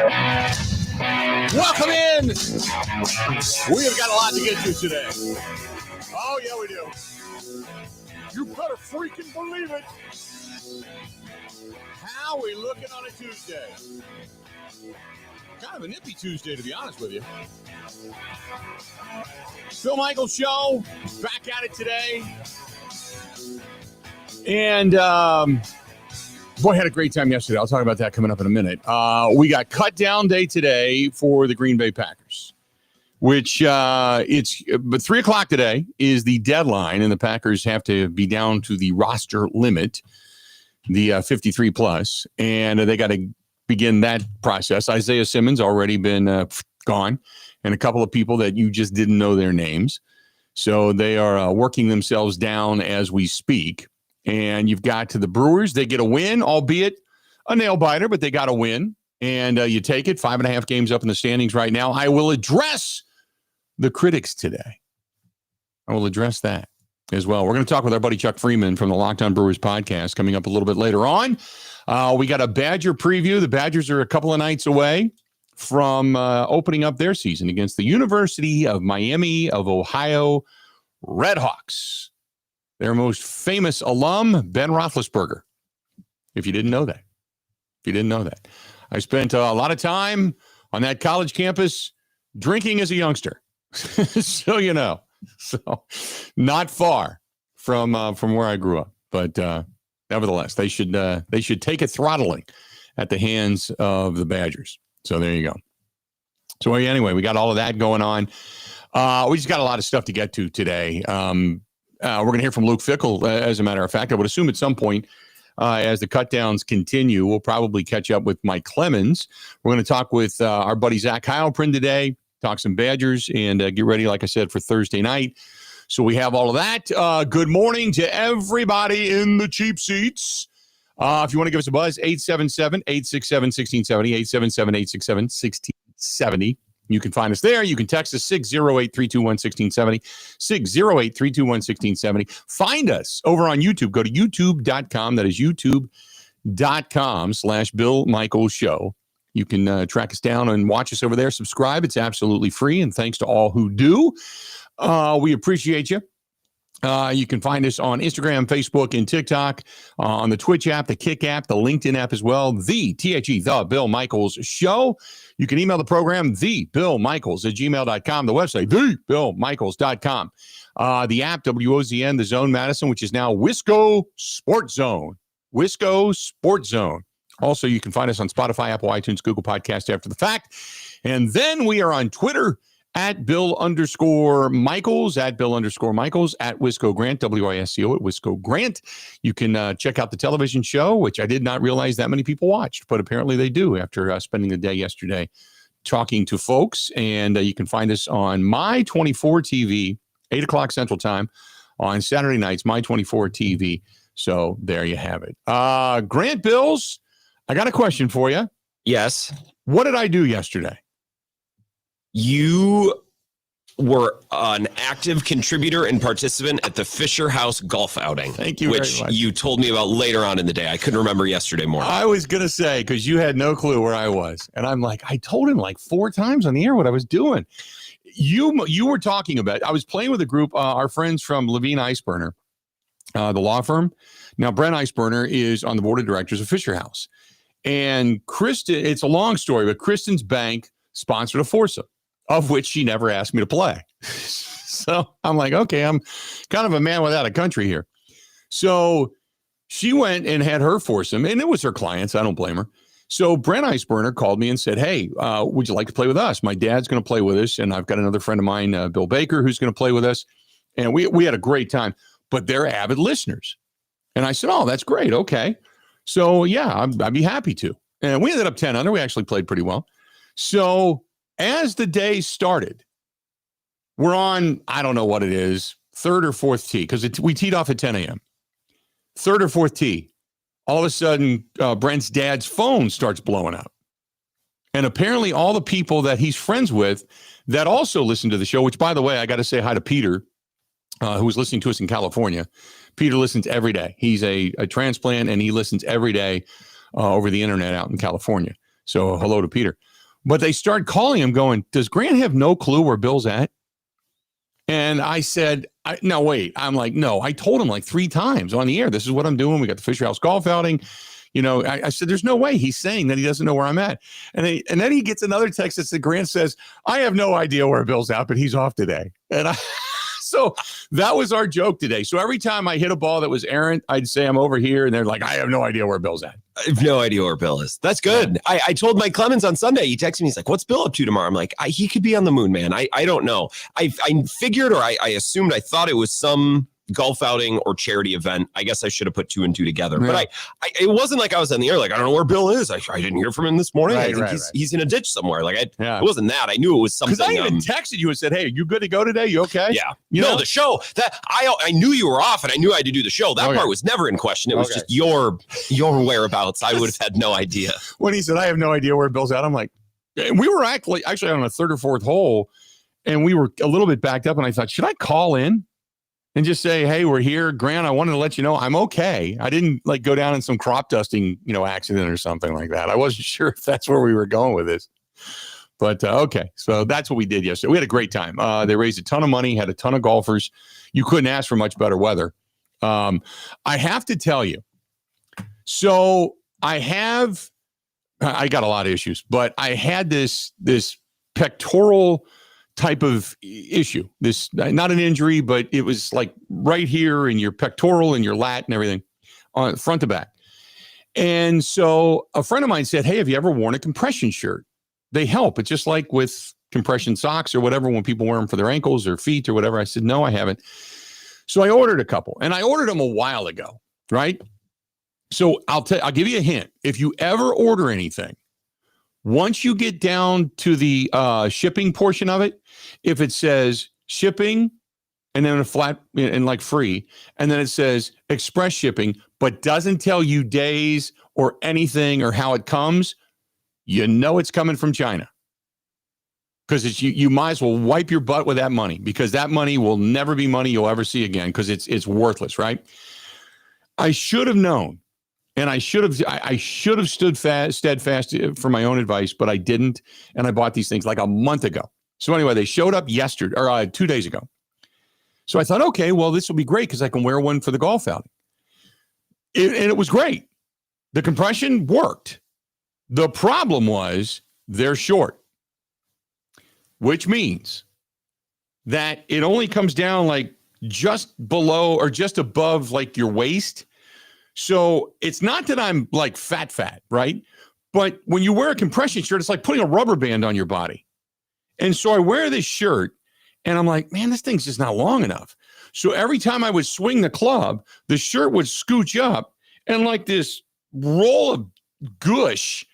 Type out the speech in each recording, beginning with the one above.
Welcome in. We have got a lot to get to today. Oh, yeah, we do. You better freaking believe it. How are we looking on a Tuesday? Kind of a nippy Tuesday, to be honest with you. Phil Michaels Show, back at it today. And, boy, I had a great time yesterday. I'll talk about that coming up in a minute. We got cut down day today for the Green Bay Packers, which but 3 o'clock today is the deadline, and the Packers have to be down to the roster limit, the 53 plus, and they got to begin that process. Isaiah Simmons already been gone, and a couple of people that you just didn't know their names. So they are working themselves down as we speak. And you've got to the Brewers. They get a win, albeit a nail biter, but they got a win. And you take it, 5.5 games up in the standings right now. I will address the critics today. I will address that as well. We're going to talk with our buddy Chuck Freimund from the Locked On Brewers podcast coming up a little bit later on. We got a Badger preview. The Badgers are a couple of nights away from opening up their season against the University of Miami of Ohio Redhawks. Their most famous alum, Ben Roethlisberger, if you didn't know that. I spent a lot of time on that college campus drinking as a youngster. So, you know, not far from where I grew up. But nevertheless, they should take a throttling at the hands of the Badgers. So there you go. So anyway, we got all of that going on. We just got a lot of stuff to get to today. We're going to hear from Luke Fickel, as a matter of fact. I would assume at some point, as the cutdowns continue, we'll probably catch up with Mike Clemens. We're going to talk with our buddy Zach Heilprin today, talk some Badgers, and get ready, like I said, for Thursday night. So we have all of that. Good morning to everybody in the cheap seats. If you want to give us a buzz, 877-867-1670, 877-867-1670. You can find us there. You can text us 608-321-1670, 608-321-1670. Find us over on YouTube. Go to youtube.com. That is youtube.com/Bill Michaels Show. You can track us down and watch us over there. Subscribe. It's absolutely free. And thanks to all who do. We appreciate you. You can find us on Instagram, Facebook, and TikTok, on the Twitch app, the Kick app, the LinkedIn app as well, the Bill Michaels Show. You can email the program, thebillmichaels@gmail.com, the website, thebillmichaels.com, the app, WOZN, the Zone Madison, which is now Wisco Sports Zone. Wisco Sports Zone. Also, you can find us on Spotify, Apple, iTunes, Google Podcast after the fact. And then we are on Twitter, at Bill_Michaels, at Bill_Michaels, at Wisco Grant, WISCO at Wisco Grant. You can check out the television show, which I did not realize that many people watched, but apparently they do after spending the day yesterday talking to folks. And you can find us on My 24 TV, 8 o'clock Central Time on Saturday nights, My 24 TV. So there you have it. Grant Bills, I got a question for you. Yes. What did I do yesterday? You were an active contributor and participant at the Fisher House golf outing. Thank you which very much. You told me about later on in the day. I couldn't remember yesterday morning. I was going to say, because you had no clue where I was. And I'm like, I told him like 4 times on the air what I was doing. You were talking about, I was playing with a group, our friends from Levine Iceburner, the law firm. Now, Brent Iceburner is on the board of directors of Fisher House. And Kristen, it's a long story, but Kristen's bank sponsored a foursome, of which she never asked me to play. So I'm like, okay, I'm kind of a man without a country here. So she went and had her foursome, and it was her clients. I don't blame her. So Brent Iceburner called me and said, hey, would you like to play with us? My dad's going to play with us, and I've got another friend of mine, Bill Baker, who's going to play with us. And we had a great time, but they're avid listeners. And I said, oh, that's great. Okay. So, yeah, I'd be happy to. And we ended up 10 under. We actually played pretty well. So as the day started, we're on, I don't know what it is, third or fourth tee, because we teed off at 10 a.m. Third or fourth tee. All of a sudden, Brent's dad's phone starts blowing up. And apparently all the people that he's friends with that also listen to the show, which, by the way, I got to say hi to Peter, who was listening to us in California. Peter listens every day. He's a transplant, and he listens every day over the internet out in California. So hello to Peter. But they start calling him going, does Grant have no clue where Bill's at? And I said, no, wait. I'm like, no, I told him like 3 times on the air. This is what I'm doing. We got the Fisher House golf outing. You know, I said, there's no way he's saying that he doesn't know where I'm at. And then he gets another text that said, Grant says, I have no idea where Bill's at, but he's off today. And so that was our joke today. So every time I hit a ball that was errant, I'd say I'm over here. And they're like, I have no idea where Bill's at. I have no idea where Bill is. That's good. Yeah. I told Mike Clemens on Sunday, he texted me, he's like, what's Bill up to tomorrow? I'm like, he could be on the moon, man. I don't know. I figured, or I assumed, I thought it was some golf outing or charity event. I guess I should have put 2 and 2 together. Yeah. But it wasn't like I was in the air, like, I don't know where Bill is. I didn't hear from him this morning. I think he's in a ditch somewhere. Like, it wasn't that. I knew it was something. Because I even texted you and said, hey, you good to go today? You okay? Yeah. The show that I knew you were off and I knew I had to do the show. That part was never in question. It was just your whereabouts. I would have had no idea. When he said, I have no idea where Bill's at, I'm like, and we were actually on a 3rd or 4th hole and we were a little bit backed up and I thought, should I call in and just say, hey, we're here. Grant, I wanted to let you know I'm okay. I didn't like go down in some crop dusting, accident or something like that. I wasn't sure if that's where we were going with this. But okay, so that's what we did yesterday. We had a great time. They raised a ton of money, had a ton of golfers. You couldn't ask for much better weather. I have to tell you, so I got a lot of issues, but I had this pectoral type of issue. This, not an injury, but it was like right here in your pectoral and your lat and everything, on front to back. And so a friend of mine said, hey, have you ever worn a compression shirt? They help. It's just like with compression socks or whatever when people wear them for their ankles or feet or whatever. I said, no, I haven't. So I ordered a couple, and I ordered them a while ago, right? So I'll give you a hint. If you ever order anything, once you get down to the shipping portion of it, if it says shipping and then a flat and like free, and then it says express shipping, but doesn't tell you days or anything or how it comes, it's coming from China. Because you might as well wipe your butt with that money, because that money will never be money you'll ever see again, because it's worthless, right? I should have known. And I should have stood steadfast for my own advice, but I didn't. And I bought these things like a month ago. So anyway, they showed up yesterday or 2 days ago. So I thought, okay, well, this will be great because I can wear one for the golf outing. And it was great. The compression worked. The problem was they're short, which means that it only comes down like just below or just above like your waist. So it's not that I'm like fat, right? But when you wear a compression shirt, it's like putting a rubber band on your body. And so I wear this shirt and I'm like, man, this thing's just not long enough. So every time I would swing the club, the shirt would scooch up and like this roll of gush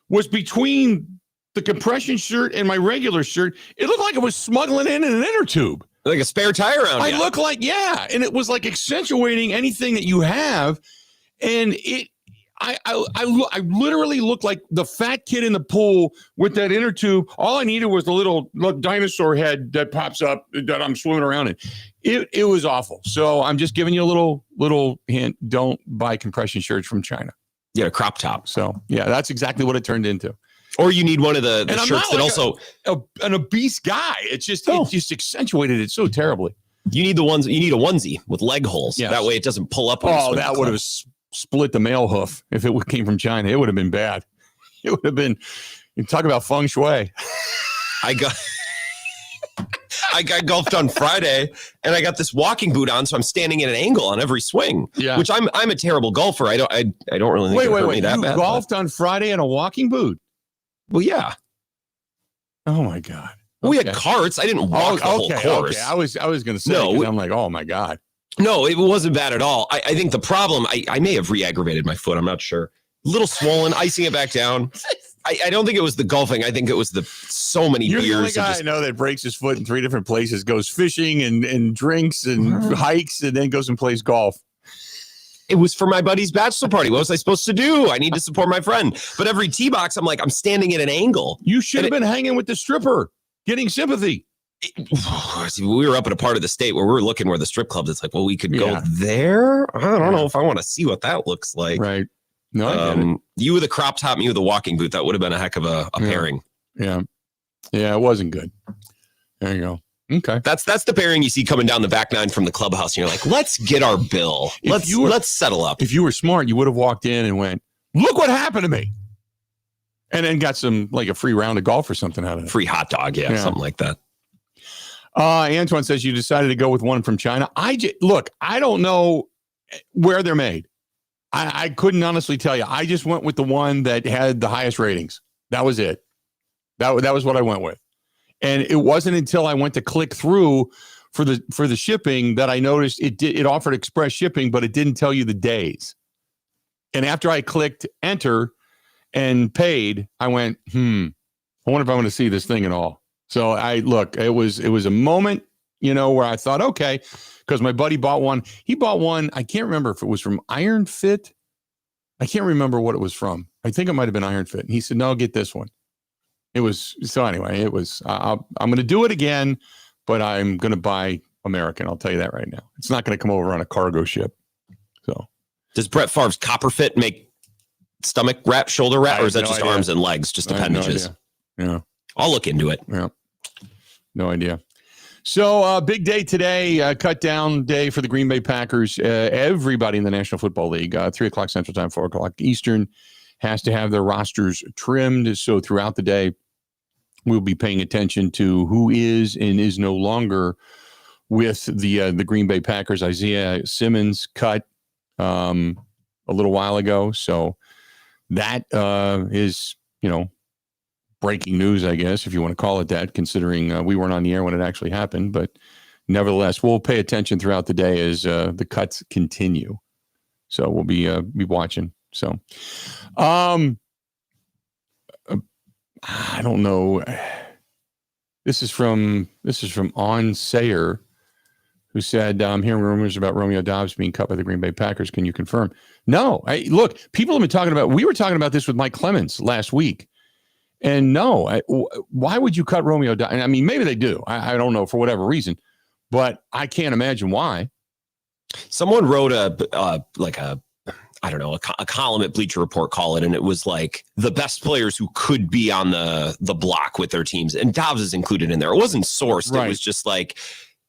was between the compression shirt and my regular shirt. It looked like it was smuggling in an inner tube. Like a spare tire around. I look like, and it was like accentuating anything that you have. And I literally looked like the fat kid in the pool with that inner tube. All I needed was the little dinosaur head that pops up that I'm swimming around in. It was awful. So I'm just giving you a little hint. Don't buy compression shirts from China. Yeah, a crop top. So yeah, that's exactly what it turned into. Or you need one of the shirts that like also an obese guy. It just accentuated it so terribly. You need a onesie with leg holes. Yes. That way it doesn't pull up. That would have split the male hoof if it came from China. It would have been bad. It would have been. You talk about feng shui. I got golfed on Friday, and I got this walking boot on, so I'm standing at an angle on every swing. Yeah, which I'm a terrible golfer. I don't really think it hurt me that bad. You golfed on Friday in a walking boot? Well, yeah. Oh my God. Okay. We had carts. I didn't walk the whole course. Okay. I was going to say, I'm like, oh my God. No, it wasn't bad at all. I think the problem, I may have re-aggravated my foot. I'm not sure. A little swollen, icing it back down. I don't think it was the golfing. I think it was so many beers. You're the only guy I know that breaks his foot in 3 different places, goes fishing and drinks and hikes, and then goes and plays golf. It was for my buddy's bachelor party. What was I supposed to do? I need to support my friend. But every tee box, I'm like, I'm standing at an angle. You should have been hanging with the stripper, getting sympathy. We were up at a part of the state where we were looking where the strip clubs. It's like, well, we could go there. I don't know if I want to see what that looks like. Right. No, you with a crop top, me with a walking boot. That would have been a heck of a pairing. Yeah. Yeah, it wasn't good. There you go. Okay. That's the pairing you see coming down the back nine from the clubhouse. And you're like, let's get our bill. Let's settle up. If you were smart, you would have walked in and went, look what happened to me. And then got some, like a free round of golf or something out of it. Free hot dog. Yeah. Something like that. Antoine says you decided to go with one from China. Look, I don't know where they're made. I couldn't honestly tell you. I just went with the one that had the highest ratings. That was it. That was what I went with. And it wasn't until I went to click through for the shipping that I noticed it offered express shipping, but it didn't tell you the days. And after I clicked enter and paid, I went, I wonder if I'm going to see this thing at all. So it was a moment, where I thought, okay, because my buddy bought one. He bought one. I can't remember if it was from Iron Fit. I can't remember what it was from. I think it might have been Iron Fit. And he said, no, get this one. I'm going to do it again, but I'm going to buy American. I'll tell you that right now. It's not going to come over on a cargo ship. So does Brett Favre's Copper Fit make stomach wrap, shoulder wrap, or is that just arms and legs, just appendages? Yeah. I'll look into it. Yeah. No idea. So big day today, cut down day for the Green Bay Packers. Everybody in the National Football League, 3 o'clock Central Time, 4 o'clock Eastern, has to have their rosters trimmed. So throughout the day, we'll be paying attention to who is and is no longer with the Green Bay Packers. Isaiah Simmons cut a little while ago. So that is, breaking news, I guess, if you want to call it that, considering we weren't on the air when it actually happened. But nevertheless, we'll pay attention throughout the day as the cuts continue. So we'll be watching. So I don't know. This is from On Sayer, who said, I'm hearing rumors about Romeo Doubs being cut by the Green Bay Packers. Can you confirm? No. Look, people have been talking about, we were talking about this with Mike Clemens last week. And no, why would you cut Romeo Doubs? I mean, maybe they do. I don't know, for whatever reason. But I can't imagine why. Someone wrote a column at Bleacher Report, call it, and it was like the best players who could be on the block with their teams, and Doubs is included in there. It wasn't sourced. Right. It was just like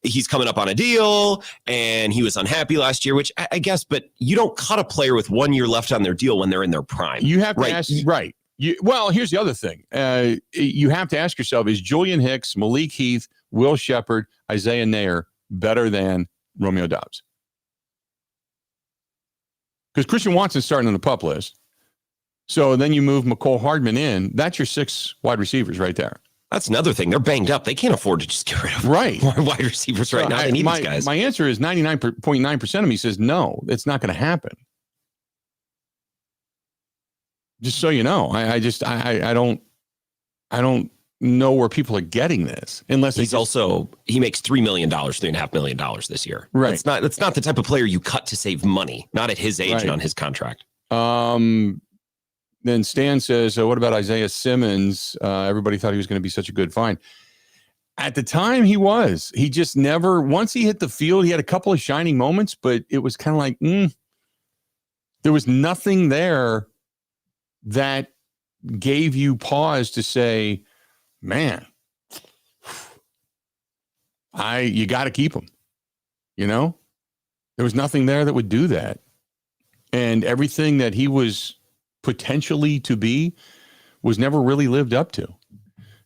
he's coming up on a deal and he was unhappy last year, which I guess, but you don't cut a player with 1 year left on their deal when they're in their prime. You have to ask, right. Well, here's the other thing. You have to ask yourself, is Julian Hicks, Malik Heath, Will Shepard, Isaiah Nair better than Romeo Doubs? Because Christian Watson's starting on the PUP list. So then you move McCole Hardman in. That's your 6 wide receivers right there. That's another thing. They're banged up. They can't afford to just get rid of wide receivers right now. They need these guys. My answer is 99.9% of me says no, it's not going to happen. Just so you know, I don't know where people are getting this unless he makes $3 million, $3.5 million this year. Right. That's not the type of player you cut to save money, not at his age and on his contract. Then Stan says, what about Isaiah Simmons? Everybody thought he was going to be such a good find. At the time he just never, once he hit the field, he had a couple of shining moments, but it was kind of like, there was nothing there that gave you pause to say, man, you got to keep him. There was nothing there that would do that. And everything that he was potentially to be was never really lived up to.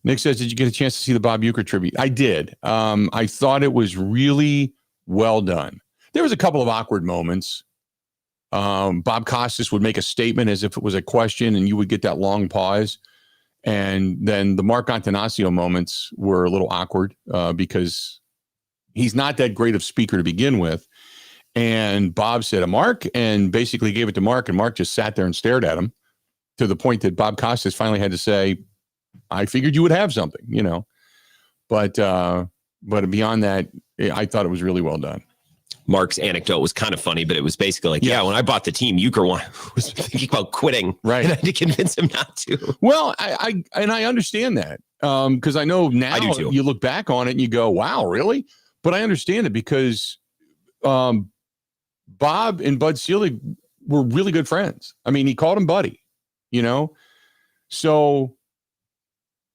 Nick says, did you get a chance to see the Bob Uecker tribute? I did. I thought it was really well done. There was a couple of awkward moments. Bob Costas would make a statement as if it was a question, and you would get that long pause. And then the Mark Antanasio moments were a little awkward because he's not that great of speaker to begin with. And Bob said a Mark and basically gave it to Mark, and Mark just sat there and stared at him to the point that Bob Costas finally had to say, I figured you would have something, But beyond that, I thought it was really well done. Mark's anecdote was kind of funny, but it was basically like, when I bought the team, Uecker was thinking about quitting. Right. And I had to convince him not to. Well, I understand that because I know now I do too. You look back on it and you go, wow, really? But I understand it because Bob and Bud Selig were really good friends. I mean, he called him buddy, So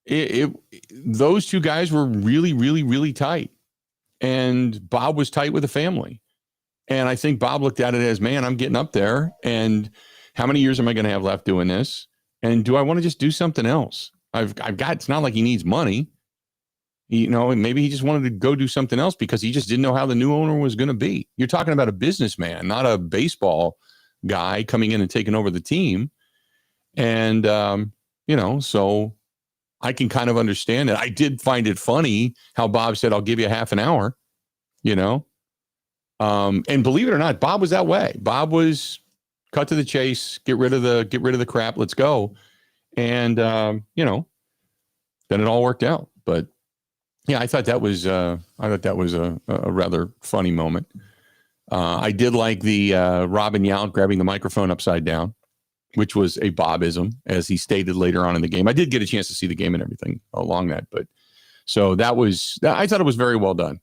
those two guys were really, really, really tight. And Bob was tight with the family. And I think Bob looked at it as, man, I'm getting up there. And how many years am I going to have left doing this? And do I want to just do something else? I've got, it's not like he needs money. Maybe he just wanted to go do something else because he just didn't know how the new owner was going to be. You're talking about a businessman, not a baseball guy coming in and taking over the team. And, so I can kind of understand it. I did find it funny how Bob said, I'll give you half an hour, and believe it or not, Bob was that way. Bob was cut to the chase, get rid of the crap. Let's go. And, then it all worked out. But yeah, I thought that was a rather funny moment. I did like the Robin Yount grabbing the microphone upside down, which was a Bobism, as he stated later on in the game. I did get a chance to see the game and everything along that, but so I thought it was very well done.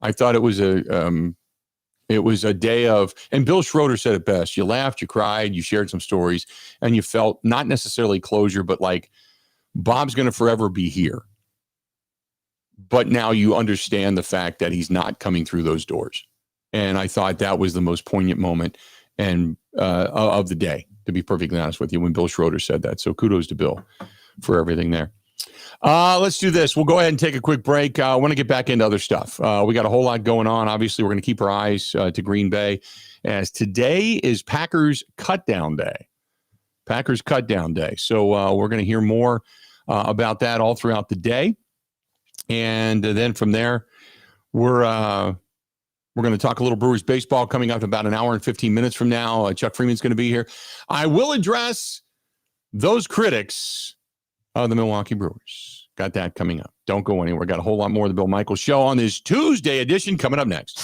I thought it was a day of, and Bill Schroeder said it best. You laughed, you cried, you shared some stories, and you felt not necessarily closure, but like Bob's going to forever be here. But now you understand the fact that he's not coming through those doors. And I thought that was the most poignant moment of the day, to be perfectly honest with you, when Bill Schroeder said that. So kudos to Bill for everything there. Let's do this. We'll go ahead and take a quick break. I want to get back into other stuff. We got a whole lot going on. Obviously, we're going to keep our eyes to Green Bay, as today is Packers Cutdown Day. Packers Cutdown Day. So we're going to hear more about that all throughout the day. And then from there, we're going to talk a little Brewers baseball coming up about an hour and 15 minutes from now. Chuck Freeman's going to be here. I will address those critics of the Milwaukee Brewers. Got that coming up. Don't go anywhere. Got a whole lot more of the Bill Michaels Show on this Tuesday edition coming up next.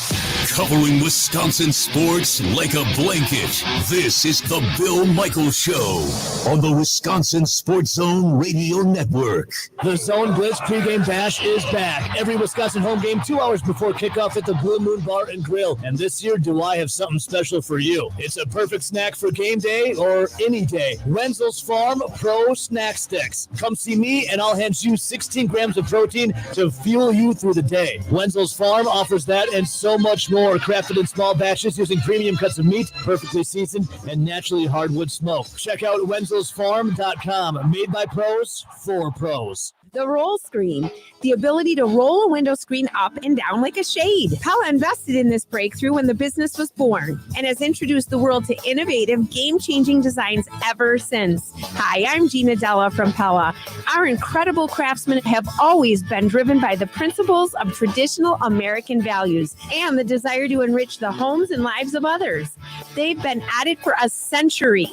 Covering Wisconsin sports like a blanket. This is the Bill Michaels Show on the Wisconsin Sports Zone Radio Network. The Zone Blitz pregame bash is back. Every Wisconsin home game 2 hours before kickoff at the Blue Moon Bar and Grill. And this year, do I have something special for you? It's a perfect snack for game day or any day. Wenzel's Farm Pro Snack Sticks. Come see me and I'll hand you 16 grams of protein to fuel you through the day. Wenzel's Farm offers that and so much more, crafted in small batches using premium cuts of meat, perfectly seasoned, and naturally hardwood smoked. Check out wenzelsfarm.com. Made by pros for pros. The roll screen, the ability to roll a window screen up and down like a shade. Pella invested in this breakthrough when the business was born and has introduced the world to innovative, game-changing designs ever since. Hi, I'm Gina Della from Pella. Our incredible craftsmen have always been driven by the principles of traditional American values and the desire to enrich the homes and lives of others. They've been at it for a century.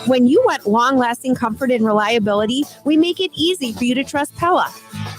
When you want long-lasting comfort and reliability, we make it easy for you to trust Pella.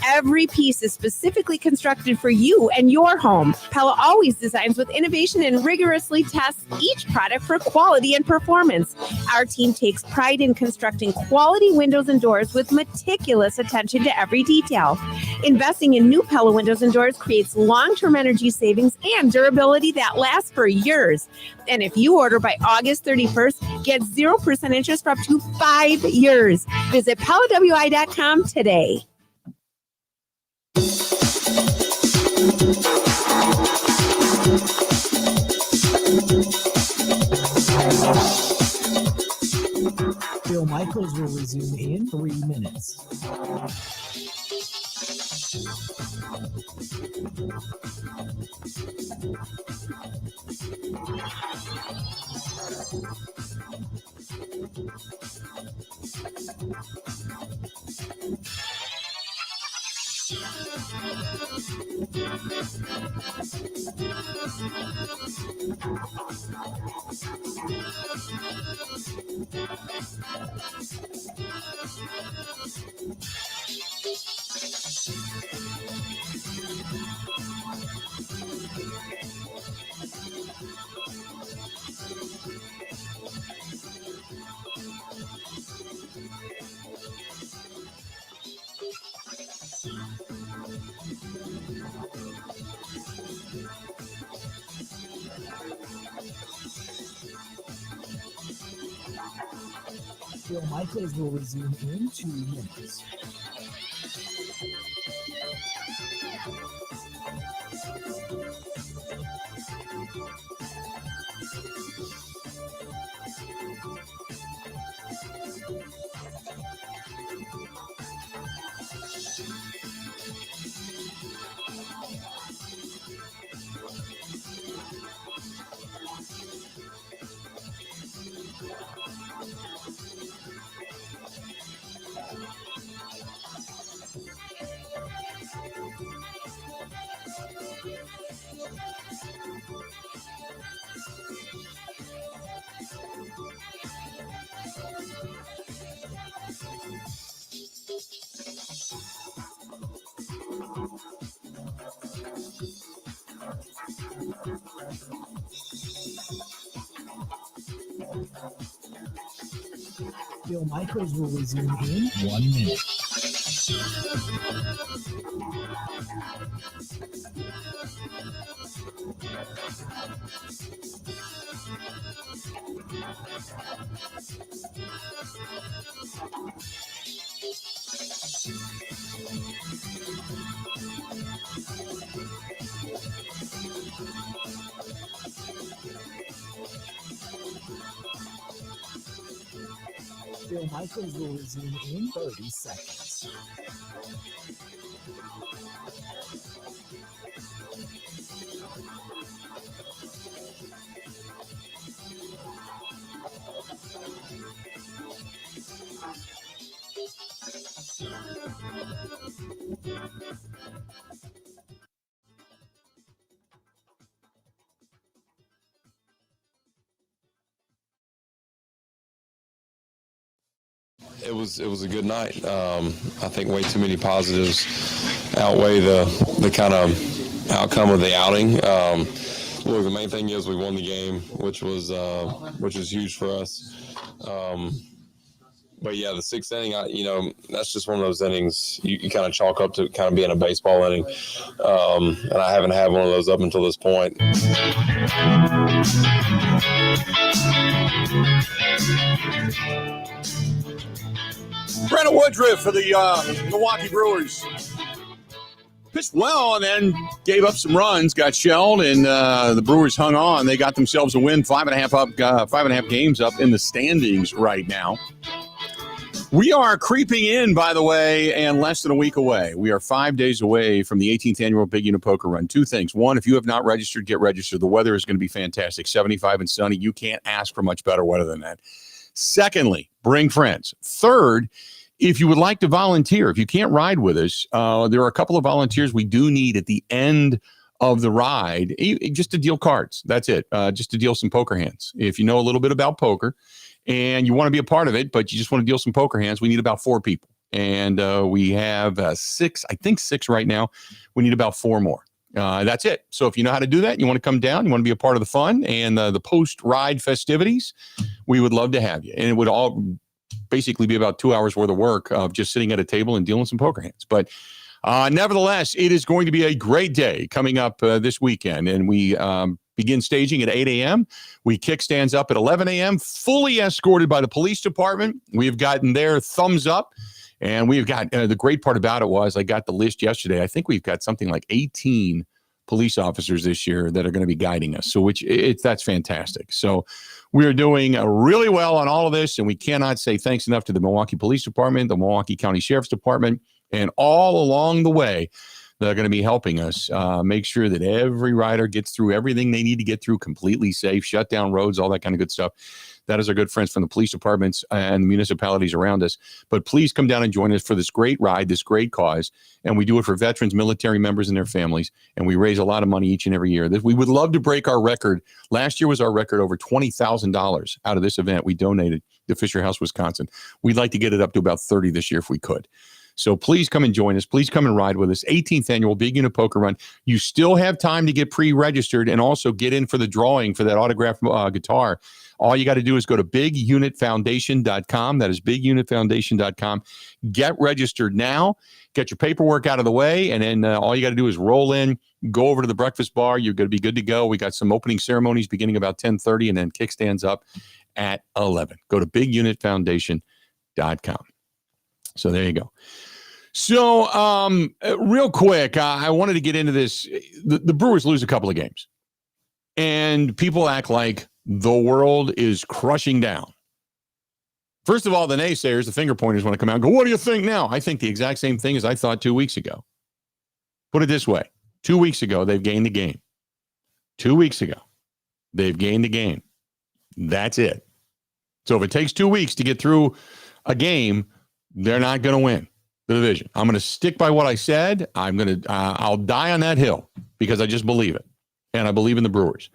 Every piece is specifically constructed for you and your home. Pella always designs with innovation and rigorously tests each product for quality and performance. Our team takes pride in constructing quality windows and doors with meticulous attention to every detail. Investing in new Pella windows and doors creates long-term energy savings and durability that lasts for years. And if you order by August 31st, get 0% interest for up to 5 years. Visit PellaWI.com today. Bill Michaels will resume in 3 minutes. Bill Michaels will resume in 2 minutes. Bill Michaels will resume in 1 minute. Bill Michaels will resume in 30 seconds. It was a good night. I think way too many positives outweigh the kind of outcome of the outing. Look, the main thing is we won the game, which was huge for us. But yeah, the sixth inning, that's just one of those innings you kind of chalk up to kind of being a baseball inning. And I haven't had one of those up until this point. Brandon Woodruff for the Milwaukee Brewers pitched well and then gave up some runs, got shelled, and the Brewers hung on. They got themselves a win, 5.5 games up in the standings right now. We are creeping in, by the way, and less than a week away. We are 5 days away from the 18th annual Big Unit Poker Run. Two things. One, if you have not registered, get registered. The weather is going to be fantastic, 75 and sunny. You can't ask for much better weather than that. Secondly, bring friends. Third, if you would like to volunteer, if you can't ride with us, there are a couple of volunteers we do need at the end of the ride, just to deal cards. That's it. Just to deal some poker hands. If you know a little bit about poker and you want to be a part of it, but you just want to deal some poker hands, we need about 4 people. And we have 6 right now. We need about 4 more. That's it. So if you know how to do that, you want to come down, you want to be a part of the fun and the post-ride festivities, we would love to have you. And it would all basically be about 2 hours worth of work of just sitting at a table and dealing some poker hands. But nevertheless, it is going to be a great day coming up this weekend. And we begin staging at 8 a.m. We kick stands up at 11 a.m., fully escorted by the police department. We have gotten their thumbs up. And we've got the great part about it was I got the list yesterday. I think we've got something like 18 police officers this year that are going to be guiding us. So that's fantastic. So we are doing really well on all of this. And we cannot say thanks enough to the Milwaukee Police Department, the Milwaukee County Sheriff's Department, and all along the way that are going to be helping us make sure that every rider gets through everything they need to get through completely safe, shut down roads, all that kind of good stuff. That is our good friends from the police departments and municipalities around us. But please come down and join us for this great ride, this great cause. And we do it for veterans, military members, and their families. And we raise a lot of money each and every year. We would love to break our record. Last year was our record, over $20,000 out of this event we donated to Fisher House, Wisconsin. We'd like to get it up to about 30 this year if we could. So please come and join us. Please come and ride with us. 18th annual Big Unit Poker Run. You still have time to get pre-registered and also get in for the drawing for that autographed guitar. All you got to do is go to bigunitfoundation.com. That is bigunitfoundation.com. Get registered now. Get your paperwork out of the way. And then all you got to do is roll in, go over to the breakfast bar. You're going to be good to go. We got some opening ceremonies beginning about 10:30 and then kickstands up at 11. Go to bigunitfoundation.com. So there you go. So real quick, I wanted to get into this. The Brewers lose a couple of games, and people act like the world is crushing down. First of all, the naysayers, the finger pointers, want to come out and go, what do you think now? I think the exact same thing as I thought 2 weeks ago. Put it this way. 2 weeks ago, they've gained the game. 2 weeks ago, they've gained the game. That's it. So if it takes 2 weeks to get through a game, they're not going to win the division. I'm going to stick by what I said. I'll die on that hill because I just believe it. And I believe in the Brewers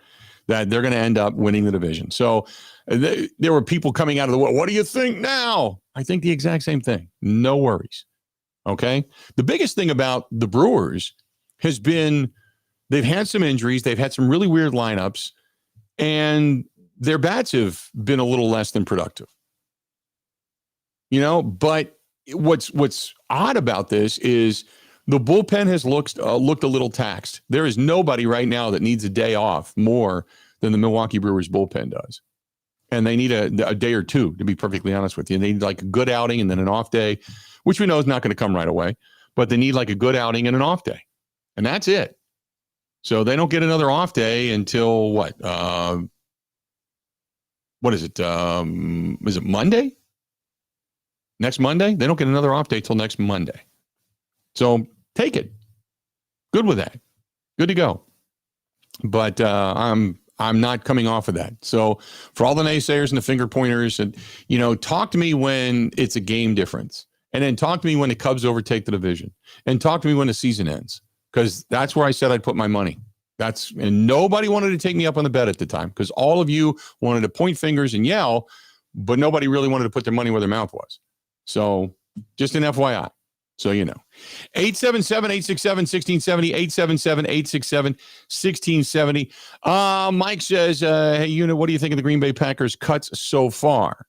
that they're going to end up winning the division. So there were people coming out of the world. What do you think now? I think the exact same thing. No worries. Okay. The biggest thing about the Brewers has been they've had some injuries. They've had some really weird lineups, and their bats have been a little less than productive. But what's odd about this is the bullpen has looked a little taxed. There is nobody right now that needs a day off more than the Milwaukee Brewers bullpen does. And they need a day or two, to be perfectly honest with you. They need like a good outing and then an off day, which we know is not going to come right away. But they need like a good outing and an off day. And that's it. So they don't get another off day until what? What is it? Is it Monday? Next Monday? They don't get another off day till next Monday. So take it. Good with that. Good to go. But I'm not coming off of that. So for all the naysayers and the finger pointers, and talk to me when it's a game difference, and then talk to me when the Cubs overtake the division, and talk to me when the season ends, because that's where I said I'd put my money. And nobody wanted to take me up on the bet at the time, because all of you wanted to point fingers and yell, but nobody really wanted to put their money where their mouth was. So just an FYI. So 877-867-1670, 877-867-1670. Mike says, hey, Unit, what do you think of the Green Bay Packers cuts so far?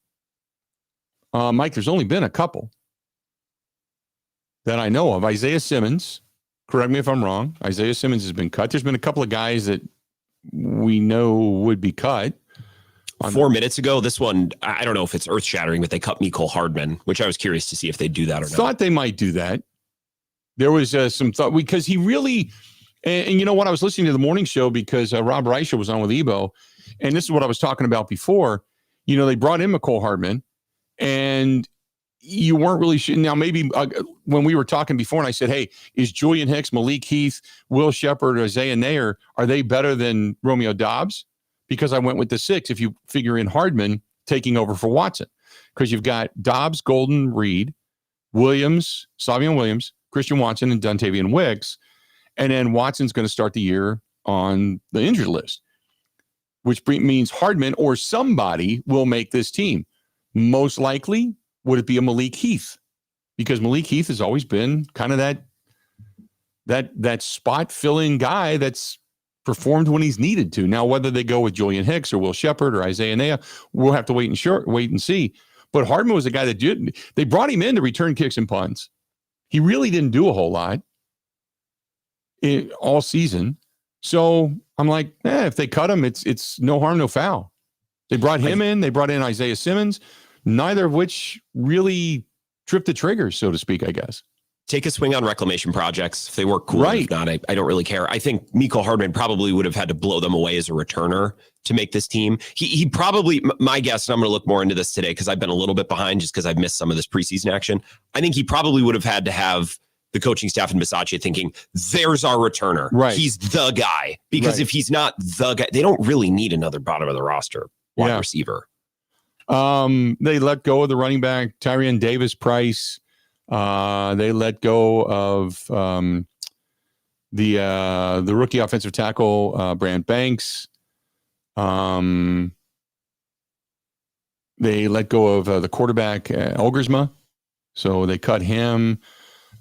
Mike, there's only been a couple that I know of. Isaiah Simmons, correct me if I'm wrong. Isaiah Simmons has been cut. There's been a couple of guys that we know would be cut. 4 minutes ago, this one, I don't know if it's earth-shattering, but they cut Mecole Hardman, which I was curious to see if they'd do that or not. Thought they might do that. There was some thought, because he really, and you know what, I was listening to the morning show because Rob Reicher was on with Ebo, and this is what I was talking about before. They brought in Mecole Hardman, and you weren't really sure. Now, maybe when we were talking before, and I said, hey, is Julian Hicks, Malik Heath, Will Shepard, or Isaiah Nair, are they better than Romeo Dobbs? Because I went with the 6, if you figure in Hardman taking over for Watson. Because you've got Dobbs, Golden, Reed, Williams, Savion Williams, Christian Watson, and Dontavian Wicks. And then Watson's going to start the year on the injured list, which means Hardman or somebody will make this team. Most likely, would it be a Malik Heath? Because Malik Heath has always been kind of that spot-filling guy that's performed when he's needed to. Now, whether they go with Julian Hicks or Will Shepard or Isaiah Nair, we'll have to wait and see. But Hardman was a guy that they brought him in to return kicks and punts. He really didn't do a whole lot all season. So I'm like, if they cut him, it's no harm, no foul. They brought him in. They brought in Isaiah Simmons, neither of which really tripped the trigger, so to speak, I guess. Take a swing on reclamation projects. If they work, cool. Right. If not, I don't really care. I think Mecole Hardman probably would have had to blow them away as a returner to make this team. He probably, my guess, and I'm going to look more into this today because I've been a little bit behind just because I've missed some of this preseason action. I think he probably would have had to have the coaching staff and Bisaccia thinking, there's our returner. Right. He's the guy. Because if he's not the guy, they don't really need another bottom of the roster wide receiver. They let go of the running back, Tyrion Davis-Price. They let go of the rookie offensive tackle, Brant Banks. They let go of the quarterback, Olgersma. So they cut him.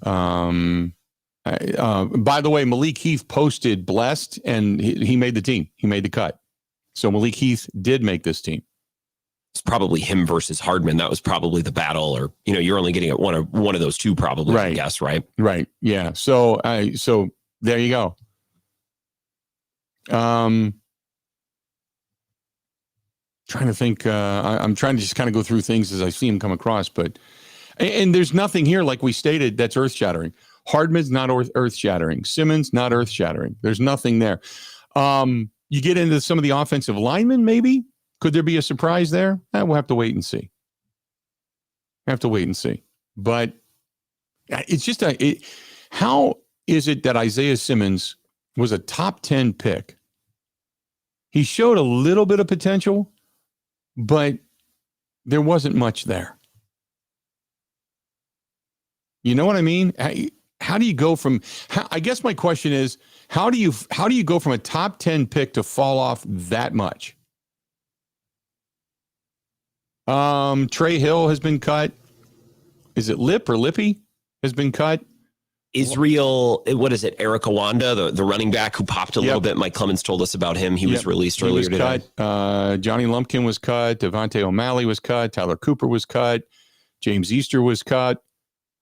By the way, Malik Heath posted blessed, and he made the team. He made the cut. So Malik Heath did make this team. It's probably him versus Hardman. That was probably the battle, or you're only getting at one of those two, probably. Right. I guess, right? Right. Yeah. So there you go. Trying to think. I'm trying to just kind of go through things as I see them come across, but and there's nothing here, like we stated, that's earth-shattering. Hardman's not earth-shattering. Simmons, not earth-shattering. There's nothing there. You get into some of the offensive linemen, maybe. Could there be a surprise there? We'll have to wait and see. But it's just how is it that Isaiah Simmons was a top 10 pick? He showed a little bit of potential, but there wasn't much there. You know what I mean? How do you go from? I guess my question is, how do you go from a top 10 pick to fall off that much? Trey Hill has been cut. Is it Lip or Lippy has been cut? Israel, what is it? Eric Awanda, the running back who popped a little bit. Mike Clemens told us about him. He was released earlier today. Cut. Johnny Lumpkin was cut. Devontae O'Malley was cut. Tyler Cooper was cut. James Easter was cut.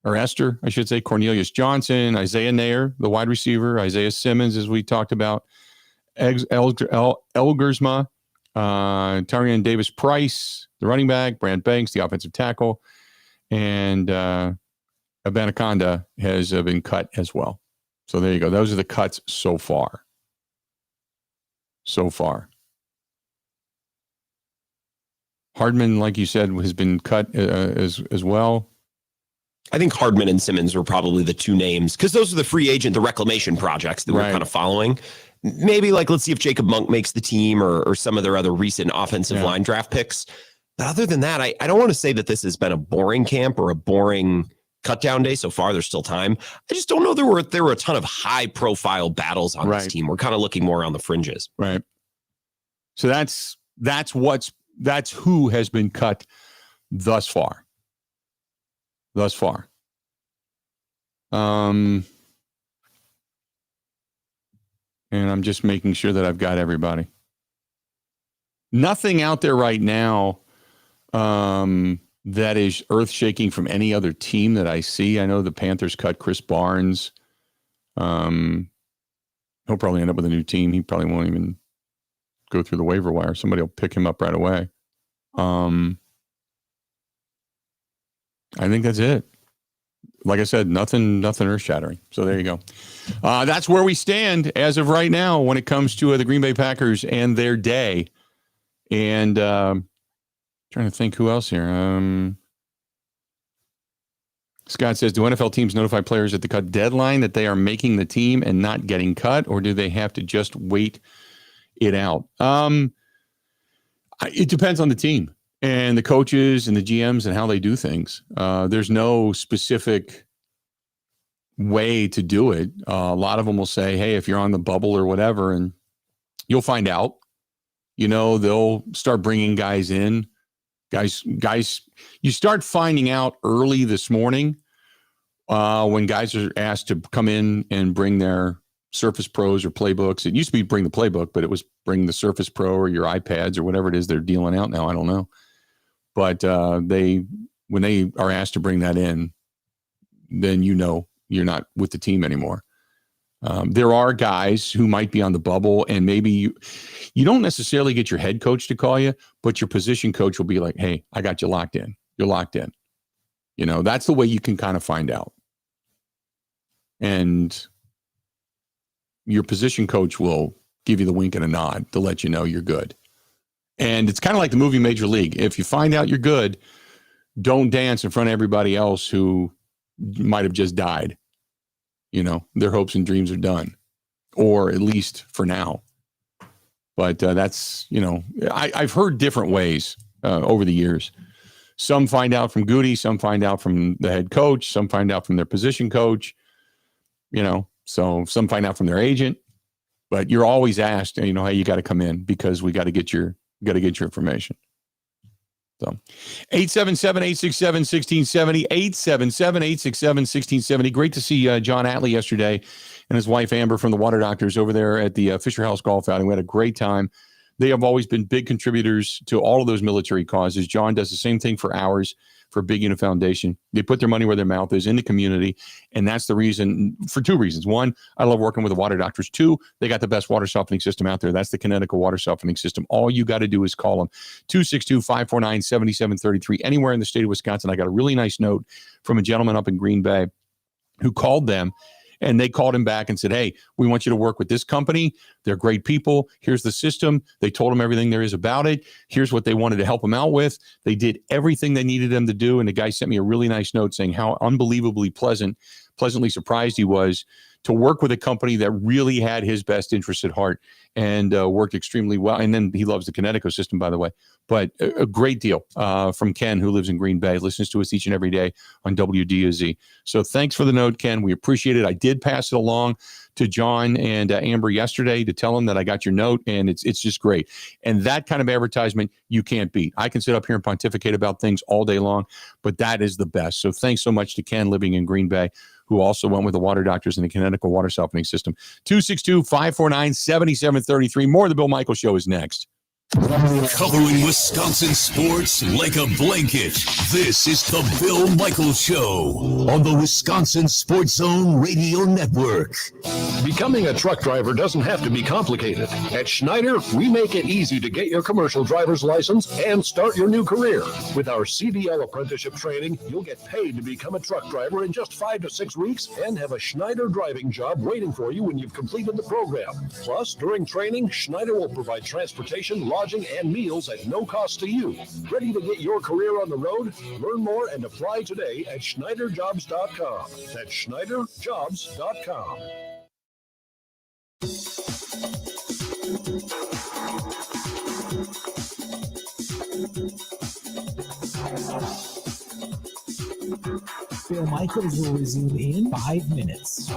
Or Esther, I should say. Cornelius Johnson. Isaiah Nair, the wide receiver. Isaiah Simmons, as we talked about. Elgersma. Tyrion Davis-Price, the running back. Brant Banks, the offensive tackle. And Abanaconda has been cut as well. So there you go. Those are the cuts so far. Hardman, like you said, has been cut as well. I think Hardman and Simmons were probably the two names because those are the free agent, the reclamation projects that we're kind of following. Maybe let's see if Jacob Monk makes the team or some of their other recent offensive line draft picks. But other than that, I don't want to say that this has been a boring camp or a boring cut down day so far. There's still time. I just don't know there were a ton of high profile battles on this team. We're kind of looking more on the fringes. Right. So that's who has been cut thus far. And I'm just making sure that I've got everybody. Nothing out there right now that is earth-shaking from any other team that I see. I know the Panthers cut Chris Barnes. He'll probably end up with a new team. He probably won't even go through the waiver wire. Somebody will pick him up right away. I think that's it. Like I said, nothing earth-shattering. So there you go. That's where we stand as of right now when it comes to the Green Bay Packers and their day. And trying to think who else here. Scott says, do NFL teams notify players at the cut deadline that they are making the team and not getting cut, or do they have to just wait it out? It depends on the team and the coaches and the GMs and how they do things. There's no specific way to do it. A lot of them will say, hey, if you're on the bubble or whatever, and you'll find out. They'll start bringing guys in. Guys, you start finding out early this morning when guys are asked to come in and bring their Surface Pros or playbooks. It used to be bring the playbook, but it was bring the Surface Pro or your iPads or whatever it is they're dealing out now. I don't know. But when they are asked to bring that in, then you're not with the team anymore. There are guys who might be on the bubble, and maybe you don't necessarily get your head coach to call you, but your position coach will be like, hey, I got you locked in. You're locked in. That's the way you can kind of find out. And your position coach will give you the wink and a nod to let you know you're good. And it's kind of like the movie Major League. If you find out you're good, don't dance in front of everybody else who might have just died. Their hopes and dreams are done, or at least for now. But that's, I've heard different ways over the years. Some find out from Goody, some find out from the head coach, some find out from their position coach, so some find out from their agent. But you're always asked, hey, you got to come in because we got to get your information. So 877-867-1670, 877-867-1670. Great to see John Atlee yesterday and his wife Amber from the Water Doctors over there at the Fisher House Golf Outing. We had a great time. They have always been big contributors to all of those military causes. John does the same thing for ours, for Big Unit Foundation. They put their money where their mouth is, in the community. And that's the reason, for two reasons. One, I love working with the water doctors. Two, they got the best water softening system out there. That's the Connecticut water softening system. All you got to do is call them, 262-549-7733, anywhere in the state of Wisconsin. I got a really nice note from a gentleman up in Green Bay who called them. And they called him back and said, hey, we want you to work with this company. They're great people. Here's the system. They told him everything there is about it. Here's what they wanted to help him out with. They did everything they needed them to do. And the guy sent me a really nice note saying how unbelievably pleasantly surprised he was to work with a company that really had his best interests at heart and worked extremely well. And then he loves the Connecticut system, by the way. But a great deal from Ken, who lives in Green Bay, listens to us each and every day on WDOZ. So thanks for the note, Ken. We appreciate it. I did pass it along to John and Amber yesterday to tell them that I got your note, and it's just great. And that kind of advertisement you can't beat. I can sit up here and pontificate about things all day long, but that is the best. So thanks so much to Ken living in Green Bay, who also went with the water doctors in the Connecticut water softening system. 262-549-7733. More of the Bill Michaels Show is next. Covering Wisconsin sports like a blanket. This is the Bill Michaels Show on the Wisconsin Sports Zone Radio Network. Becoming a truck driver doesn't have to be complicated. At Schneider, we make it easy to get your commercial driver's license and start your new career. With our CDL apprenticeship training, you'll get paid to become a truck driver in just 5 to 6 weeks and have a Schneider driving job waiting for you when you've completed the program. Plus, during training, Schneider will provide transportation, lodging, and meals at no cost to you. Ready to get your career on the road? Learn more and apply today at SchneiderJobs.com. That's SchneiderJobs.com. Bill Michaels will resume in 5 minutes.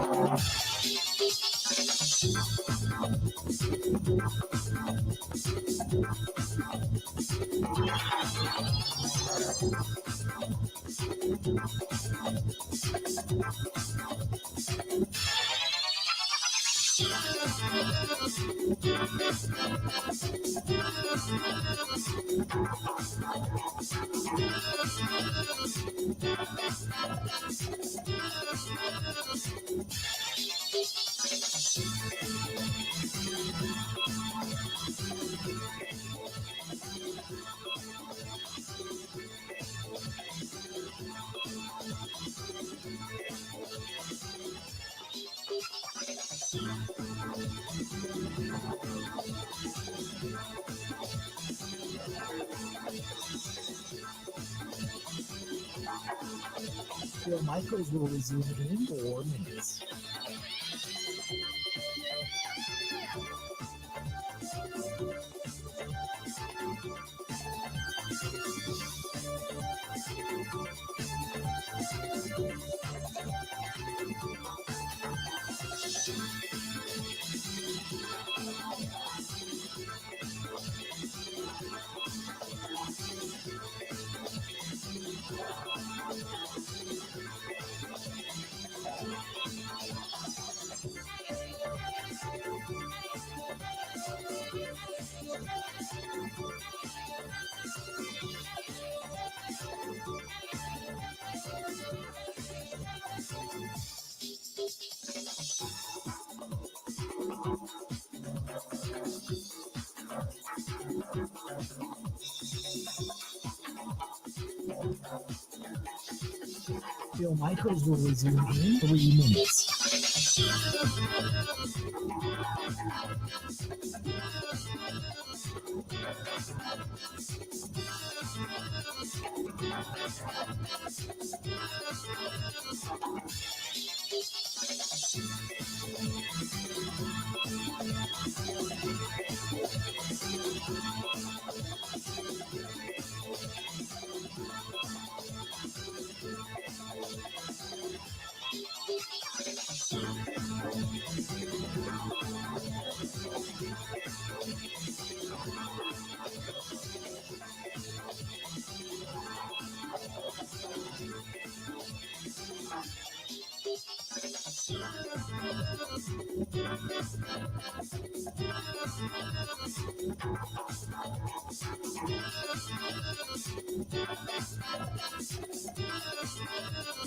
Bill Michaels will resume in 4 minutes. Bill Michaels will resume in 3 minutes.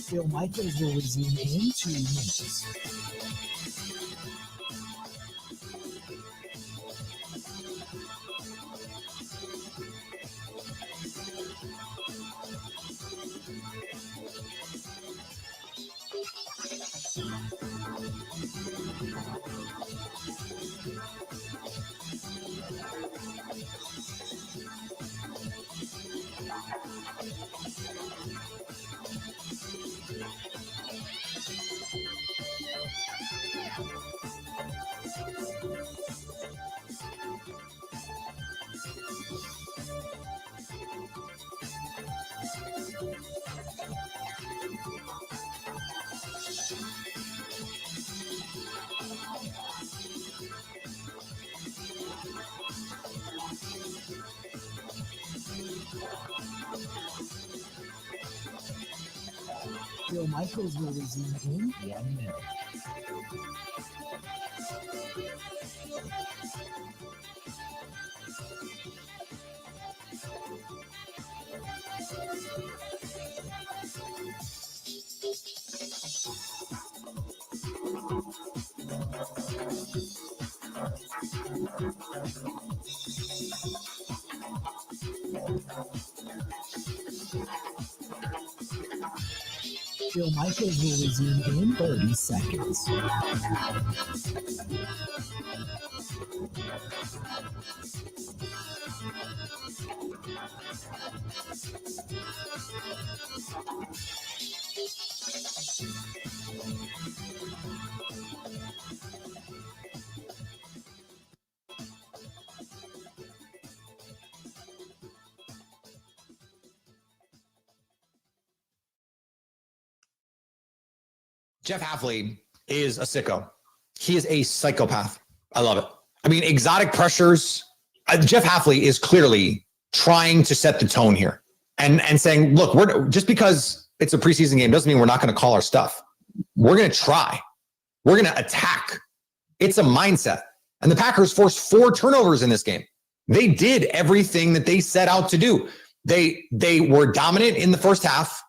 Phil Michaels will resume in 2 minutes. Phil Michaels will resume in 1 minute. Phil Michaels will resume in 30 seconds. Jeff Hafley is a sicko. He is a psychopath. I love it. I mean, exotic pressures. Jeff Hafley is clearly trying to set the tone here and saying, look, we're just because it's a preseason game doesn't mean we're not going to call our stuff. We're going to try. We're going to attack. It's a mindset. And the Packers forced 4 turnovers in this game. They did everything that they set out to do. They were dominant in the first half.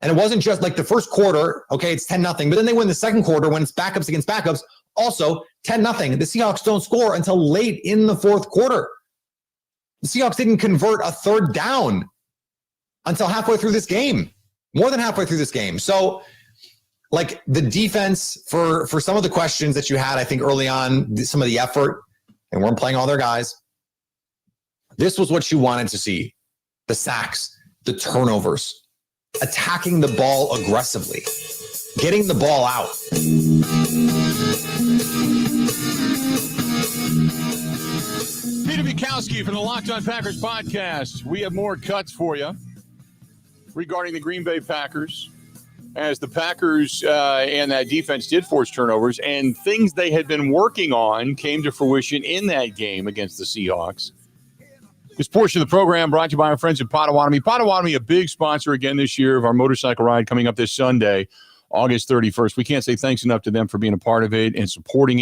And it wasn't just like the first quarter, okay, it's 10-0. But then they win the second quarter when it's backups against backups, also 10-0. The Seahawks don't score until late in the fourth quarter. The Seahawks didn't convert a third down until halfway through this game, more than halfway through this game. So, like, the defense for some of the questions that you had, I think early on, some of the effort, and weren't playing all their guys. This was what you wanted to see. The sacks, the turnovers, attacking the ball aggressively, getting the ball out. Peter Bukowski from the Locked On Packers podcast. We have more cuts for you regarding the Green Bay Packers, as the Packers and that defense did force turnovers, and things they had been working on came to fruition in that game against the Seahawks. This portion of the program brought to you by our friends at Potawatomi. Potawatomi, a big sponsor again this year of our motorcycle ride coming up this Sunday, August 31st. We can't say thanks enough to them for being a part of it and supporting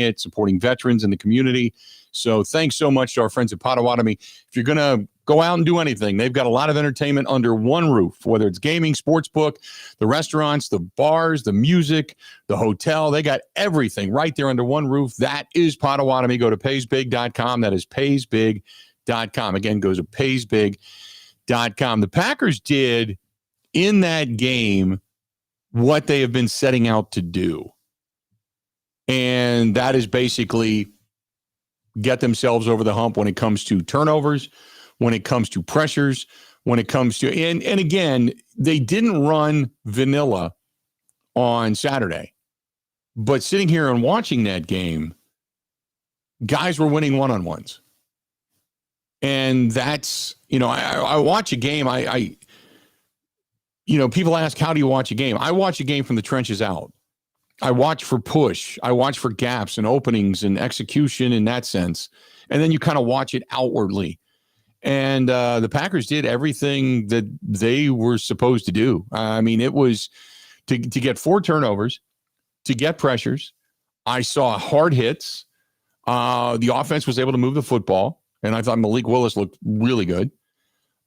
veterans in the community. So thanks so much to our friends at Potawatomi. If you're going to go out and do anything, they've got a lot of entertainment under one roof, whether it's gaming, sportsbook, the restaurants, the bars, the music, the hotel. They got everything right there under one roof. That is Potawatomi. Go to paysbig.com. That is paysbig.com. Again, goes to paysbig.com. The Packers did in that game what they have been setting out to do. And that is basically get themselves over the hump when it comes to turnovers, when it comes to pressures, when it comes to, and again, they didn't run vanilla on Saturday. But sitting here and watching that game, guys were winning one-on-ones. And that's, I watch a game. People ask, how do you watch a game? I watch a game from the trenches out. I watch for push. I watch for gaps and openings and execution in that sense. And then you kind of watch it outwardly. And the Packers did everything that they were supposed to do. I mean, it was to get 4 turnovers, to get pressures, I saw hard hits. The offense was able to move the football, and I thought Malik Willis looked really good.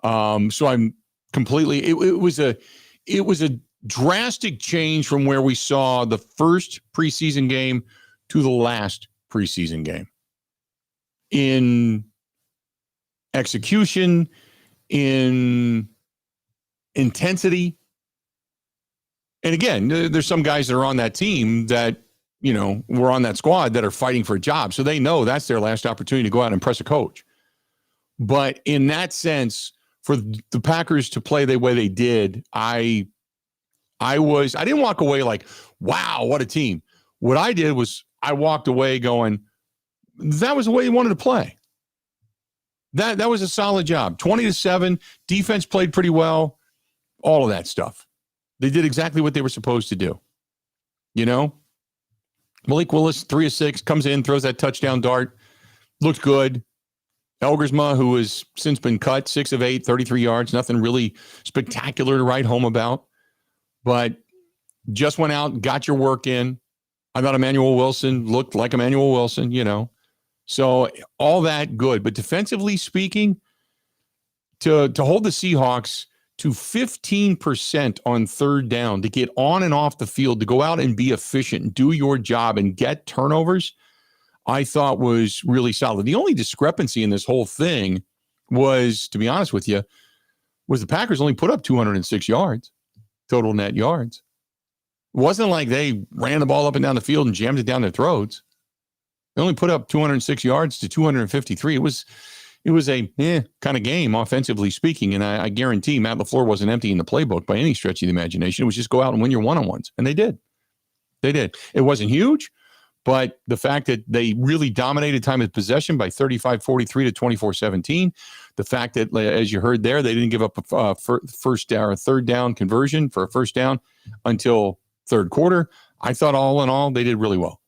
So I'm completely. It was a drastic change from where we saw the first preseason game to the last preseason game in execution, in intensity. And again, there's some guys that are on that team that, were on that squad that are fighting for a job. So they know that's their last opportunity to go out and impress a coach. But in that sense, for the Packers to play the way they did, I didn't walk away like, wow, what a team. What I did was I walked away going, that was the way you wanted to play. That was a solid job. 20-7, defense played pretty well, all of that stuff. They did exactly what they were supposed to do. Malik Willis, 3 of 6, comes in, throws that touchdown dart, looked good. Elgersma, who has since been cut, 6 of 8, 33 yards, nothing really spectacular to write home about. But just went out, got your work in. I thought Emmanuel Wilson looked like Emmanuel Wilson, So all that good. But defensively speaking, to hold the Seahawks to 15% on third down, to get on and off the field, to go out and be efficient, do your job, and get turnovers, I thought was really solid. The only discrepancy in this whole thing was, to be honest with you, was the Packers only put up 206 yards, total net yards. It wasn't like they ran the ball up and down the field and jammed it down their throats. They only put up 206 yards to 253. It was a kind of game, offensively speaking, and I guarantee Matt LaFleur wasn't emptying the playbook by any stretch of the imagination. It was just go out and win your one-on-ones, and they did. They did. It wasn't huge, but the fact that they really dominated time of possession by 35-43 to 24-17, the fact that, as you heard there, they didn't give up a third down conversion for a first down until third quarter, I thought all in all, they did really well.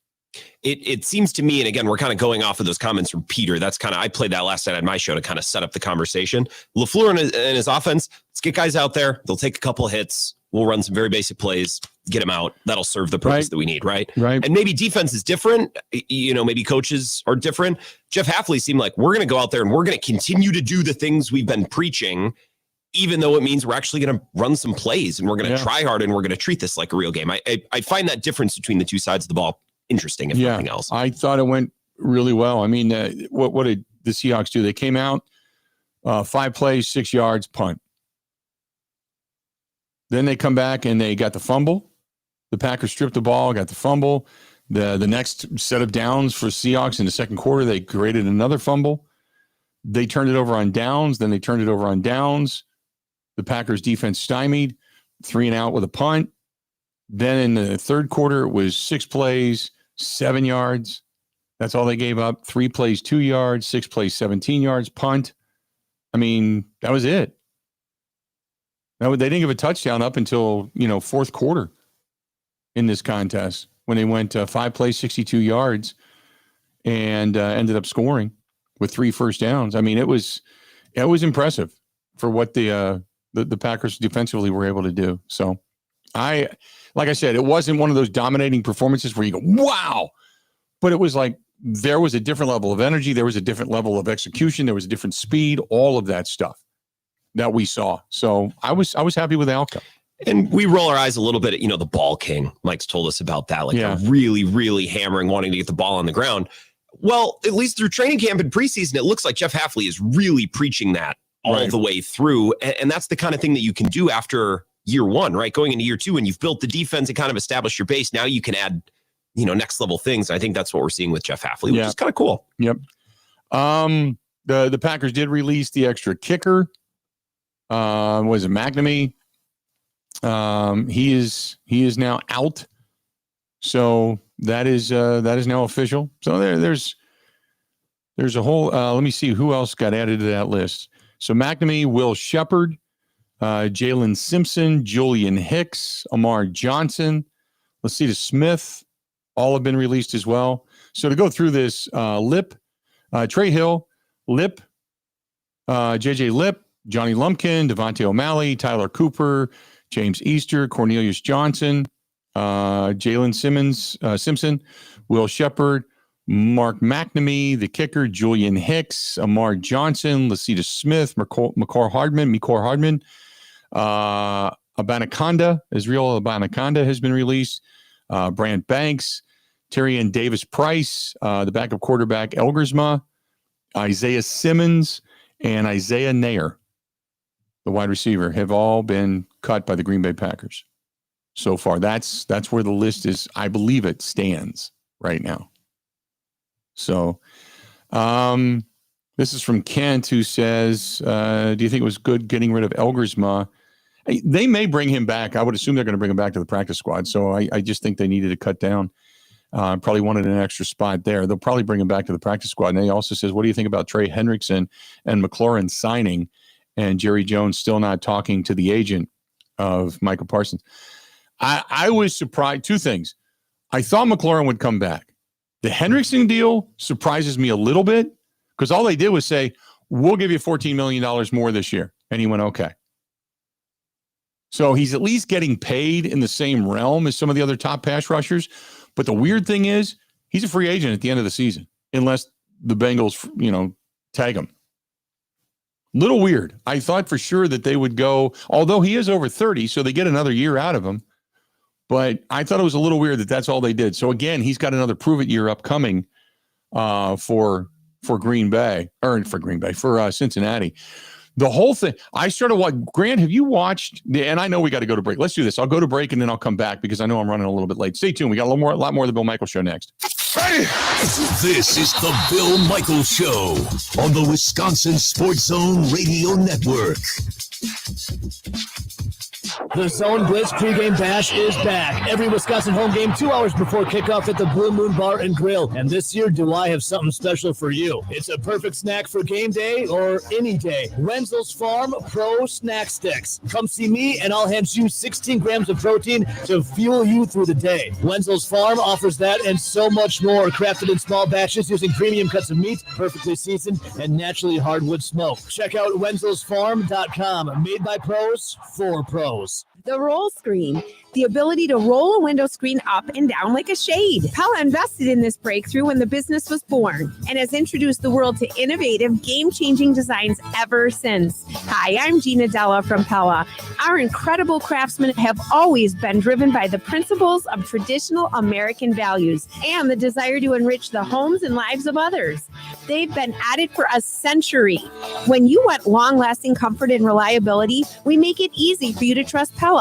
It seems to me, and again, we're kind of going off of those comments from Peter. That's kind of, I played that last night on my show to kind of set up the conversation. LaFleur and his offense, let's get guys out there. They'll take a couple of hits. We'll run some very basic plays, get them out. That'll serve the purpose that we need, right? Right. And maybe defense is different. Maybe coaches are different. Jeff Hafley seemed like we're going to go out there and we're going to continue to do the things we've been preaching, even though it means we're actually going to run some plays and we're going to try hard and we're going to treat this like a real game. I find that difference between the two sides of the ball interesting, if nothing else. I thought it went really well. I mean, what did the Seahawks do? They came out, 5 plays, 6 yards, punt. Then they come back and they got the fumble. The Packers stripped the ball, got the fumble. The next set of downs for Seahawks in the second quarter, they created another fumble. They turned it over on downs. Then they turned it over on downs. The Packers defense stymied, 3 and out with a punt. Then in the third quarter, it was 6 plays, 7 yards. That's all they gave up. 3 plays, 2 yards, 6 plays, 17 yards, punt. I mean, that was it. They didn't give a touchdown up until, fourth quarter in this contest when they went 5 plays, 62 yards and ended up scoring with 3 first downs. I mean, it was impressive for what the Packers defensively were able to do. So like I said, it wasn't one of those dominating performances where you go, wow, but it was like there was a different level of energy. There was a different level of execution. There was a different speed, all of that stuff that we saw. So I was happy with the outcome. And we roll our eyes a little bit at, the ball king. Mike's told us about that, really, really hammering, wanting to get the ball on the ground. Well, at least through training camp and preseason, it looks like Jeff Hafley is really preaching that all the way through. And that's the kind of thing that you can do after year one, right? Going into year 2, and you've built the defense and kind of established your base. Now you can add, next level things. I think that's what we're seeing with Jeff Hafley, which is kind of cool. Yep. The Packers did release the extra kicker. Was it McNamee? He is now out. So that is now official. So there's a whole, let me see who else got added to that list. So McNamee, Will Shepard, Jalen Simpson, Julian Hicks, Amar Johnson, Lacita Smith, all have been released as well. So to go through this, Lip, Trey Hill, Lip, JJ Lip, Johnny Lumpkin, Devontae O'Malley, Tyler Cooper, James Easter, Cornelius Johnson, Jalen Simpson, Will Shepard, Mark McNamee, the kicker, Julian Hicks, Amar Johnson, Lasita Smith, Mekor Hardman, Abanaconda, Israel Abanaconda has been released, Brant Banks, Tyrion Davis Price, the backup quarterback, Elgersma, Isaiah Simmons, and Isaiah Nair, the wide receiver, have all been cut by the Green Bay Packers so far. That's where the list is. I believe it stands right now. So this is from Kent, who says, do you think it was good getting rid of Elgersma? They may bring him back. I would assume they're going to bring him back to the practice squad. So I just think they needed to cut down. Probably wanted an extra spot there. They'll probably bring him back to the practice squad. And he also says, what do you think about Trey Hendrickson and McLaurin signing and Jerry Jones still not talking to the agent of Michael Parsons? I was surprised. Two things. I thought McLaurin would come back. The Hendrickson deal surprises me a little bit because all they did was say, we'll give you $14 million more this year. And he went, okay. So he's at least getting paid in the same realm as some of the other top pass rushers. But the weird thing is he's a free agent at the end of the season, unless the Bengals, tag him. Little weird. I thought for sure that they would go, although he is over 30, so they get another year out of him. But I thought it was a little weird that that's all they did. So again, he's got another prove-it year upcoming for Cincinnati. The whole thing. I started watching. Grant, have you watched? And I know we got to go to break. Let's do this. I'll go to break and then I'll come back because I know I'm running a little bit late. Stay tuned. We got a lot more of the Bill Michaels Show next. This is the Bill Michaels Show on the Wisconsin Sports Zone Radio Network. The Zone Blitz pregame bash is back. Every Wisconsin home game 2 hours before kickoff at the Blue Moon Bar and Grill. And this year, do I have something special for you? It's a perfect snack for game day or any day. Wenzel's Farm Pro Snack Sticks. Come see me and I'll hand you 16 grams of protein to fuel you through the day. Wenzel's Farm offers that and so much more. Crafted in small batches using premium cuts of meat, perfectly seasoned, and naturally hardwood smoked. Check out wenzelsfarm.com. Made by pros for pros. The roll screen, the ability to roll a window screen up and down like a shade. Pella invested in this breakthrough when the business was born and has introduced the world to innovative, game-changing designs ever since. Hi, I'm Gina Della from Pella. Our incredible craftsmen have always been driven by the principles of traditional American values and the desire to enrich the homes and lives of others. They've been at it for a century. When you want long-lasting comfort and reliability, we make it easy for you to trust Pella.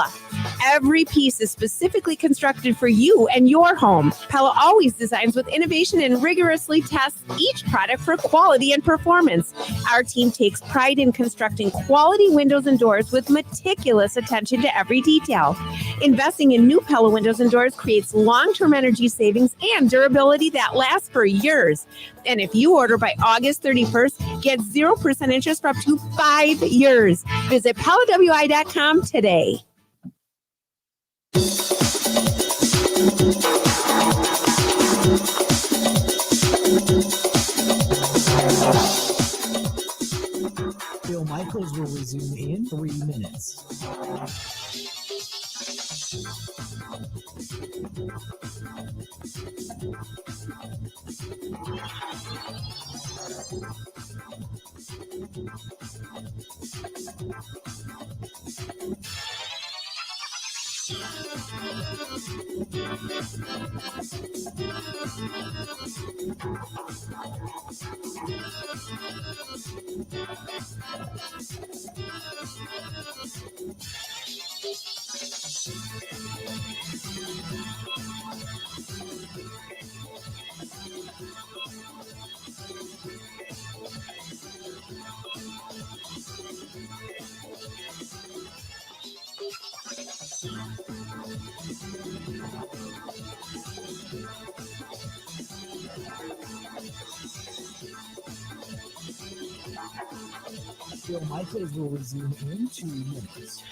Every piece is specifically constructed for you and your home. Pella always designs with innovation and rigorously tests each product for quality and performance. Our team takes pride in constructing quality windows and doors with meticulous attention to every detail. Investing in new Pella windows and doors creates long-term energy savings and durability that lasts for years. And if you order by August 31st, get 0% interest for up to 5 years. Visit PellaWI.com today. Bill Michaels will resume in 3 minutes. Bill Michaels will resume in 2 minutes.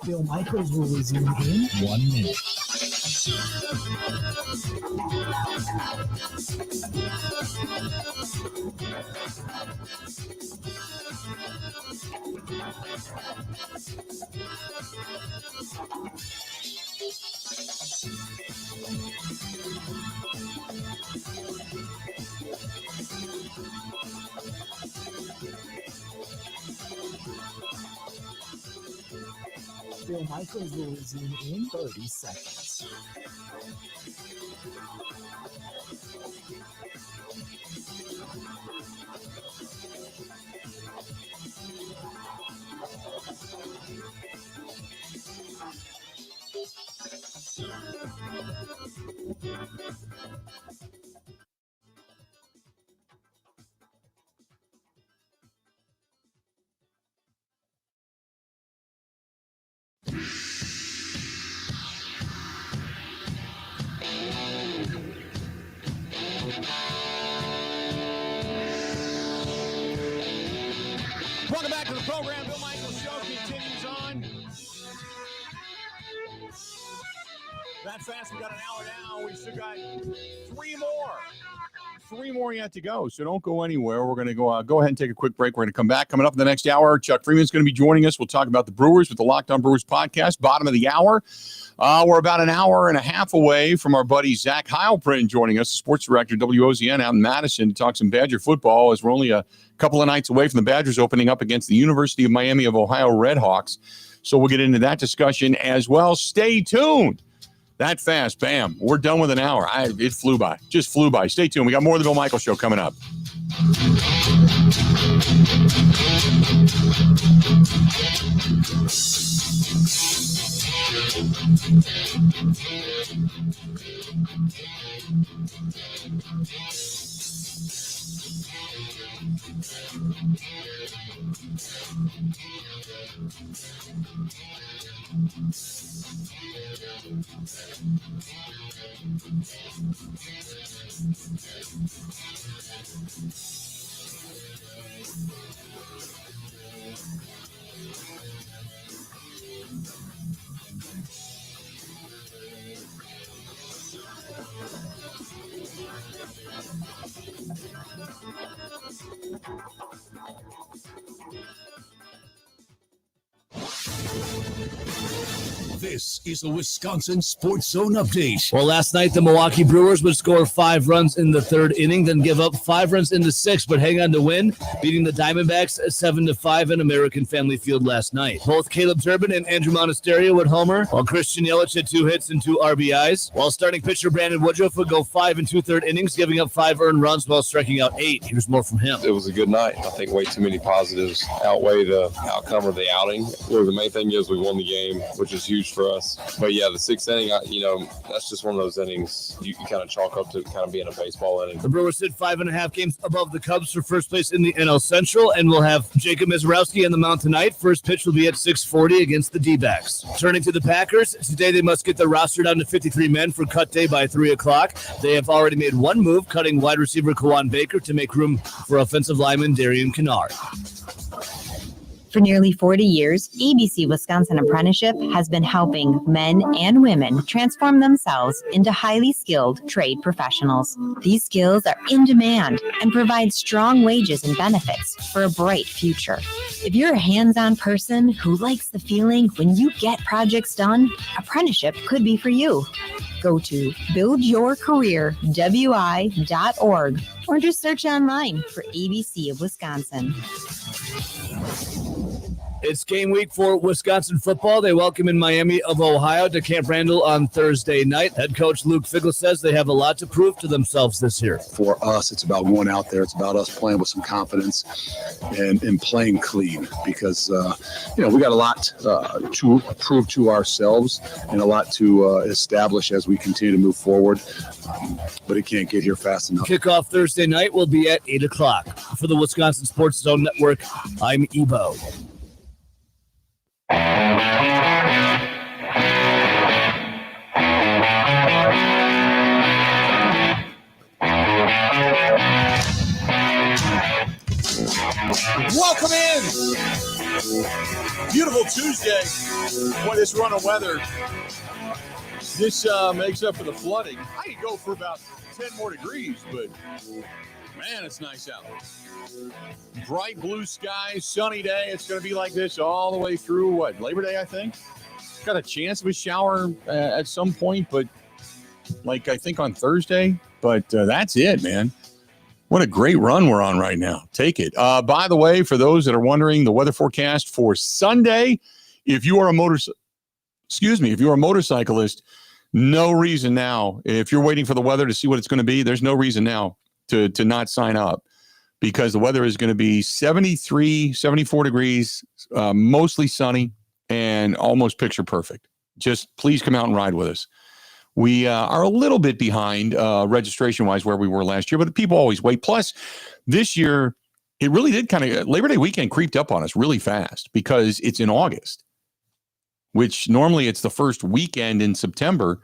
Bill Michaels will resume in 1 minute. Bill Michaels will resume in 30 seconds. Welcome back to the program. Bill Michaels Show continues on. That fast, we got an hour now. We still got three more yet to go. So don't go anywhere. We're going to go ahead and take a quick break. We're going to come back. Coming up in the next hour, Chuck Freeman's going to be joining us. We'll talk about the Brewers with the Locked On Brewers podcast. Bottom of the hour. We're about an hour and a half away from our buddy Zach Heilprin joining us, the sports director, WOZN out in Madison, to talk some Badger football, as we're only a couple of nights away from the Badgers opening up against the University of Miami of Ohio Redhawks. So we'll get into that discussion as well. Stay tuned. That fast, bam, we're done with an hour. It flew by, just flew by. Stay tuned. We got more of the Bill Michaels Show coming up. This is the Wisconsin Sports Zone Update. Well, last night the Milwaukee Brewers would score 5 runs in the third inning, then give up 5 runs in the sixth, but hang on to win, beating the Diamondbacks 7-5 in American Family Field last night. Both Caleb Turbin and Andrew Monasterio would homer, while Christian Yelich had 2 hits and 2 RBIs, while starting pitcher Brandon Woodruff would go 5 2/3 innings, giving up 5 earned runs while striking out 8. Here's more from him. It was a good night. I think way too many positives outweigh the outcome of the outing. Really, the main thing is we won the game, which is huge for us. But yeah, the 6th inning, that's just one of those innings you kind of chalk up to kind of being a baseball inning. The Brewers sit 5.5 games above the Cubs for first place in the NL Central, and we'll have Jacob Mizorowski on the mound tonight. First pitch will be at 6:40 against the D-backs. Turning to the Packers, today they must get the roster down to 53 men for cut day by 3 o'clock. They have already made one move, cutting wide receiver Kawan Baker to make room for offensive lineman Darian Kennard. For nearly 40 years, ABC Wisconsin Apprenticeship has been helping men and women transform themselves into highly skilled trade professionals. These skills are in demand and provide strong wages and benefits for a bright future. If you're a hands-on person who likes the feeling when you get projects done, apprenticeship could be for you. Go to buildyourcareerwi.org or just search online for ABC of Wisconsin. It's game week for Wisconsin football. They welcome in Miami of Ohio to Camp Randall on Thursday night. Head coach Luke Fickel says they have a lot to prove to themselves this year. For us, it's about going out there. It's about us playing with some confidence and playing clean because, we got a lot to prove to ourselves and a lot to establish as we continue to move forward. But it can't get here fast enough. Kickoff Thursday night will be at 8 o'clock. For the Wisconsin Sports Zone Network, I'm Ebo. Welcome in. Beautiful Tuesday. Boy, this run of weather, this makes up for the flooding. I could go for about 10 more degrees, but man, it's nice out. Bright blue skies, sunny day. It's going to be like this all the way through, what, Labor Day, I think? Got a chance of a shower at some point, but like I think on Thursday. But that's it, man. What a great run we're on right now. Take it. By the way, for those that are wondering, the weather forecast for Sunday, if you are a motorcyclist, no reason now. If you're waiting for the weather to see what it's going to be, there's no reason now to not sign up, because the weather is going to be 73, 74 degrees, mostly sunny and almost picture perfect. Just please come out and ride with us. We are a little bit behind registration-wise where we were last year, but people always wait. Plus, this year, it really did Labor Day weekend creeped up on us really fast because it's in August, which normally it's the first weekend in September,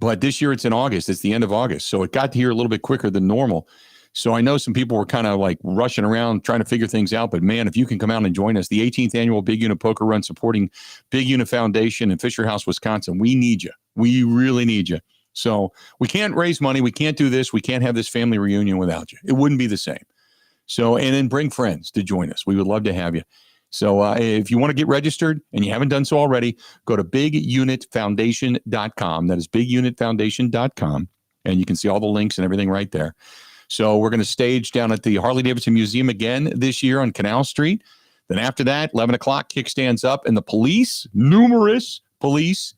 but this year it's in August. It's the end of August, so it got here a little bit quicker than normal. So I know some people were kind of like rushing around trying to figure things out, but man, if you can come out and join us, the 18th annual Big Unit Poker Run supporting Big Unit Foundation in Fisher House, Wisconsin, we need you. We really need you. So we can't raise money. We can't do this. We can't have this family reunion without you. It wouldn't be the same. So, and then bring friends to join us. We would love to have you. So if you want to get registered and you haven't done so already, go to bigunitfoundation.com. That is bigunitfoundation.com. And you can see all the links and everything right there. So we're going to stage down at the Harley-Davidson Museum again this year on Canal Street. Then after that, 11 o'clock, kickstands up. And the police, numerous police,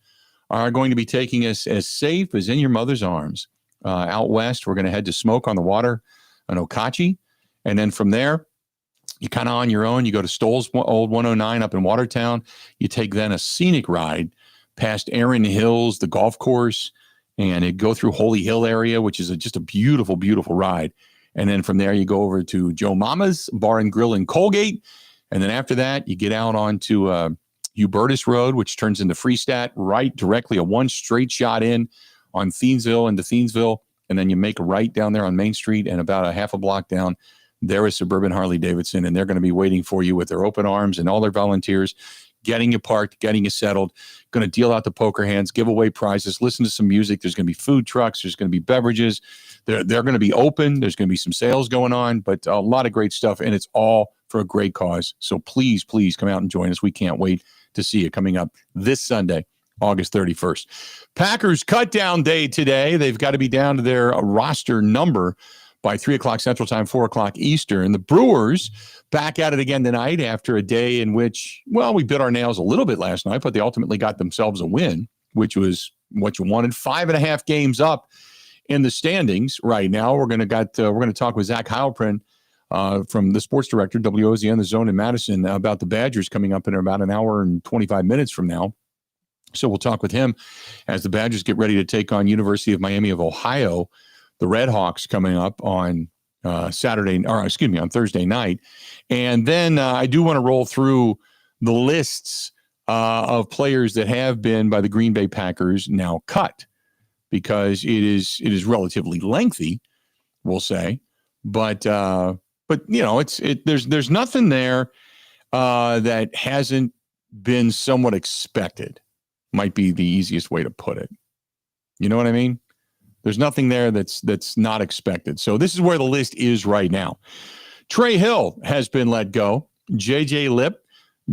are going to be taking us as safe as in your mother's arms. Out west, we're going to head to Smoke on the Water on Okauchee. And then from there, you kind of on your own. You go to Stoll's Old 109 up in Watertown. You take then a scenic ride past Erin Hills, the golf course, and it go through Holy Hill area, which is just a beautiful, beautiful ride. And then from there, you go over to Joe Mama's Bar and Grill in Colgate. And then after that, you get out onto Hubertus Road, which turns into Freestat, right directly a one straight shot in on Thiensville into Thiensville. And then you make a right down there on Main Street, and about a half a block down, there is Suburban Harley-Davidson, and they're going to be waiting for you with their open arms and all their volunteers, getting you parked, getting you settled, going to deal out the poker hands, give away prizes, listen to some music. There's going to be food trucks. There's going to be beverages. They're going to be open. There's going to be some sales going on, but a lot of great stuff, and it's all for a great cause. So please, please come out and join us. We can't wait to see you coming up this Sunday, August 31st. Packers cut down day today. They've got to be down to their roster number by 3 o'clock Central Time, 4 o'clock Eastern. The Brewers back at it again tonight after a day in which, well, we bit our nails a little bit last night, but they ultimately got themselves a win, which was what you wanted. 5.5 games up in the standings right now. We're going to talk with Zach Heilprin from the sports director, WOZN, the Zone in Madison, about the Badgers coming up in about an hour and 25 minutes from now. So we'll talk with him as the Badgers get ready to take on University of Miami of Ohio. The Red Hawks coming up on on Thursday night. And then I do want to roll through the lists of players that have been by the Green Bay Packers now cut, because it is relatively lengthy, we'll say. But you know, there's nothing there that hasn't been somewhat expected. Might be the easiest way to put it. You know what I mean? There's nothing there that's not expected. So this is where the list is right now. Trey Hill has been let go. J.J. Lipp,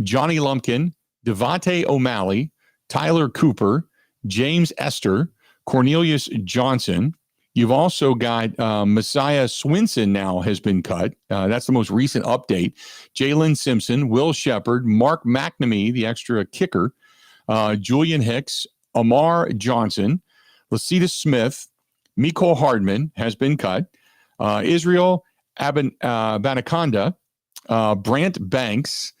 Johnny Lumpkin, Devontae O'Malley, Tyler Cooper, James Esther, Cornelius Johnson. You've also got Messiah Swinson now has been cut. That's the most recent update. Jalen Simpson, Will Shepard, Mark McNamee, the extra kicker, Julian Hicks, Amar Johnson, Lasita Smith, Miko Hardman has been cut. Israel Banaconda, Brant Banks,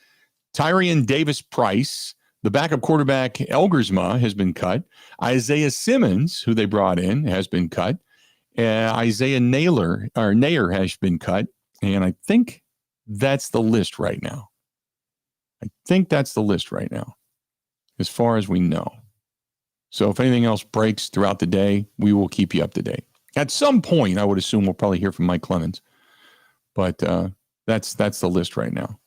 Tyrion Davis-Price, the backup quarterback Elgersma has been cut. Isaiah Simmons, who they brought in, has been cut. Isaiah Naylor has been cut. And I think that's the list right now. As far as we know. So if anything else breaks throughout the day, we will keep you up to date. At some point, I would assume we'll probably hear from Mike Clemens. But that's the list right now.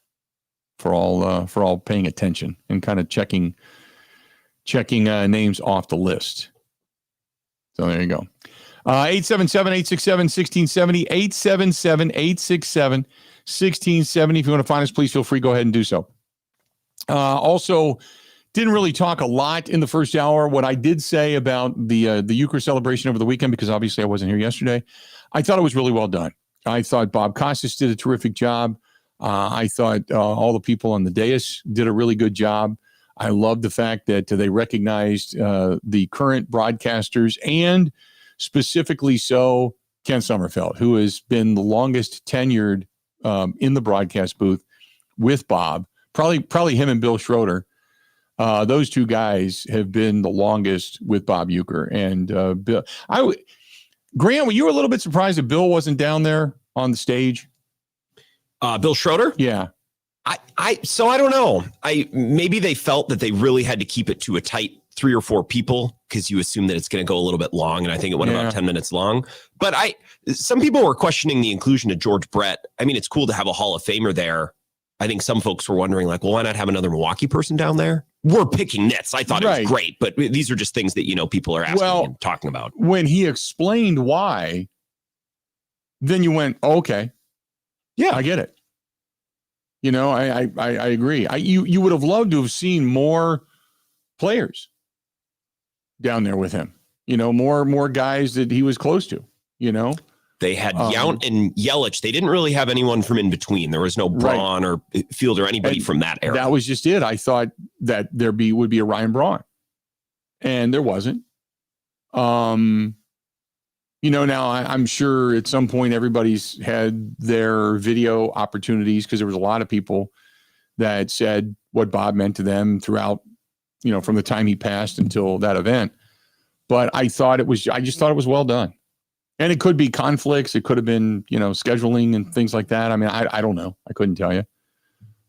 for all paying attention and kind of checking names off the list. So there you go. 877-867-1670, 877-867-1670. If you want to find us, please feel free. Go ahead and do so. Also, didn't really talk a lot in the first hour. What I did say about the Euchre celebration over the weekend, because obviously I wasn't here yesterday, I thought it was really well done. I thought Bob Costas did a terrific job. I thought all the people on the dais did a really good job. I love the fact that they recognized the current broadcasters, and specifically so Ken Sommerfeld, who has been the longest tenured in the broadcast booth with Bob. Probably him and Bill Schroeder. Those two guys have been the longest with Bob Euchre. And Bill, Grant, were you a little bit surprised that Bill wasn't down there on the stage? Bill Schroeder? Yeah. So I don't know. Maybe they felt that they really had to keep it to a tight 3 or 4 people, because you assume that it's going to go a little bit long, and I think it went about 10 minutes long. But some people were questioning the inclusion of George Brett. I mean, it's cool to have a Hall of Famer there. I think some folks were wondering, like, well, why not have another Milwaukee person down there? We're picking nits. I thought it was great, but these are just things that, people are asking and talking about. When he explained why, then you went, oh, okay. Yeah, I get it. I agree. You would have loved to have seen more players down there with him. More guys that he was close to. They had Yount and Yelich. They didn't really have anyone from in between. There was no Braun or Field or anybody from that era. That was just it. I thought that would be a Ryan Braun, and there wasn't. Now I'm sure at some point everybody's had their video opportunities, because there was a lot of people that said what Bob meant to them throughout, from the time he passed until that event. But I just thought it was well done. And it could be conflicts. It could have been, scheduling and things like that. I mean, I don't know. I couldn't tell you.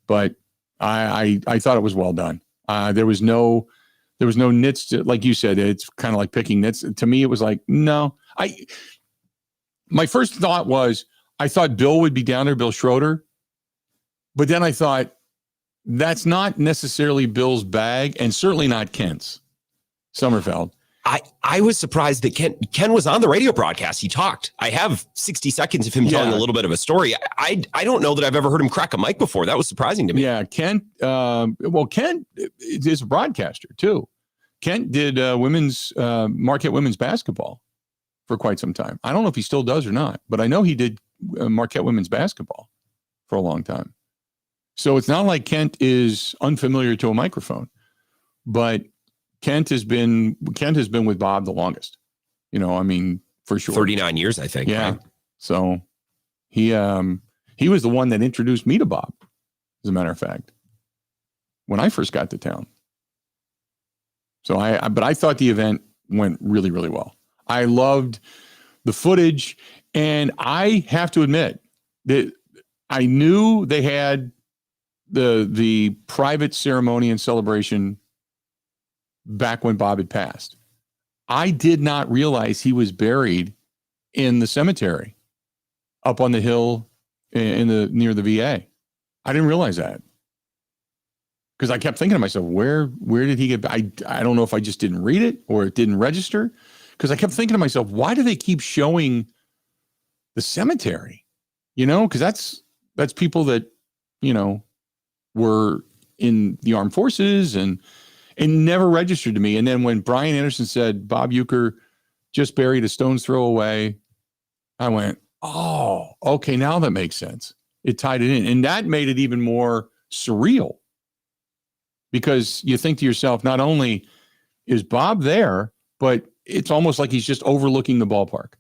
But I thought it was well done. There was no nits. Like you said, it's kind of like picking nits. To me, it was like, no. My first thought was, I thought Bill would be down there, Bill Schroeder. But then I thought, that's not necessarily Bill's bag, and certainly not Kent's. Sommerfeld. I was surprised that Ken was on the radio broadcast. He talked. I have 60 seconds of him telling a little bit of a story. I don't know that I've ever heard him crack a mic before. That was surprising to me. Yeah, Kent. Kent is a broadcaster too. Kent did Marquette women's basketball for quite some time. I don't know if he still does or not, but I know he did Marquette women's basketball for a long time. So it's not like Kent is unfamiliar to a microphone, but Kent has been with Bob the longest, for sure. 39 years, I think. Yeah. Right? So he was the one that introduced me to Bob, as a matter of fact, when I first got to town. So but I thought the event went really, really well. I loved the footage, and I have to admit that I knew they had the private ceremony and celebration back when Bob had passed. I did not realize he was buried in the cemetery up on the hill near the VA. I didn't realize that, because I kept thinking to myself, where did he get? I don't know if I just didn't read it or it didn't register, because I kept thinking to myself, why do they keep showing the cemetery? Because that's people that were in the armed forces, and it never registered to me. And then when Brian Anderson said Bob Euchre just buried a stone's throw away, I went, oh, okay, now that makes sense. It tied it in. And that made it even more surreal, because you think to yourself, not only is Bob there, but it's almost like he's just overlooking the ballpark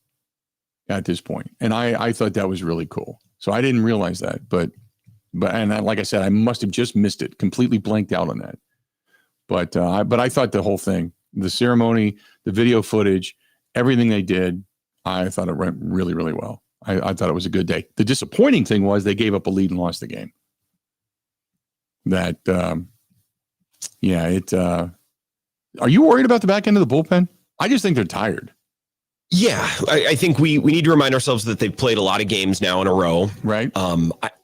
at this point. And I thought that was really cool. So I didn't realize that, but like I said, I must have just missed it, completely blanked out on that. But I thought the whole thing, the ceremony, the video footage, everything they did, I thought it went really, really well. I thought it was a good day. The disappointing thing was they gave up a lead and lost the game. That, are you worried about the back end of the bullpen? I just think they're tired. Yeah, I think we need to remind ourselves that they've played a lot of games now in a row. Right.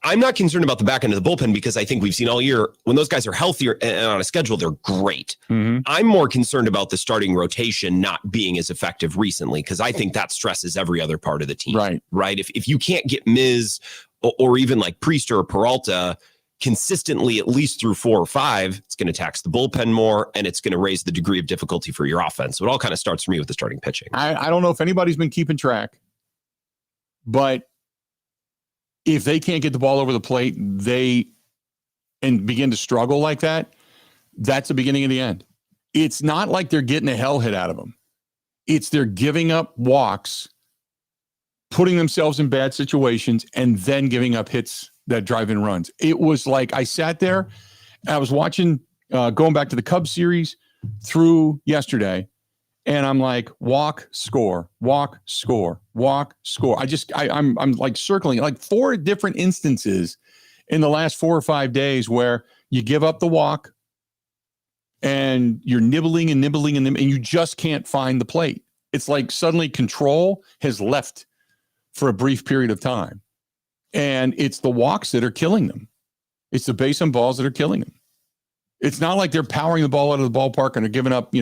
I'm not concerned about the back end of the bullpen because I think we've seen all year when those guys are healthier and on a schedule, they're great. Mm-hmm. I'm more concerned about the starting rotation not being as effective recently because I think that stresses every other part of the team. Right. If you can't get Miz or even like Priest or Peralta consistently, at least through 4 or 5, it's going to tax the bullpen more and it's going to raise the degree of difficulty for your offense. So it all kind of starts for me with the starting pitching. I don't know if anybody's been keeping track, but if they can't get the ball over the plate, and begin to struggle like that, that's the beginning of the end. It's not like they're getting a hell hit out of them. It's they're giving up walks, putting themselves in bad situations, and then giving up hits that drive in runs. It was like I sat there, and I was watching, going back to the Cubs series through yesterday, and I'm like, walk, score, walk, score, walk, score. I'm like circling like 4 different instances in the last 4 or 5 days where you give up the walk and you're nibbling and you just can't find the plate. It's like suddenly control has left for a brief period of time. And it's the walks that are killing them. It's the base on balls that are killing them. It's not like they're powering the ball out of the ballpark and are giving up,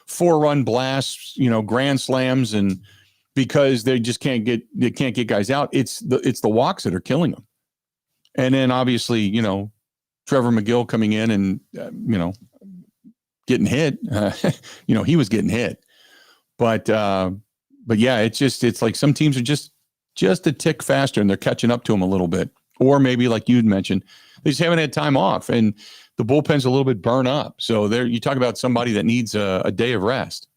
4-run blasts, grand slams, and because they just can't get guys out. It's the walks that are killing them. And then obviously, Trevor McGill coming in and getting hit. He was getting hit. But yeah, it's like some teams are just a tick faster and they're catching up to them a little bit. Or maybe like you'd mentioned, they just haven't had time off and the bullpen's a little bit burnt up. So there, you talk about somebody that needs a day of rest,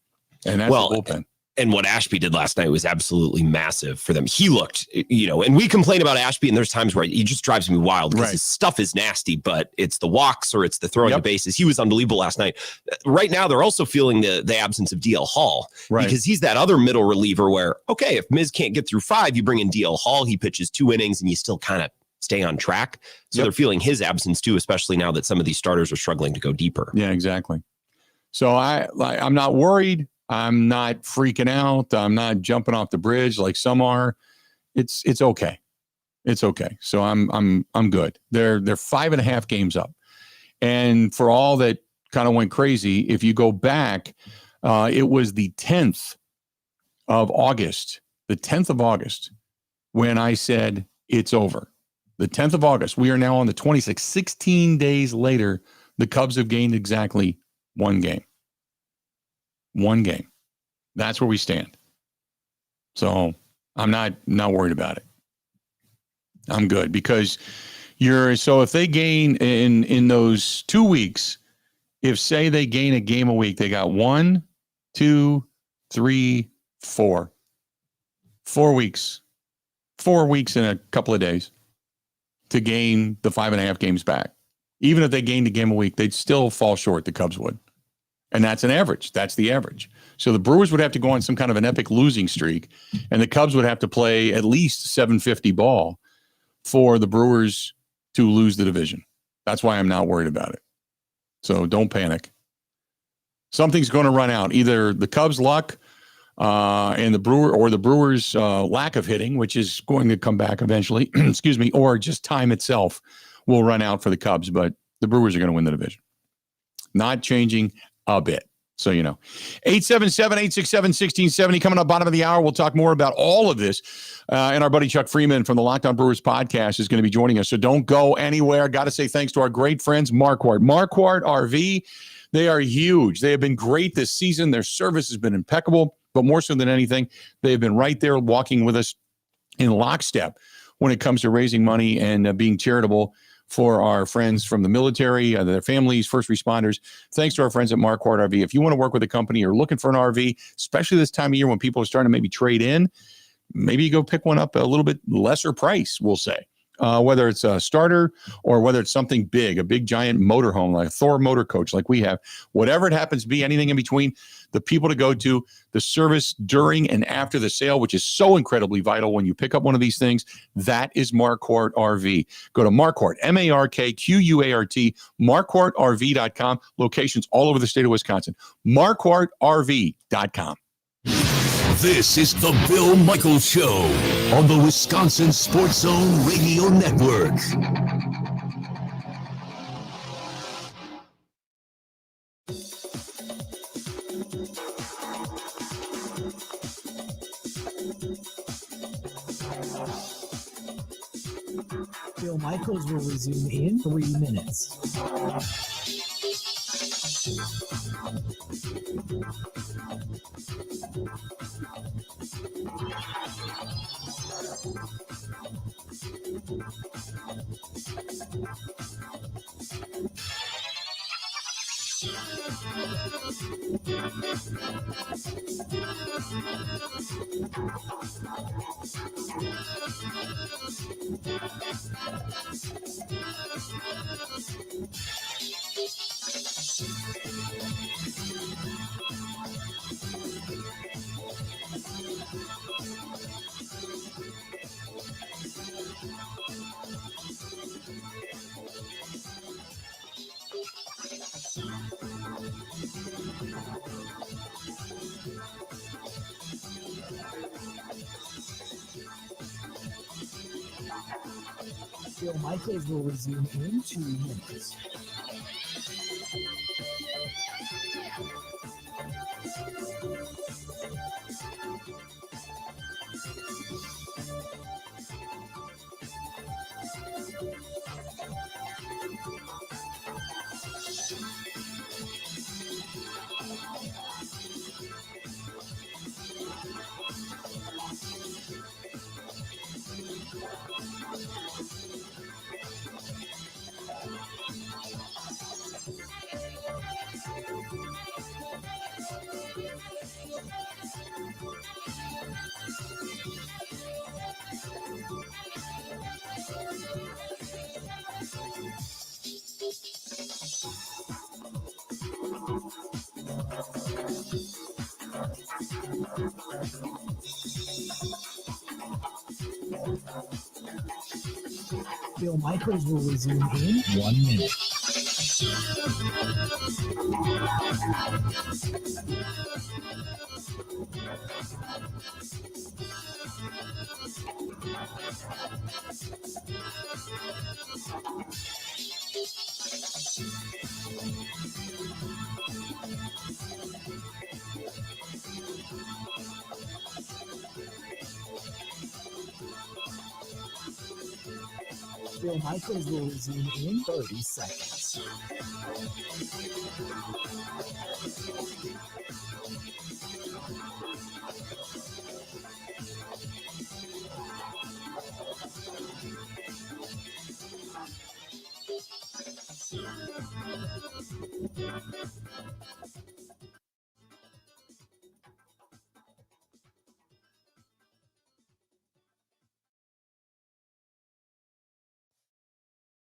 and that's the bullpen. And what Ashby did last night was absolutely massive for them. He looked, and we complain about Ashby, and there's times where he just drives me wild because his stuff is nasty, but it's the walks or it's the throwing the bases. He was unbelievable last night. Right now, they're also feeling the absence of DL Hall because he's that other middle reliever where, okay, if Miz can't get through 5, you bring in DL Hall, he pitches 2 innings and you still kind of stay on track. So they're feeling his absence too, especially now that some of these starters are struggling to go deeper. Yeah, exactly. So I'm not worried. I'm not freaking out. I'm not jumping off the bridge like some are. It's okay. It's okay. So I'm good. They're 5.5 games up. And for all that kind of went crazy, if you go back, it was the 10th of August, when I said it's over. The 10th of August. We are now on the 26th. 16 days later, the Cubs have gained exactly 1 game. 1 game. That's where we stand. So I'm not worried about it. I'm good because if they gain in those 2 weeks, if say they gain a game a week, they got 1, 2, 3, 4. 4 weeks. 4 weeks in a couple of days to gain the 5.5 games back. Even if they gained a game a week, they'd still fall short, the Cubs would. And that's an average. That's the average. So the Brewers would have to go on some kind of an epic losing streak, and the Cubs would have to play at least 750 ball for the Brewers to lose the division. That's why I'm not worried about it. So don't panic. Something's going to run out. Either the Cubs' luck and the Brewers' lack of hitting, which is going to come back eventually, excuse me, or just time itself will run out for the Cubs, but the Brewers are going to win the division. Not changing a bit. So, 877-867-1670 coming up bottom of the hour. We'll talk more about all of this. And our buddy Chuck Freimund from the Locked On Brewers podcast is going to be joining us. So don't go anywhere. Got to say thanks to our great friends, Marquardt. Marquardt RV, they are huge. They have been great this season. Their service has been impeccable, but more so than anything, they have been right there walking with us in lockstep when it comes to raising money and being charitable for our friends from the military, their families, first responders. Thanks to our friends at Marquardt RV. If you want to work with a company or looking for an RV, especially this time of year when people are starting to maybe trade in, maybe you go pick one up a little bit lesser price, we'll say. Whether it's a starter or whether it's something big, a big giant motorhome like a Thor motor coach like we have, whatever it happens to be, anything in between, the people to go to, the service during and after the sale, which is so incredibly vital when you pick up one of these things, that is Marquardt RV. Go to Marquardt, MARKQUART, MarquardtRV.com, locations all over the state of Wisconsin, MarquardtRV.com. This is the Bill Michaels Show on the Wisconsin Sports Zone Radio Network. Bill Michaels will resume in 3 minutes. Bill Michaels will resume in 2 minutes. Bill Michaels will resume in 1 minute. Bill Michaels will resume in 30 seconds.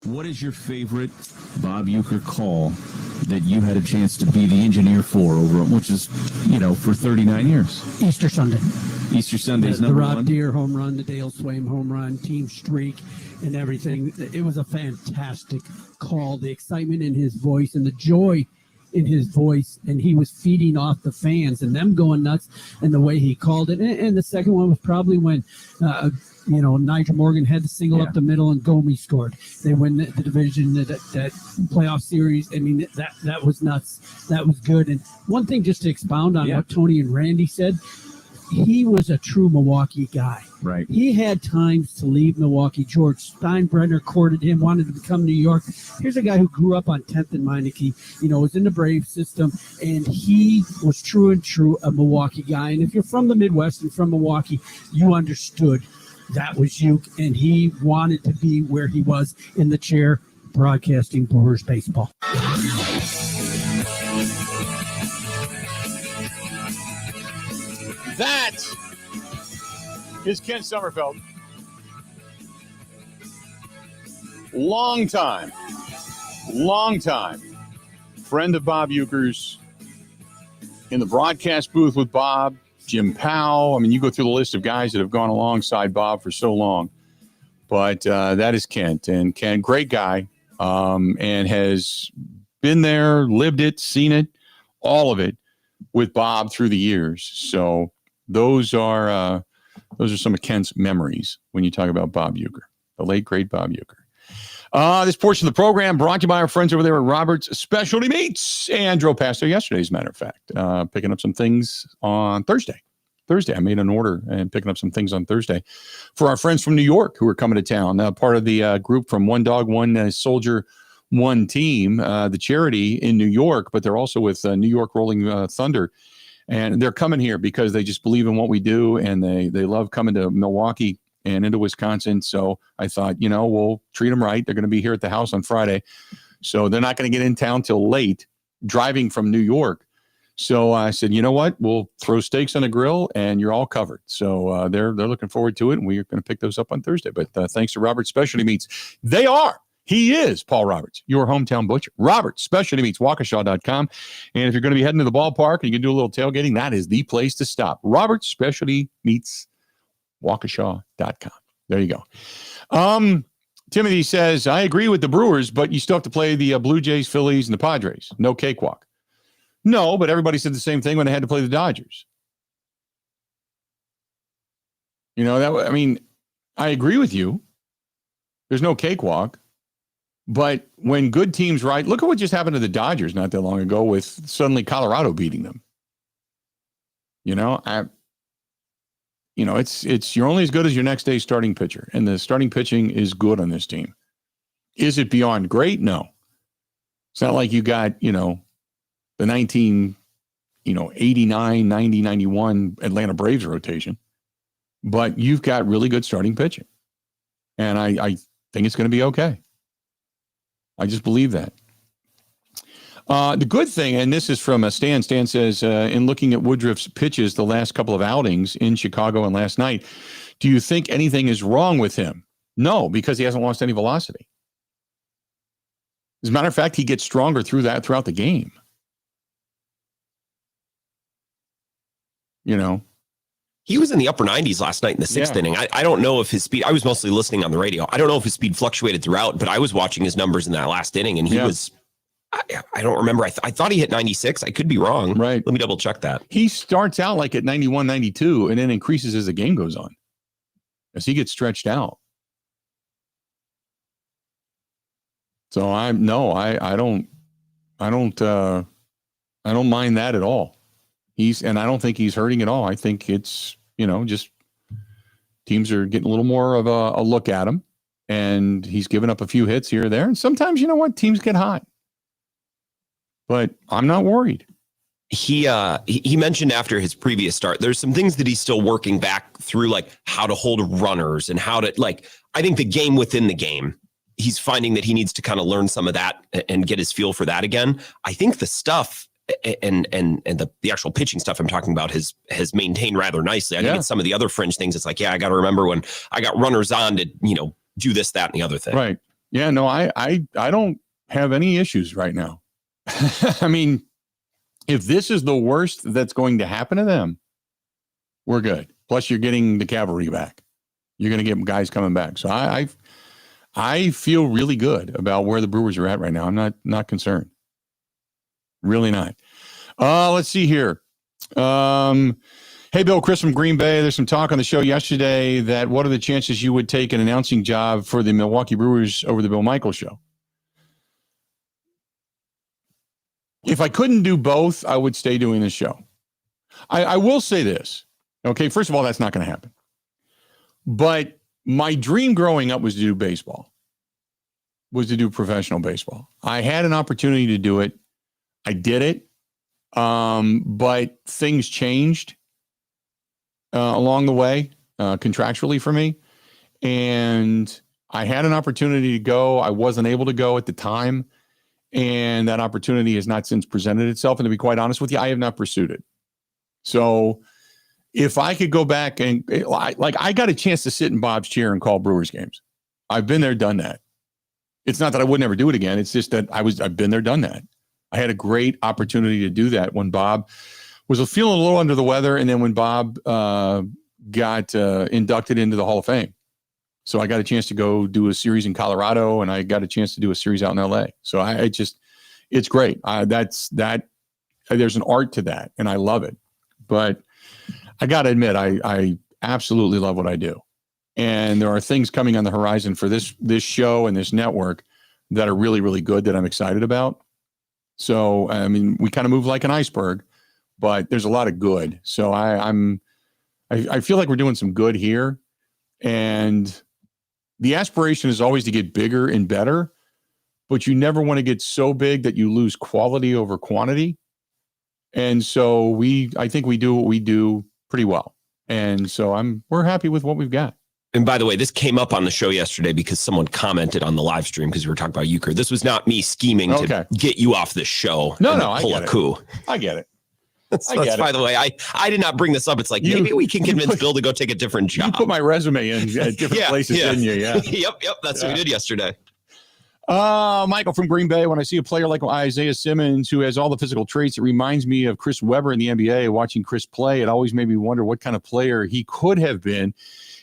What is your favorite Bob Uecker call that you had a chance to be the engineer for over, which is, for 39 years? Easter Sunday. Easter Sunday is the number Rob one. Deere home run, the Dale Swaim home run, team streak, and everything. It was a fantastic call. The excitement in his voice and the joy in his voice, and he was feeding off the fans and them going nuts, and the way he called it. And the second one was probably when Nigel Morgan had the single up the middle and Gomi scored. They win the division, that playoff series. I mean, that was nuts. That was good. And one thing just to expound on what Tony and Randy said, he was a true Milwaukee guy. Right. He had times to leave Milwaukee. George Steinbrenner courted him, wanted to come to New York. Here's a guy who grew up on 10th and Meineke, was in the Brave system, and he was true a Milwaukee guy. And if you're from the Midwest and from Milwaukee, you understood that was Uke, and he wanted to be where he was in the chair broadcasting Brewers baseball. That is Ken Sommerfeld. Long time friend of Bob Uecker's, in the broadcast booth with Bob, Jim Powell. I mean, you go through the list of guys that have gone alongside Bob for so long. But that is Kent. And Ken, great guy, and has been there, lived it, seen it, all of it with Bob through the years. So those are some of Kent's memories when you talk about Bob Uecker, the late great Bob Uecker. This portion of the program brought to you by our friends over there at Robert's Specialty Meats. And drove past there yesterday, as a matter of fact, picking up some things on Thursday. I made an order and picking up some things on Thursday for our friends from New York who are coming to town. Part of the group from One Dog, One Soldier, One Team, the charity in New York, but they're also with New York Rolling Thunder. And they're coming here because they just believe in what we do, and they love coming to Milwaukee and into Wisconsin. So I thought, we'll treat them right. They're going to be here at the house on Friday. So they're not going to get in town till late, driving from New York. So I said, you know what? We'll throw steaks on the grill and you're all covered. So they're looking forward to it, and we're going to pick those up on Thursday. But thanks to Robert's Specialty Meats. He is Paul Roberts, your hometown butcher. Roberts Specialty Meats, Waukesha.com. And if you're going to be heading to the ballpark and you can do a little tailgating, that is the place to stop. Roberts Specialty Meats, Waukesha.com. There you go. Timothy says, I agree with the Brewers, but you still have to play the Blue Jays, Phillies, and the Padres. No cakewalk. No, but everybody said the same thing when they had to play the Dodgers. I agree with you. There's no cakewalk. But when good teams look at what just happened to the Dodgers not that long ago with suddenly Colorado beating them. It's you're only as good as your next day's starting pitcher, and the starting pitching is good on this team. Is it beyond great? No. It's not like you got, the 89, 90, 91 Atlanta Braves rotation, but you've got really good starting pitching. And I think it's going to be okay. I just believe that. The good thing, and this is from Stan. Stan says, in looking at Woodruff's pitches the last couple of outings in Chicago and last night, do you think anything is wrong with him? No, because he hasn't lost any velocity. As a matter of fact, he gets stronger throughout the game. He was in the upper 90s last night in the sixth inning. I don't know if his speed, I was mostly listening on the radio. I don't know if his speed fluctuated throughout, but I was watching his numbers in that last inning, and he was, I don't remember. I thought he hit 96. I could be wrong. Right. Let me double check that. He starts out like at 91, 92, and then increases as the game goes on, as he gets stretched out. So I don't mind that at all. And I don't think he's hurting at all. I think it's, just teams are getting a little more of a look at him, and he's given up a few hits here or there. And sometimes, teams get hot, but I'm not worried. He mentioned after his previous start, there's some things that he's still working back through, like how to hold runners and how to, I think the game within the game, he's finding that he needs to kind of learn some of that and get his feel for that again. I think the stuff and the actual pitching stuff I'm talking about has maintained rather nicely. I think it's some of the other fringe things. It's like, I got to remember when I got runners on to, do this, that, and the other thing. Right. Yeah, no, I don't have any issues right now. I mean, if this is the worst that's going to happen to them, we're good. Plus you're getting the cavalry back. You're going to get guys coming back. So I feel really good about where the Brewers are at right now. I'm not concerned. Really not. Let's see here. Hey, Bill, Chris from Green Bay. There's some talk on the show yesterday that what are the chances you would take an announcing job for the Milwaukee Brewers over the Bill Michaels show? If I couldn't do both, I would stay doing this show. I will say this. Okay, first of all, that's not going to happen. But my dream growing up was to do baseball, was to do professional baseball. I had an opportunity to do it. I did it, but things changed along the way, contractually for me. And I had an opportunity to go. I wasn't able to go at the time. And that opportunity has not since presented itself. And to be quite honest with you, I have not pursued it. So if I could go back and I got a chance to sit in Bob's chair and call Brewers games. I've been there, done that. It's not that I would never do it again. It's just that I've been there, done that. I had a great opportunity to do that when Bob was feeling a little under the weather, and then when Bob got inducted into the Hall of Fame. So I got a chance to go do a series in Colorado, and I got a chance to do a series out in LA. So it's great. There's an art to that, and I love it. But I got to admit, I absolutely love what I do. And there are things coming on the horizon for this show and this network that are really, really good that I'm excited about. So, I mean, we kind of move like an iceberg, but there's a lot of good. So I feel like we're doing some good here. And the aspiration is always to get bigger and better, but you never want to get so big that you lose quality over quantity. And so I think we do what we do pretty well. And so we're happy with what we've got. And by the way, this came up on the show yesterday because someone commented on the live stream because we were talking about euchre. This was not me scheming to get you off the show. No, pull a coup. I get it. By the way, I did not bring this up. It's like, maybe we can convince Bill to go take a different job. You put my resume in different places, didn't you? Yeah. Yep. That's what we did yesterday. Michael from Green Bay, when I see a player like Isaiah Simmons who has all the physical traits, it reminds me of Chris Webber in the NBA. Watching Chris play, it always made me wonder what kind of player he could have been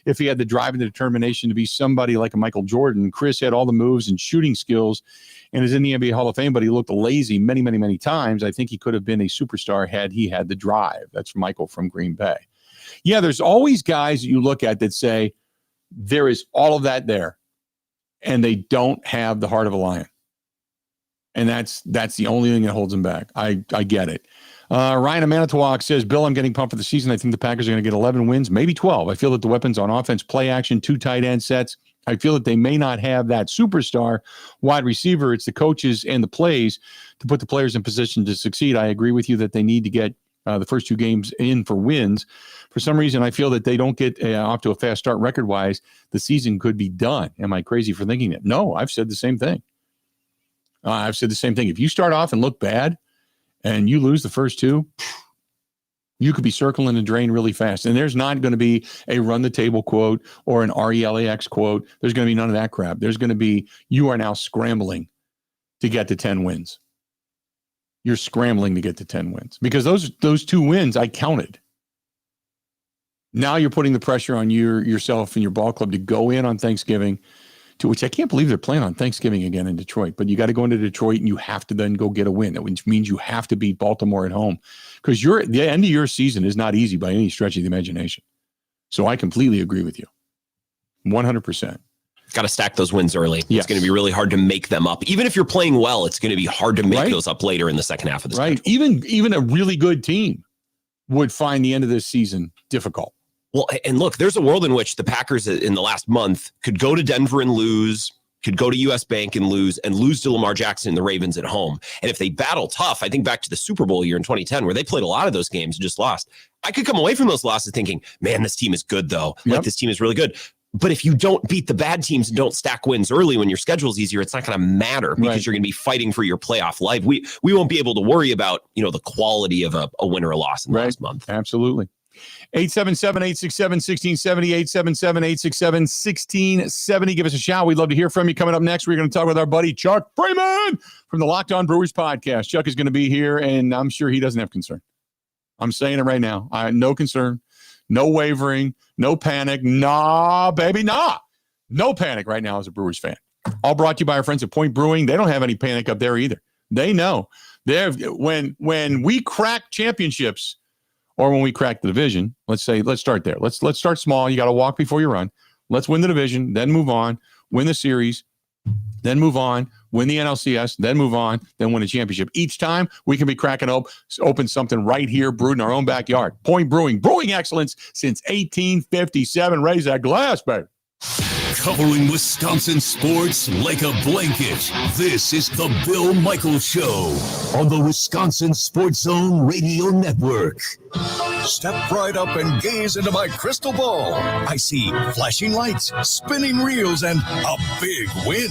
if he had the drive and the determination to be somebody like a Michael Jordan. Chris had all the moves and shooting skills and is in the NBA Hall of Fame, but he looked lazy many, many, many times. I think he could have been a superstar had he had the drive. That's Michael from Green Bay. Yeah, there's always guys that you look at that say there is all of that there, and they don't have the heart of a lion. And that's the only thing that holds them back. I get it. Ryan of Manitowoc says, Bill, I'm getting pumped for the season. I think the Packers are going to get 11 wins, maybe 12. I feel that the weapons on offense, play action, 2 tight end sets. I feel that they may not have that superstar wide receiver. It's the coaches and the plays to put the players in position to succeed. I agree with you that they need to get the first 2 games in for wins. For some reason, I feel that they don't get off to a fast start record-wise. The season could be done. Am I crazy for thinking that? No, I've said the same thing. If you start off and look bad and you lose the first 2, you could be circling the drain really fast. And there's not going to be a run the table quote or an RELAX quote. There's going to be none of that crap. There's going to be, you are now scrambling to get to 10 wins. You're scrambling to get to 10 wins because those 2 wins I counted. Now you're putting the pressure on yourself and your ball club to go in on Thanksgiving, to which I can't believe they're playing on Thanksgiving again in Detroit. But you got to go into Detroit and you have to then go get a win, which means you have to beat Baltimore at home because the end of your season is not easy by any stretch of the imagination. So I completely agree with you. 100%. Got to stack those wins early. Yes. It's going to be really hard to make them up. Even if you're playing well, it's going to be hard to make those up later in the second half of the schedule. Right. Even a really good team would find the end of this season difficult. Well, and look, there's a world in which the Packers in the last month could go to Denver and lose, could go to US Bank and lose to Lamar Jackson and the Ravens at home. And if they battle tough, I think back to the Super Bowl year in 2010, where they played a lot of those games and just lost. I could come away from those losses thinking, man, this team is good, though. Like, this team is really good. But if you don't beat the bad teams and don't stack wins early when your schedule's easier, it's not going to matter because you're going to be fighting for your playoff life. We won't be able to worry about, the quality of a win or a loss in the last month. Absolutely. 877-867-1670, 877-867-1670. Give us a shout. We'd love to hear from you. Coming up next, we're going to talk with our buddy Chuck Freimund from the Locked On Brewers podcast. Chuck is going to be here, and I'm sure he doesn't have concern. I'm saying it right now. No concern, no wavering, no panic. Nah, baby, nah. No panic right now as a Brewers fan. All brought to you by our friends at Point Brewing. They don't have any panic up there either. They know. When we crack championships, or when we crack the division, let's start there. Let's start small. You got to walk before you run. Let's win the division, then move on, win the series, then move on, win the NLCS, then move on, then win a championship. Each time we can be cracking open something right here, brewed in our own backyard. Point Brewing excellence since 1857. Raise that glass, baby. Covering Wisconsin sports like a blanket. This is the Bill Michaels Show on the Wisconsin Sports Zone Radio Network. Step right up and gaze into my crystal ball. I see flashing lights, spinning reels, and a big win.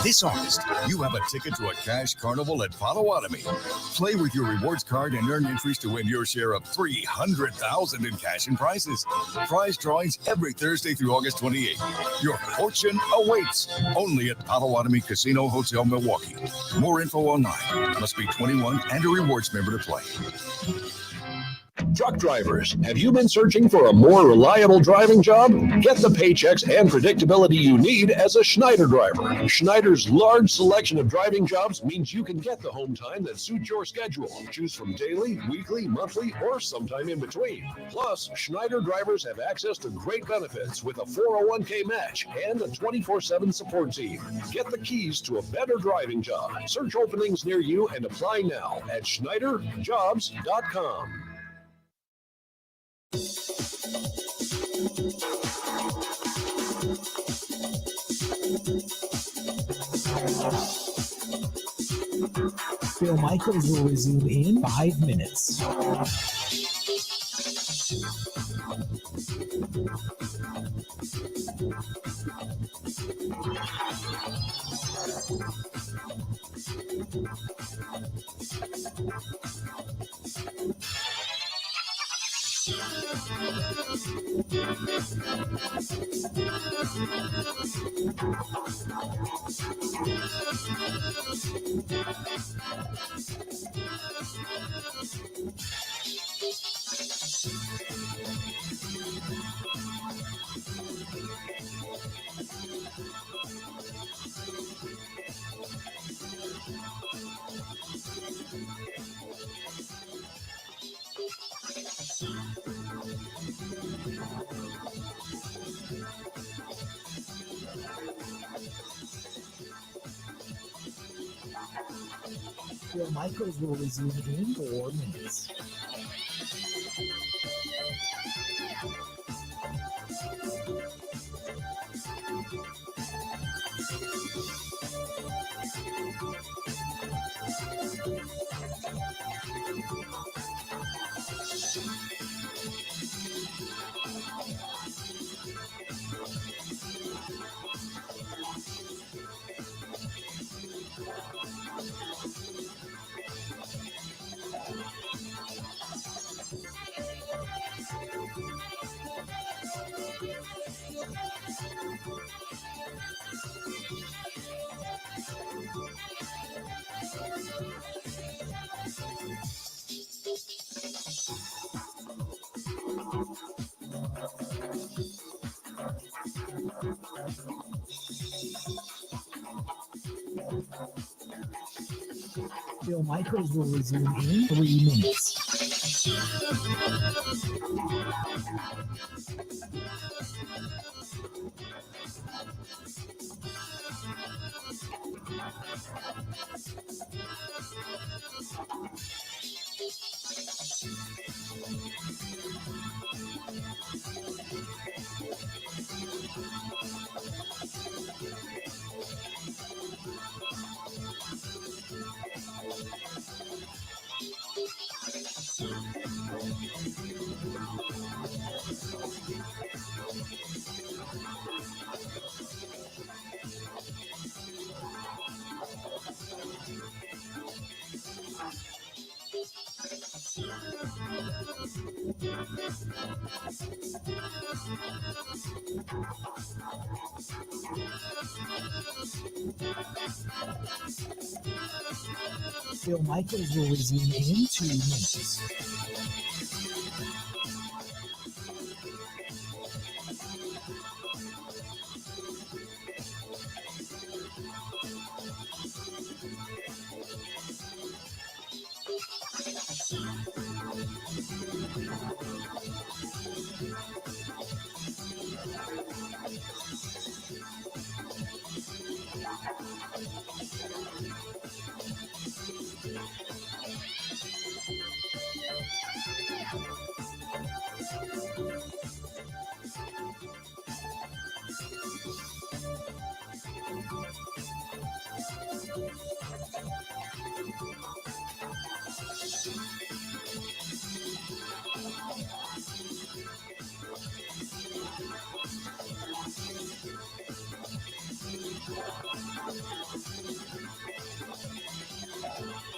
This August, you have a ticket to a cash carnival at Potawatomi. Play with your rewards card and earn entries to win your share of $300,000 in cash and prizes. Prize drawings every Thursday through August 28th. Your fortune awaits only at Potawatomi Casino Hotel, Milwaukee. More info online. Must be 21 and a rewards member to play. Truck drivers, have you been searching for a more reliable driving job? Get the paychecks and predictability you need as a Schneider driver. Schneider's large selection of driving jobs means you can get the home time that suits your schedule. Choose from daily, weekly, monthly, or sometime in between. Plus, Schneider drivers have access to great benefits with a 401k match and a 24/7 support team. Get the keys to a better driving job. Search openings near you and apply now at SchneiderJobs.com. Bill Michaels will resume in 5 minutes. Bill Michaels will resume in 4 minutes. Bill Michaels will resume in 3 minutes. Bill Michaels will resume in 2 minutes.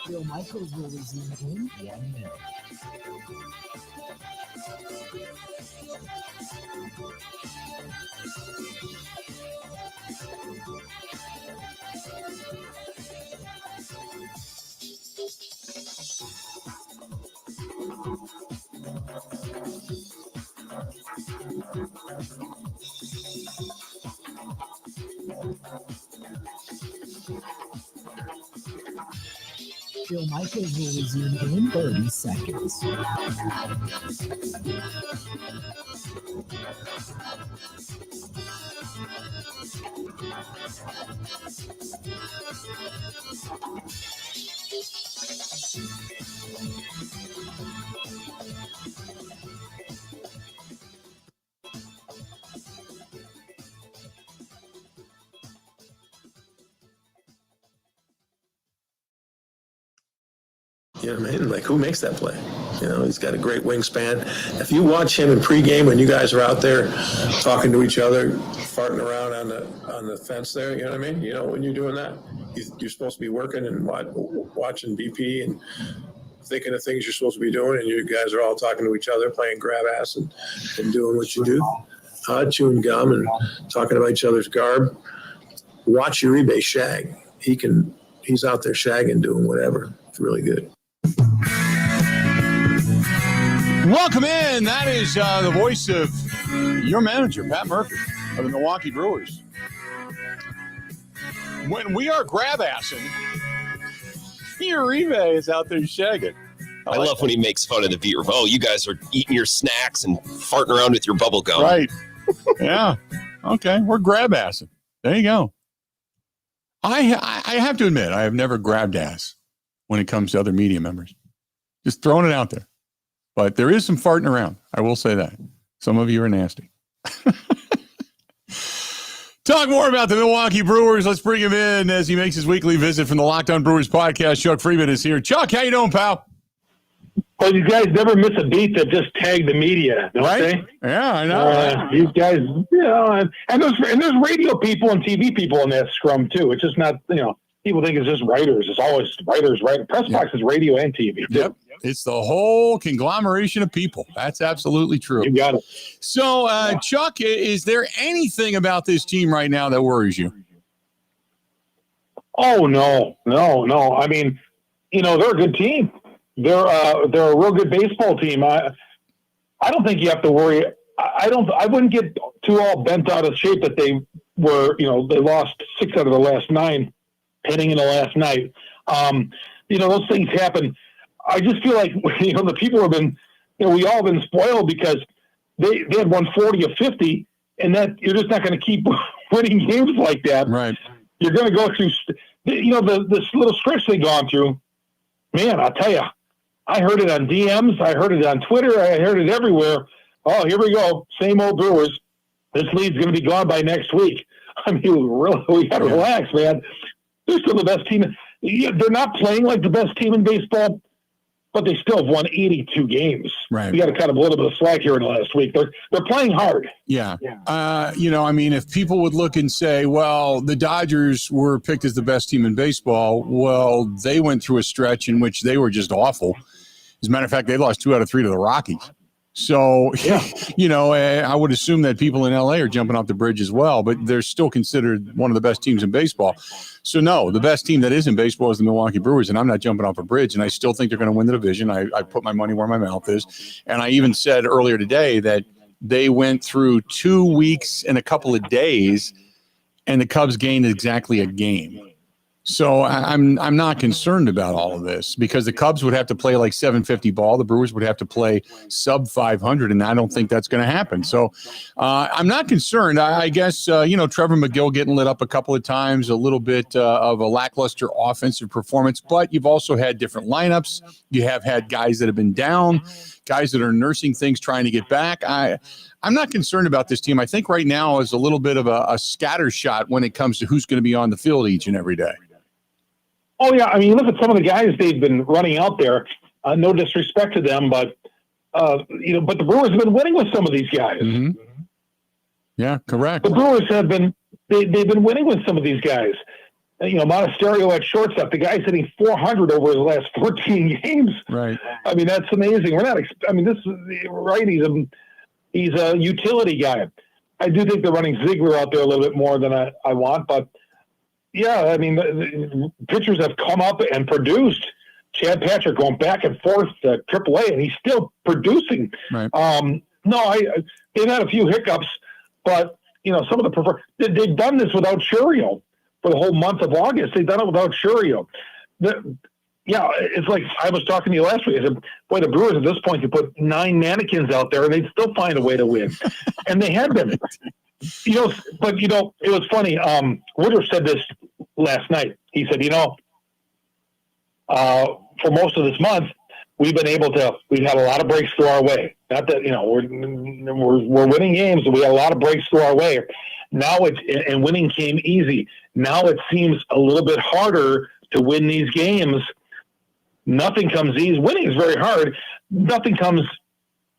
Bill Michaels will resume in 1 minute. Bill Michaels will resume in 30 seconds. You know what I mean? Like, who makes that play? You know, he's got a great wingspan. If you watch him in pregame when you guys are out there talking to each other, farting around on the fence there, you know what I mean? You know, when you're doing that, you're supposed to be working and watching BP and thinking of things you're supposed to be doing, and you guys are all talking to each other, playing grab ass and doing what you do, chewing gum and talking about each other's garb. Watch Uribe shag. He's out there shagging, doing whatever. It's really good. Welcome in. That is the voice of your manager, Pat Murphy, of the Milwaukee Brewers. When we are grab-assing, Uribe is out there shagging. I love when he makes fun of the beer. Oh, you guys are eating your snacks and farting around with your bubble gum. Right. Yeah. Okay. We're grab-assing. There you go. I have to admit, I have never grabbed ass when it comes to other media members. Just throwing it out there. But there is some farting around. I will say that. Some of you are nasty. Talk more about the Milwaukee Brewers. Let's bring him in as he makes his weekly visit from the Locked On Brewers podcast. Chuck Freimund is here. Chuck, how you doing, pal? Well, you guys never miss a beat that just tag the media, don't they? Yeah, I know. These guys, you know, and there's radio people and TV people in that scrum too. It's just not, you know, people think it's just writers. It's always writers, right? Press box is radio and TV. Yep. It's the whole conglomeration of people. That's absolutely true. You got it. So, Chuck, is there anything about this team right now that worries you? Oh, no. I mean, you know, they're a good team. They're a real good baseball team. I don't think you have to worry. I wouldn't get too all bent out of shape that they were, you know, they lost 6 out of the last 9 heading into last night. You know, those things happen. I just feel like, you know, the people have been, you know, we all have been spoiled because they had won 40 or 50, and that you're just not going to keep winning games like that. Right. You're going to go through, you know, this little stretch they've gone through. Man, I'll tell you, I heard it on DMs. I heard it on Twitter. I heard it everywhere. Oh, here we go. Same old Brewers. This lead's going to be gone by next week. I mean, really, we got to relax, man. They're still the best team. They're not playing like the best team in baseball, but they still have won 82 games. Right. We got to cut a little bit of slack here in the last week. They're playing hard. Yeah. You know, I mean, if people would look and say, well, the Dodgers were picked as the best team in baseball, well, they went through a stretch in which they were just awful. As a matter of fact, they lost 2 out of 3 to the Rockies. So, you know, I would assume that people in LA are jumping off the bridge as well, but they're still considered one of the best teams in baseball. So, no, the best team that is in baseball is the Milwaukee Brewers, and I'm not jumping off a bridge, and I still think they're going to win the division. I put my money where my mouth is. And I even said earlier today that they went through 2 weeks and a couple of days, and the Cubs gained exactly a game. So I'm not concerned about all of this because the Cubs would have to play like 750 ball. The Brewers would have to play sub 500, and I don't think that's going to happen. So I'm not concerned. I guess, you know, Trevor McGill getting lit up a couple of times, a little bit of a lackluster offensive performance, but you've also had different lineups. You have had guys that have been down, guys that are nursing things, trying to get back. I'm not concerned about this team. I think right now is a little bit of a scatter shot when it comes to who's going to be on the field each and every day. Oh, yeah. I mean, you look at some of the guys they've been running out there. No disrespect to them, but, you know, but the Brewers have been winning with some of these guys. Mm-hmm. Yeah, correct. The Brewers have been, they've been winning with some of these guys. You know, Monasterio at shortstop, the guy's hitting 400 over his last 14 games. Right. I mean, that's amazing. We're not, I mean, this is right. He's a utility guy. I do think they're running Ziegler out there a little bit more than I want, but yeah, I mean, the pitchers have come up and produced. Chad Patrick going back and forth to AAA, and he's still producing. Right. They've had a few hiccups, but you know, some of they've done this without Churio for the whole month of August. They've done it without Churio. Yeah, it's like I was talking to you last week. I said, boy, the Brewers at this point could put 9 mannequins out there and they'd still find a way to win. And they had been. But it was funny. Woodruff said this last night. He said, for most of this month, we've had a lot of breaks go our way. Not that, we're winning games and we had a lot of breaks go our way. Now and winning came easy. Now it seems a little bit harder to win these games. Nothing comes easy. Winning is very hard. Nothing comes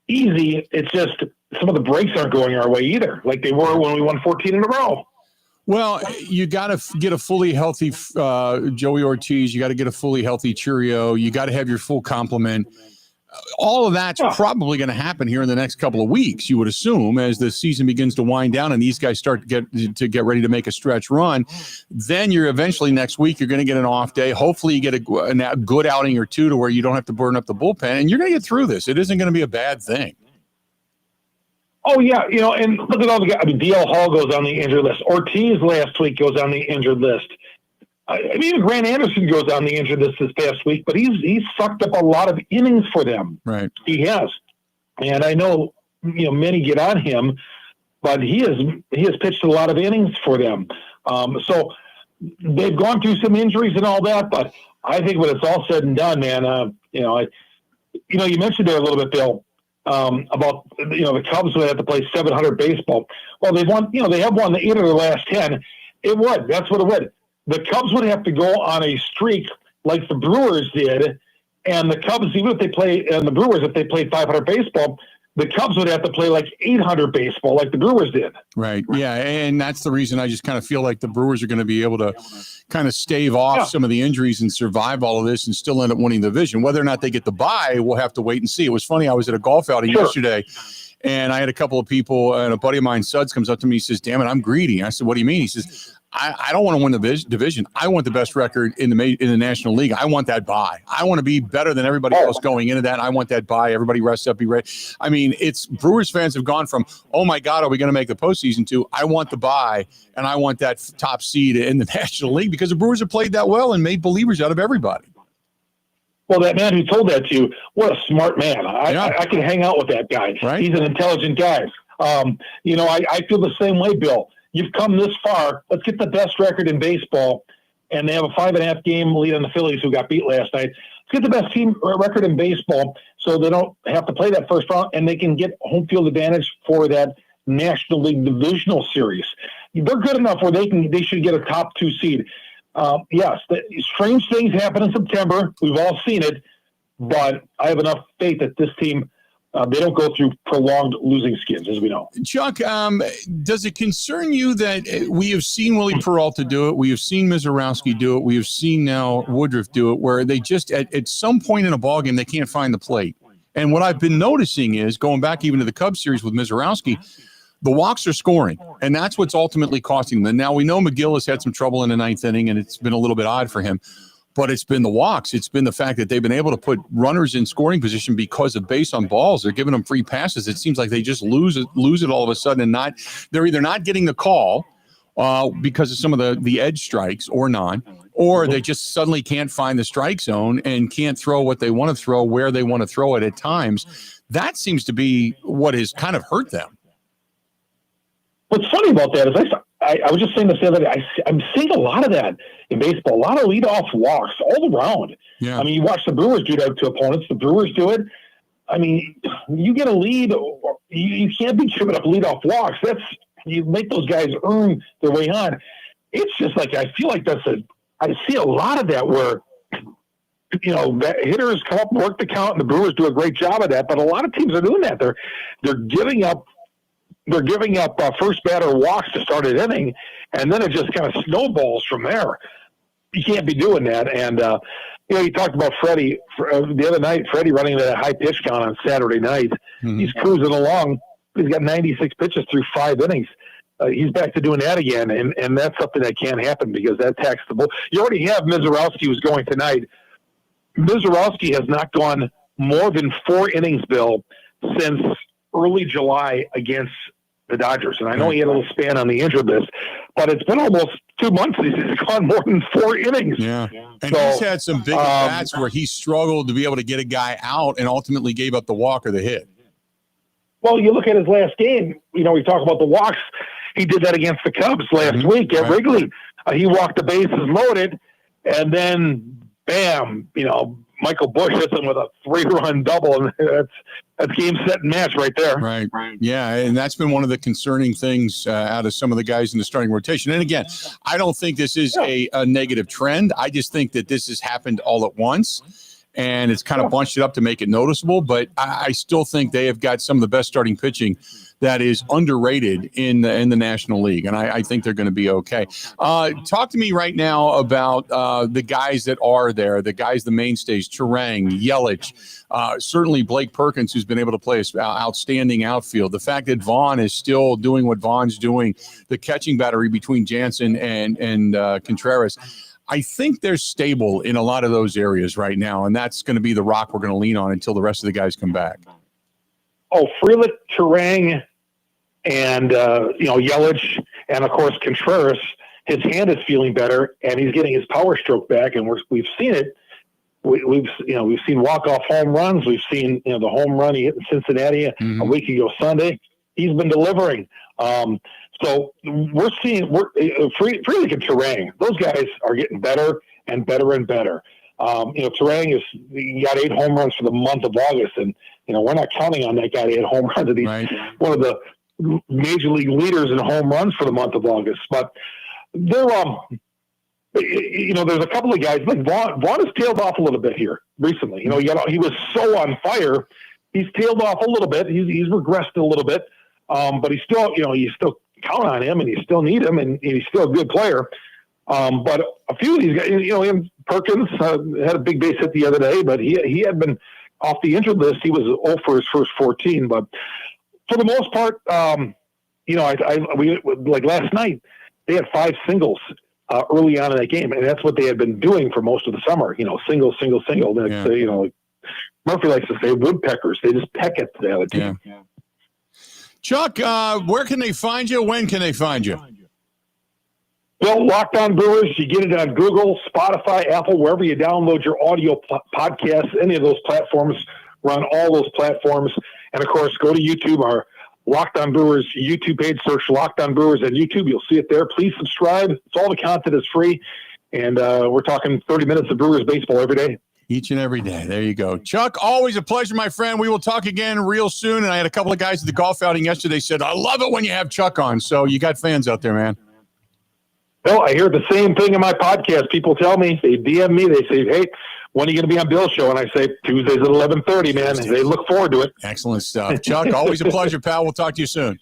easy. It's just some of the breaks aren't going our way either, like they were when we won 14 in a row. Well, you got to get a fully healthy Joey Ortiz. You got to get a fully healthy Churio. You got to have your full complement. All of that's probably going to happen here in the next couple of weeks, you would assume, as the season begins to wind down and these guys start to get ready to make a stretch run. Then you're eventually next week, you're going to get an off day. Hopefully you get a good outing or two to where you don't have to burn up the bullpen, and you're going to get through this. It isn't going to be a bad thing. Oh, yeah. And look at all the guys. I mean, DL Hall goes on the injured list. Ortiz last week goes on the injured list. Even Grant Anderson goes on the injured list this past week, but he's sucked up a lot of innings for them. Right. He has. And I know, many get on him, but he has pitched a lot of innings for them. So they've gone through some injuries and all that, but I think when it's all said and done, man, you mentioned there a little bit, Bill, about, the Cubs would have to play 700 baseball. Well, they have won 8 of their last 10. It would. That's what it would. The Cubs would have to go on a streak like the Brewers did, and the Cubs, even if they play, and the Brewers, if they played 500 baseball, the Cubs would have to play like 800 baseball like the Brewers did. Right. Yeah, and that's the reason I just kind of feel like the Brewers are going to be able to kind of stave off some of the injuries and survive all of this and still end up winning the division. Whether or not they get the bye, we'll have to wait and see. It was funny. I was at a golf outing yesterday, and I had a couple of people, and a buddy of mine, Suds, comes up to me. He says, "Damn it, I'm greedy." I said, "What do you mean?" He says, I don't want to win the division. I want the best record in the National League. I want that bye. I want to be better than everybody else going into that. I want that bye. Everybody rest up, be ready. I mean, Brewers fans have gone from, oh my God, are we going to make the postseason, to I want the bye and I want that top seed in the National League, because the Brewers have played that well and made believers out of everybody. Well, that man who told that to you, what a smart man. I can hang out with that guy. Right? He's an intelligent guy. I feel the same way, Bill. You've come this far. Let's get the best record in baseball. And they have a 5.5 game lead on the Phillies, who got beat last night. Let's get the best team record in baseball so they don't have to play that first round, and they can get home field advantage for that National League divisional series. They're good enough where they should get a top 2 seed. Yes, strange things happen in September. We've all seen it, but I have enough faith that this team, they don't go through prolonged losing skins, as we know. Chuck, does it concern you that we have seen Willie Peralta do it? We have seen Mizorowski do it. We have seen now Woodruff do it, where they just, at some point in a ballgame, they can't find the plate. And what I've been noticing is, going back even to the Cubs series with Mizorowski, the walks are scoring, and that's what's ultimately costing them. Now, we know McGill has had some trouble in the 9th inning, and it's been a little bit odd for him. But it's been the walks. It's been the fact that they've been able to put runners in scoring position because of base on balls. They're giving them free passes. It seems like they just lose it all of a sudden, and they're either not getting the call because of some of the edge strikes or not, or they just suddenly can't find the strike zone and can't throw what they want to throw where they want to throw it at times. That seems to be what has kind of hurt them. What's funny about that is I was just saying this the other day. I'm seeing a lot of that in baseball. A lot of leadoff walks all around. Yeah. I mean, you watch the Brewers do that to opponents. The Brewers do it. I mean, you get a lead, you can't be giving up leadoff walks. You make those guys earn their way on. It's just like, I feel like I see a lot of that where, hitters come up and work the count, and the Brewers do a great job of that. But a lot of teams are doing that. They're giving up. They're giving up first batter walks to start an inning, and then it just kind of snowballs from there. You can't be doing that. And, you talked about Freddie the other night, Freddie running that high pitch count on Saturday night. Mm-hmm. He's cruising along. He's got 96 pitches through 5 innings. He's back to doing that again, and that's something that can't happen because that taxes the bull. You already have Mizorowski, who's going tonight. Mizorowski has not gone more than 4 innings, Bill, since early July against the Dodgers. And I know he had a little span on the injured list, but it's been almost 2 months, he's gone more than 4 innings. Yeah. And he's had some big bats where he struggled to be able to get a guy out and ultimately gave up the walk or the hit. Well, you look at his last game, we talk about the walks. He did that against the Cubs last week at Wrigley. He walked the bases loaded, and then, bam, Michael Busch hits him with a 3-run double, and that's game, set, and match right there. Right. Yeah, and that's been one of the concerning things out of some of the guys in the starting rotation. And again, I don't think this is a negative trend. I just think that this has happened all at once. And it's kind of bunched it up to make it noticeable, but I still think they have got some of the best starting pitching that is underrated in the National League, and I think they're going to be okay. Talk to me right now about the guys that are there, the mainstays, Turang, Yelich, certainly Blake Perkins, who's been able to play outstanding outfield. The fact that Vaughn is still doing what Vaughn's doing, the catching battery between Jansen and Contreras. I think they're stable in a lot of those areas right now, and that's going to be the rock we're going to lean on until the rest of the guys come back. Oh, Frelick, Turang, and Yelich, and of course Contreras. His hand is feeling better, and he's getting his power stroke back, and we've seen it. We've seen walk-off home runs. We've seen the home run he hit in Cincinnati a week ago Sunday. He's been delivering. So we're seeing Frelick and Turang. Those guys are getting better and better and better. Turang he got 8 home runs for the month of August, and we're not counting on that guy to hit home runs. And he's one of the major league leaders in home runs for the month of August. But they're there's a couple of guys like Vaughn has tailed off a little bit here recently. He was so on fire. He's tailed off a little bit. He's regressed a little bit. But he's still, you still count on him, and you still need him, and he's still a good player. But a few of these guys, Perkins had a big base hit the other day, but he had been off the injured list. He was 0 for his first 14. But for the most part, we like last night, they had 5 singles early on in that game, and that's what they had been doing for most of the summer. Single. Like Murphy likes to say, woodpeckers. They just peck at the other team. Yeah. Chuck, where can they find you? When can they find you? Well, Locked On Brewers, you get it on Google, Spotify, Apple, wherever you download your audio podcasts, any of those platforms. We're on all those platforms. And, of course, go to YouTube, our Locked On Brewers YouTube page. Search Locked On Brewers on YouTube. You'll see it there. Please subscribe. All the content is free. And we're talking 30 minutes of Brewers baseball every day. Each and every day. There you go. Chuck, always a pleasure, my friend. We will talk again real soon. And I had a couple of guys at the golf outing yesterday said, I love it when you have Chuck on. So you got fans out there, man. Well, I hear the same thing in my podcast. People tell me, they DM me, they say, hey, when are you going to be on Bill's show? And I say, Tuesdays at 11:30, man. And they look forward to it. Excellent stuff. Chuck, always a pleasure, pal. We'll talk to you soon.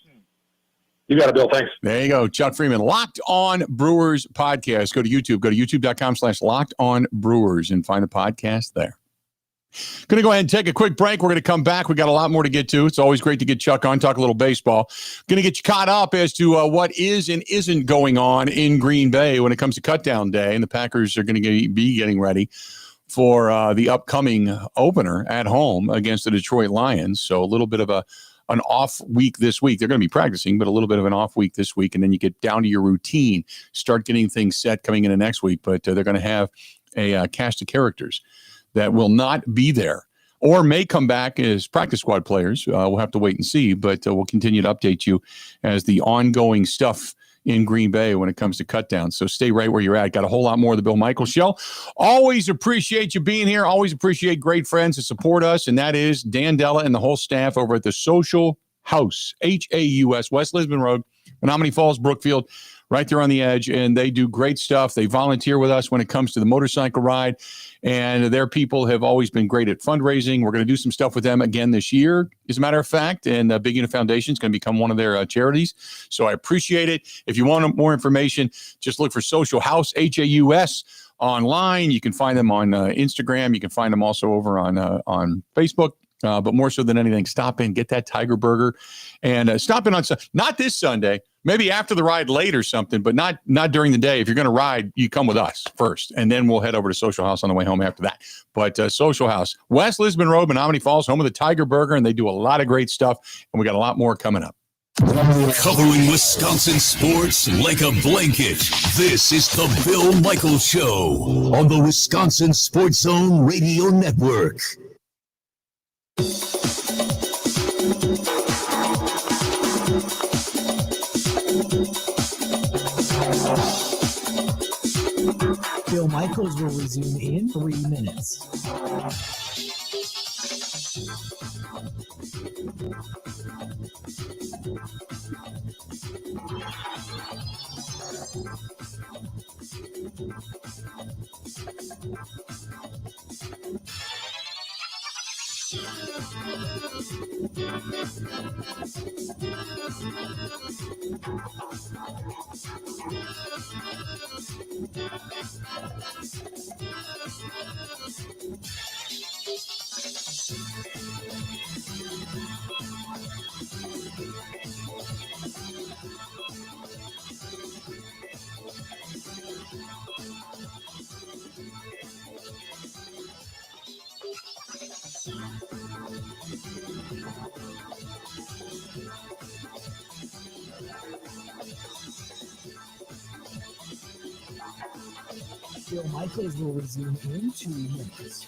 You got it, Bill. Thanks. There you go. Chuck Freimund, Locked On Brewers podcast. Go to YouTube. Go to youtube.com/Locked On Brewers and find the podcast there. Going to go ahead and take a quick break. We're going to come back. We got a lot more to get to. It's always great to get Chuck on, talk a little baseball. Going to get you caught up as to what is and isn't going on in Green Bay when it comes to cutdown day. And the Packers are going to be getting ready for the upcoming opener at home against the Detroit Lions. So a little bit of an off week this week. They're going to be practicing, but a little bit of an off week this week. And then you get down to your routine, start getting things set coming into next week. But they're going to have a cast of characters that will not be there or may come back as practice squad players. We'll have to wait and see, but we'll continue to update you as the ongoing stuff in Green Bay when it comes to cutdowns. So stay right where you're at. Got a whole lot more of the Bill Michaels Show. Always appreciate you being here. Always appreciate great friends that support us, and that is Dan Della and the whole staff over at the Social House, Haus, West Lisbon Road, Menominee Falls, Brookfield, right there on the edge, and they do great stuff. They volunteer with us when it comes to the motorcycle ride, and their people have always been great at fundraising. We're going to do some stuff with them again this year, as a matter of fact, and Big Unit Foundation is going to become one of their charities, so I appreciate it. If you want more information, just look for Social House, Haus, online. You can find them on Instagram. You can find them also over on Facebook. But more so than anything, stop in, get that Tiger Burger, and stop in on not this Sunday, maybe after the ride late or something, but not during the day. If you're going to ride, you come with us first, and then we'll head over to Social House on the way home after that. But Social House, West Lisbon Road, Menominee Falls, home of the Tiger Burger, and they do a lot of great stuff, and we got a lot more coming up. Covering Wisconsin sports like a blanket. This is the Bill Michaels Show on the Wisconsin Sports Zone Radio Network. Bill Michaels will resume in 3 minutes. Bill Michaels will resume in 2 minutes.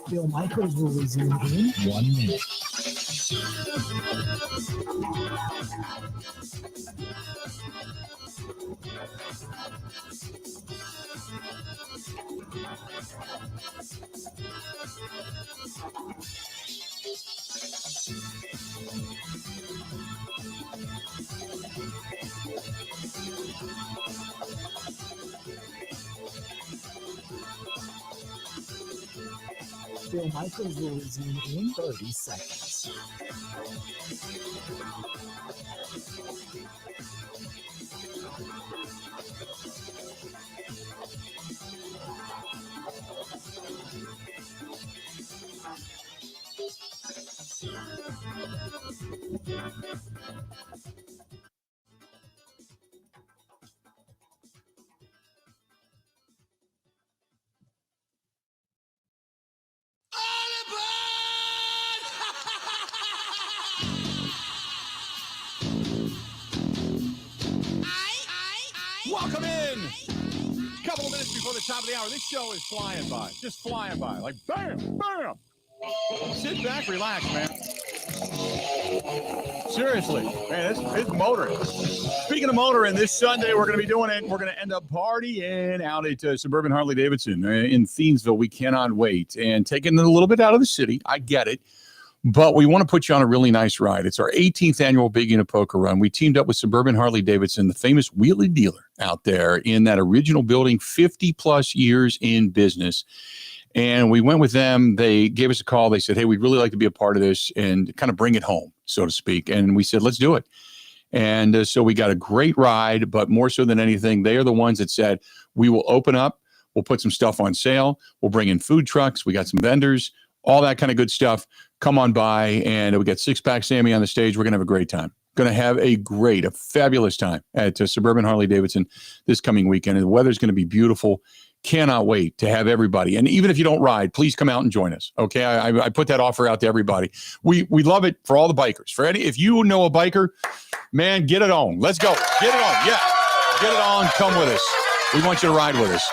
Bill Michaels will resume in 1 minute. Bill Michaels will resume in 30 seconds. Welcome in. Couple of minutes before the top of the hour. This show is flying by. Just flying by. Like bam, bam. Sit back, relax, man. Seriously. Man, it's motoring. Speaking of motoring, this Sunday we're going to be doing it. We're going to end up partying out at Suburban Harley-Davidson in Thiensville. We cannot wait. And taking it a little bit out of the city. I get it. But we want to put you on a really nice ride. It's our 18th annual Big Unit Poker Run. We teamed up with Suburban Harley-Davidson, the famous wheelie dealer out there in that original building, 50-plus years in business. And we went with them. They gave us a call. They said, hey, we'd really like to be a part of this and kind of bring it home, so to speak. And we said, let's do it. And so we got a great ride, but more so than anything, they are the ones that said, we will open up. We'll put some stuff on sale. We'll bring in food trucks. We got some vendors, all that kind of good stuff. Come on by, and we got Six Pack Sammy on the stage. We're going to have a great time. Going to have a fabulous time at Suburban Harley-Davidson this coming weekend. And the weather's going to be beautiful. Cannot wait to have everybody. And even if you don't ride, please come out and join us. Okay, I put that offer out to everybody. We love it for all the bikers. If you know a biker, man, get it on. Let's go. Get it on. Yeah, get it on. Come with us. We want you to ride with us.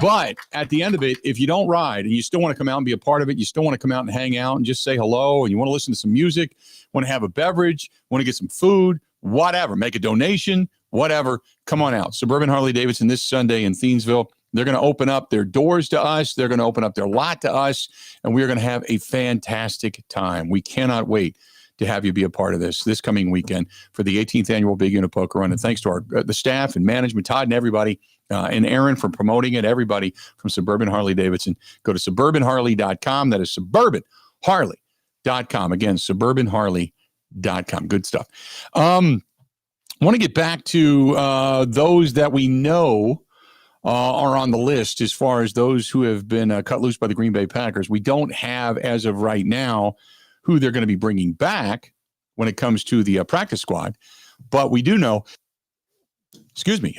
But at the end of it, if you don't ride and you still want to come out and be a part of it, you still want to come out and hang out and just say hello, and you want to listen to some music, want to have a beverage, want to get some food, whatever. Make a donation, whatever. Come on out. Suburban Harley-Davidson this Sunday in Thiensville. They're going to open up their doors to us. They're going to open up their lot to us, and we are going to have a fantastic time. We cannot wait to have you be a part of this coming weekend for the 18th annual Big Unit Poker Run. And thanks to the staff and management, Todd and everybody, and Aaron for promoting it, everybody from Suburban Harley-Davidson. Go to suburbanharley.com. That is suburbanharley.com. Again, suburbanharley.com. Good stuff. I want to get back to those that we know are on the list as far as those who have been cut loose by the Green Bay Packers. We don't have, as of right now, who they're going to be bringing back when it comes to the practice squad. But we do know,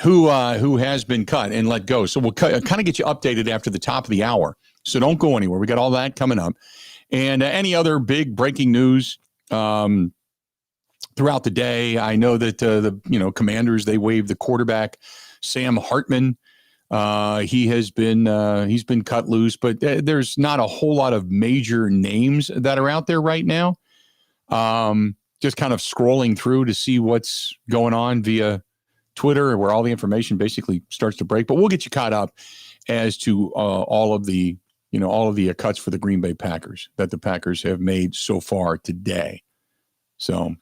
who has been cut and let go. So we'll kind of get you updated after the top of the hour. So don't go anywhere. We got all that coming up. And any other big breaking news throughout the day. I know that the Commanders, they waived the quarterback, Sam Hartman. He's been cut loose, but there's not a whole lot of major names that are out there right now. Just kind of scrolling through to see what's going on via Twitter, where all the information basically starts to break. But we'll get you caught up as to all of the cuts for the Green Bay Packers that the Packers have made so far today. So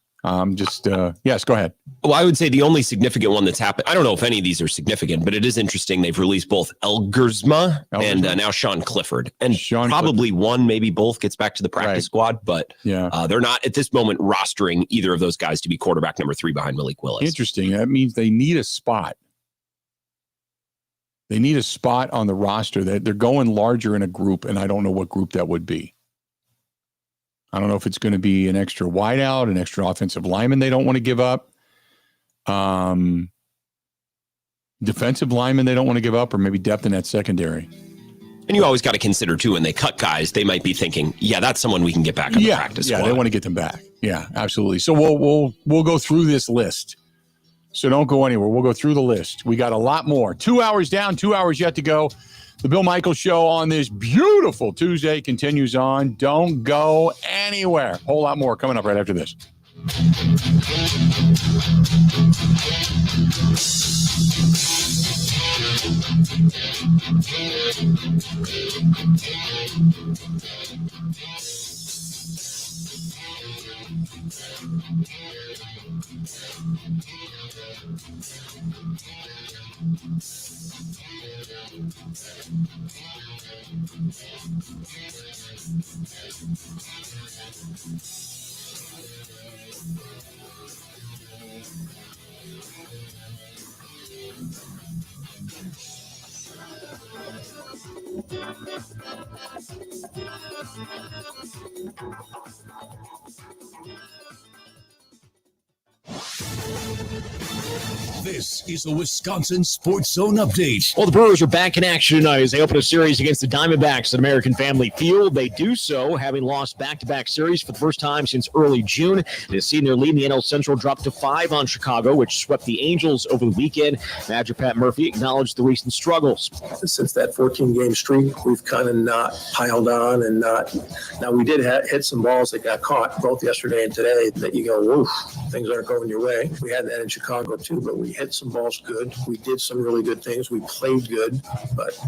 yes, go ahead. Well, I would say the only significant one that's happened, I don't know if any of these are significant, but it is interesting. They've released both Elgersma and now Sean Clifford. And probably one, maybe both gets back to the practice squad, but they're not at this moment rostering either of those guys to be quarterback number 3 behind Malik Willis. Interesting. That means they need a spot. They need a spot on the roster. They're going larger in a group, and I don't know what group that would be. I don't know if it's going to be an extra wideout, an extra offensive lineman they don't want to give up. Defensive lineman they don't want to give up, or maybe depth in that secondary. And you always got to consider, too, when they cut guys, they might be thinking, that's someone we can get back on the practice squad. Yeah, they want to get them back. Yeah, absolutely. So we'll go through this list. So don't go anywhere. We'll go through the list. We got a lot more. 2 hours down, 2 hours yet to go. The Bill Michaels Show on this beautiful Tuesday continues on. Don't go anywhere. Whole lot more coming up right after this. This is a Wisconsin Sports Zone update. Well, the Brewers are back in action tonight as they open a series against the Diamondbacks at American Family Field. They do so having lost back-to-back series for the first time since early June. They've seen their lead in the NL Central drop to 5 on Chicago, which swept the Angels over the weekend. Manager Pat Murphy acknowledged the recent struggles. Since that 14-game streak, we've kind of not piled on and not. Now, we did hit some balls that got caught both yesterday and today that you go, woof, things aren't going your way. We had that in Chicago, too, but we hit some balls good. We did some really good things. We played good, but,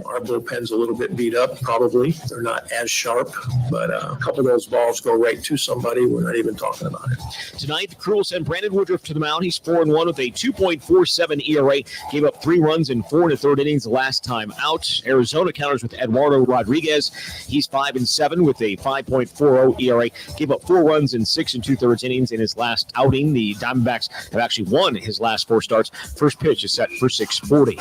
our bullpen's a little bit beat up, probably. They're not as sharp, but a couple of those balls go right to somebody. We're not even talking about it. Tonight, the Crew will send Brandon Woodruff to the mound. He's 4-1 with a 2.47 ERA. Gave up 3 runs in 4 1/3 innings the last time out. Arizona counters with Eduardo Rodriguez. He's 5-7 with a 5.40 ERA. Gave up 4 runs in 6 2/3 innings in his last outing. The Diamondbacks have actually won his last 4 starts. First pitch is set for 6:40.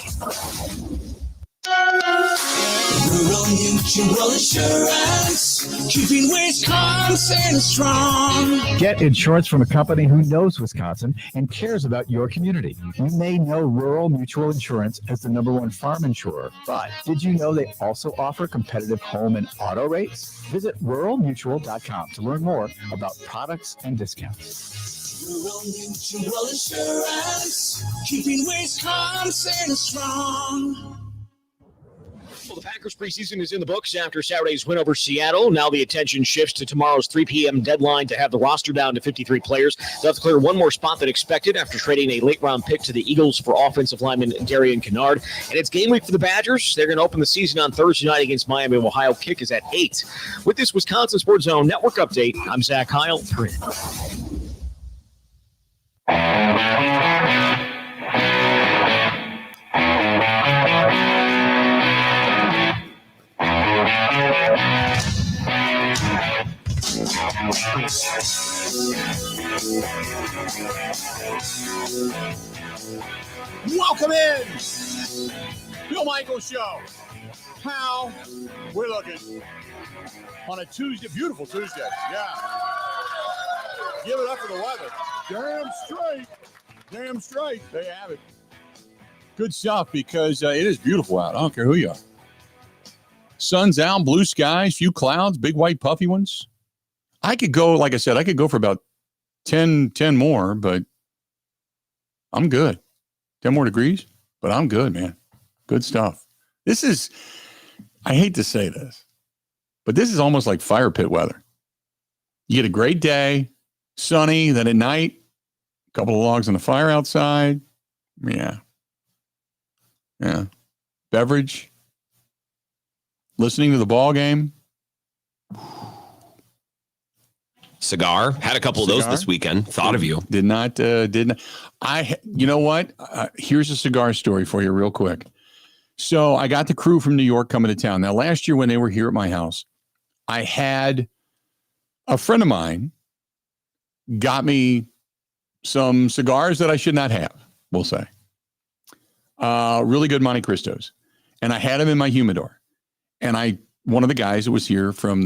Rural Mutual Insurance, keeping Wisconsin strong. Get insurance from a company who knows Wisconsin and cares about your community. You may know Rural Mutual Insurance as the #1 farm insurer, but did you know they also offer competitive home and auto rates? Visit ruralmutual.com to learn more about products and discounts. Rural Mutual Insurance, keeping Wisconsin strong. Well, the Packers preseason is in the books after Saturday's win over Seattle. Now the attention shifts to tomorrow's 3 p.m. deadline to have the roster down to 53 players. They'll have to clear one more spot than expected after trading a late-round pick to the Eagles for offensive lineman Darian Kennard. And it's game week for the Badgers. They're going to open the season on Thursday night against Miami of Ohio. Kick is at 8. With this Wisconsin Sports Zone Network update, I'm Zach Heilprin. Welcome in, Bill Michaels Show. How we're looking on a Tuesday, beautiful Tuesday. Yeah, give it up for the weather. Damn straight. There you have it. Good stuff because it is beautiful out. I don't care who you are. Sun's out, blue skies, few clouds, big white puffy ones. I could go, like I said, I could go for about 10 more, but I'm good. 10 more degrees, but I'm good, man. Good stuff. This is, I hate to say this, but this is almost like fire pit weather. You get a great day, sunny, then at night, a couple of logs on the fire outside. Yeah. Beverage. Listening to the ball game. Cigar. Had a couple of those this weekend. Thought of you. Did not. You know what? Here's a cigar story for you real quick. So I got the crew from New York coming to town. Now, last year when they were here at my house, I had a friend of mine got me some cigars that I should not have, we'll say. Really good Monte Cristos. And I had them in my humidor. And one of the guys that was here from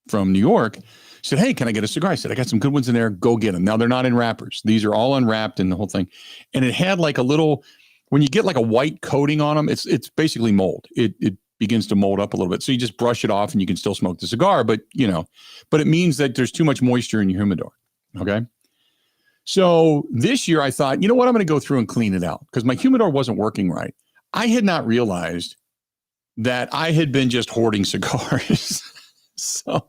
from New York said, hey, can I get a cigar? I said, I got some good ones in there. Go get them. Now, they're not in wrappers. These are all unwrapped and the whole thing. And it had like a little, when you get like a white coating on them, it's basically mold. It begins to mold up a little bit. So you just brush it off and you can still smoke the cigar. But, but it means that there's too much moisture in your humidor. Okay. So this year I thought, you know what? I'm going to go through and clean it out because my humidor wasn't working right. I had not realized that I had been just hoarding cigars. So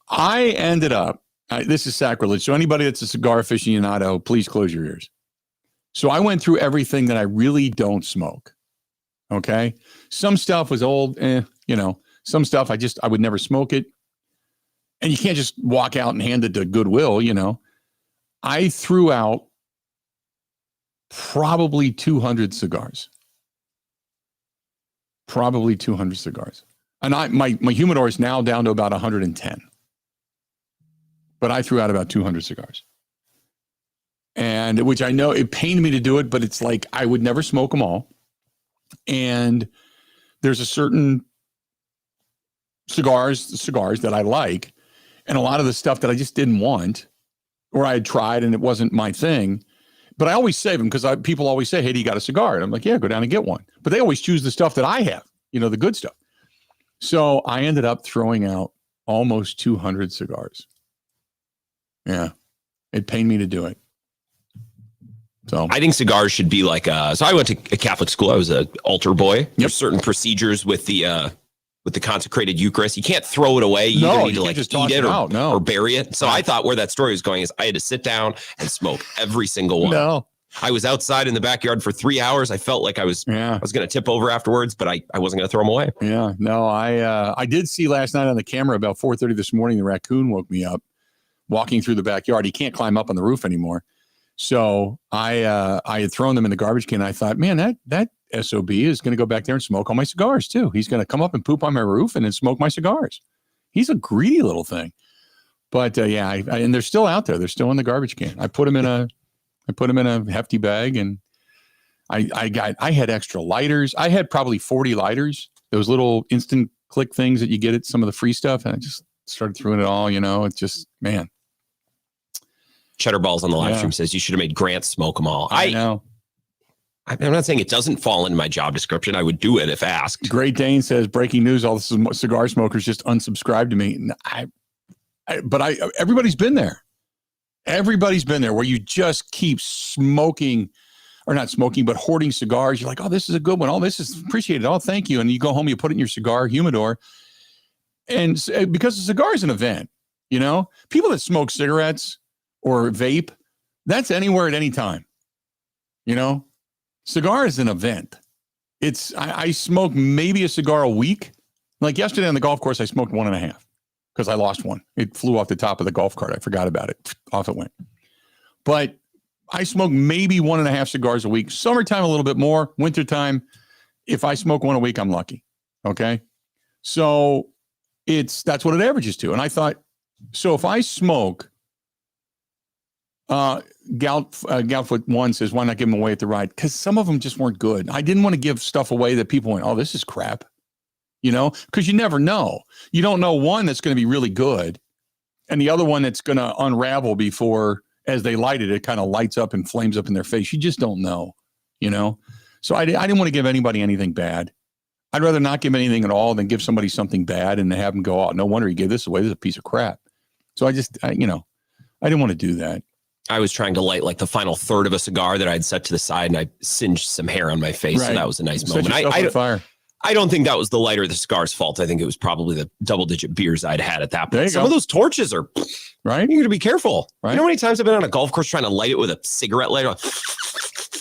I ended up, this is sacrilege. So anybody that's a cigar aficionado, please close your ears. So I went through everything that I really don't smoke. Okay. Some stuff was old, some stuff I would never smoke it. And you can't just walk out and hand it to Goodwill, I threw out probably 200 cigars. And my humidor is now down to about 110. But I threw out about 200 cigars. And which I know it pained me to do it, but it's like I would never smoke them all. And there's a certain cigars that I like, and a lot of the stuff that I just didn't want, or I had tried and it wasn't my thing. But I always save them because people always say, hey, do you got a cigar? And I'm like, yeah, go down and get one. But they always choose the stuff that I have, the good stuff. So I ended up throwing out almost 200 cigars. Yeah. It pained me to do it. So I think cigars should be like so I went to a Catholic school. I was an altar boy. Yep. There's certain procedures with the consecrated Eucharist. You can't throw it away. You either need to like eat it or bury it. So I thought where that story was going is I had to sit down and smoke every single one. No. I was outside in the backyard for 3 hours. I felt like I was going to tip over afterwards, but I wasn't going to throw them away. Yeah, no, I did see last night on the camera about 4:30 this morning, the raccoon woke me up walking through the backyard. He can't climb up on the roof anymore. So I had thrown them in the garbage can. I thought, man, that SOB is going to go back there and smoke all my cigars too. He's going to come up and poop on my roof and then smoke my cigars. He's a greedy little thing. But and they're still out there. They're still in the garbage can. I put them in a hefty bag, and I had extra lighters. I had probably 40 lighters, those little instant click things that you get at some of the free stuff. And I just started throwing it all, it's just, man. Cheddar Balls on the live stream says you should have made Grant smoke them all. I know. I'm not saying it doesn't fall into my job description. I would do it if asked. Great Dane says, breaking news, all the cigar smokers just unsubscribed to me. But everybody's been there. Everybody's been there where you just keep smoking. or not smoking, but hoarding cigars. You're like, oh, this is a good one. Oh, this is appreciated. Oh, thank you. And you go home, you put it in your cigar humidor. And because a cigar is an event, you know, people that smoke cigarettes or vape, that's anywhere at any time. You know, cigar is an event. I smoke maybe a cigar a week. Like yesterday on the golf course, I smoked 1.5 because I lost one. It flew off the top of the golf cart. I forgot about it. Off it went. But I smoke maybe 1.5 cigars a week. Summertime, a little bit more. Wintertime, if I smoke one a week, I'm lucky. Okay. So that's what it averages to. And I thought, so if I smoke, Goutfoot 1 says, why not give them away at the ride? Because some of them just weren't good. I didn't want to give stuff away that people went, oh, this is crap. You know, because you never know. You don't know one that's going to be really good and the other one that's going to unravel before, as they light it, it kind of lights up and flames up in their face. You just don't know, you know? So I didn't want to give anybody anything bad. I'd rather not give anything at all than give somebody something bad and have them go, oh, no wonder he gave this away. This is a piece of crap. So I didn't want to do that. I was trying to light like the final third of a cigar that I'd set to the side, and I singed some hair on my face. Right. So that was a nice moment. I don't think that was the lighter of the cigar's fault. I think it was probably the double-digit beers I'd had at that point. Some of those torches are right. You got to be careful. Right. You know how many times I've been on a golf course trying to light it with a cigarette lighter?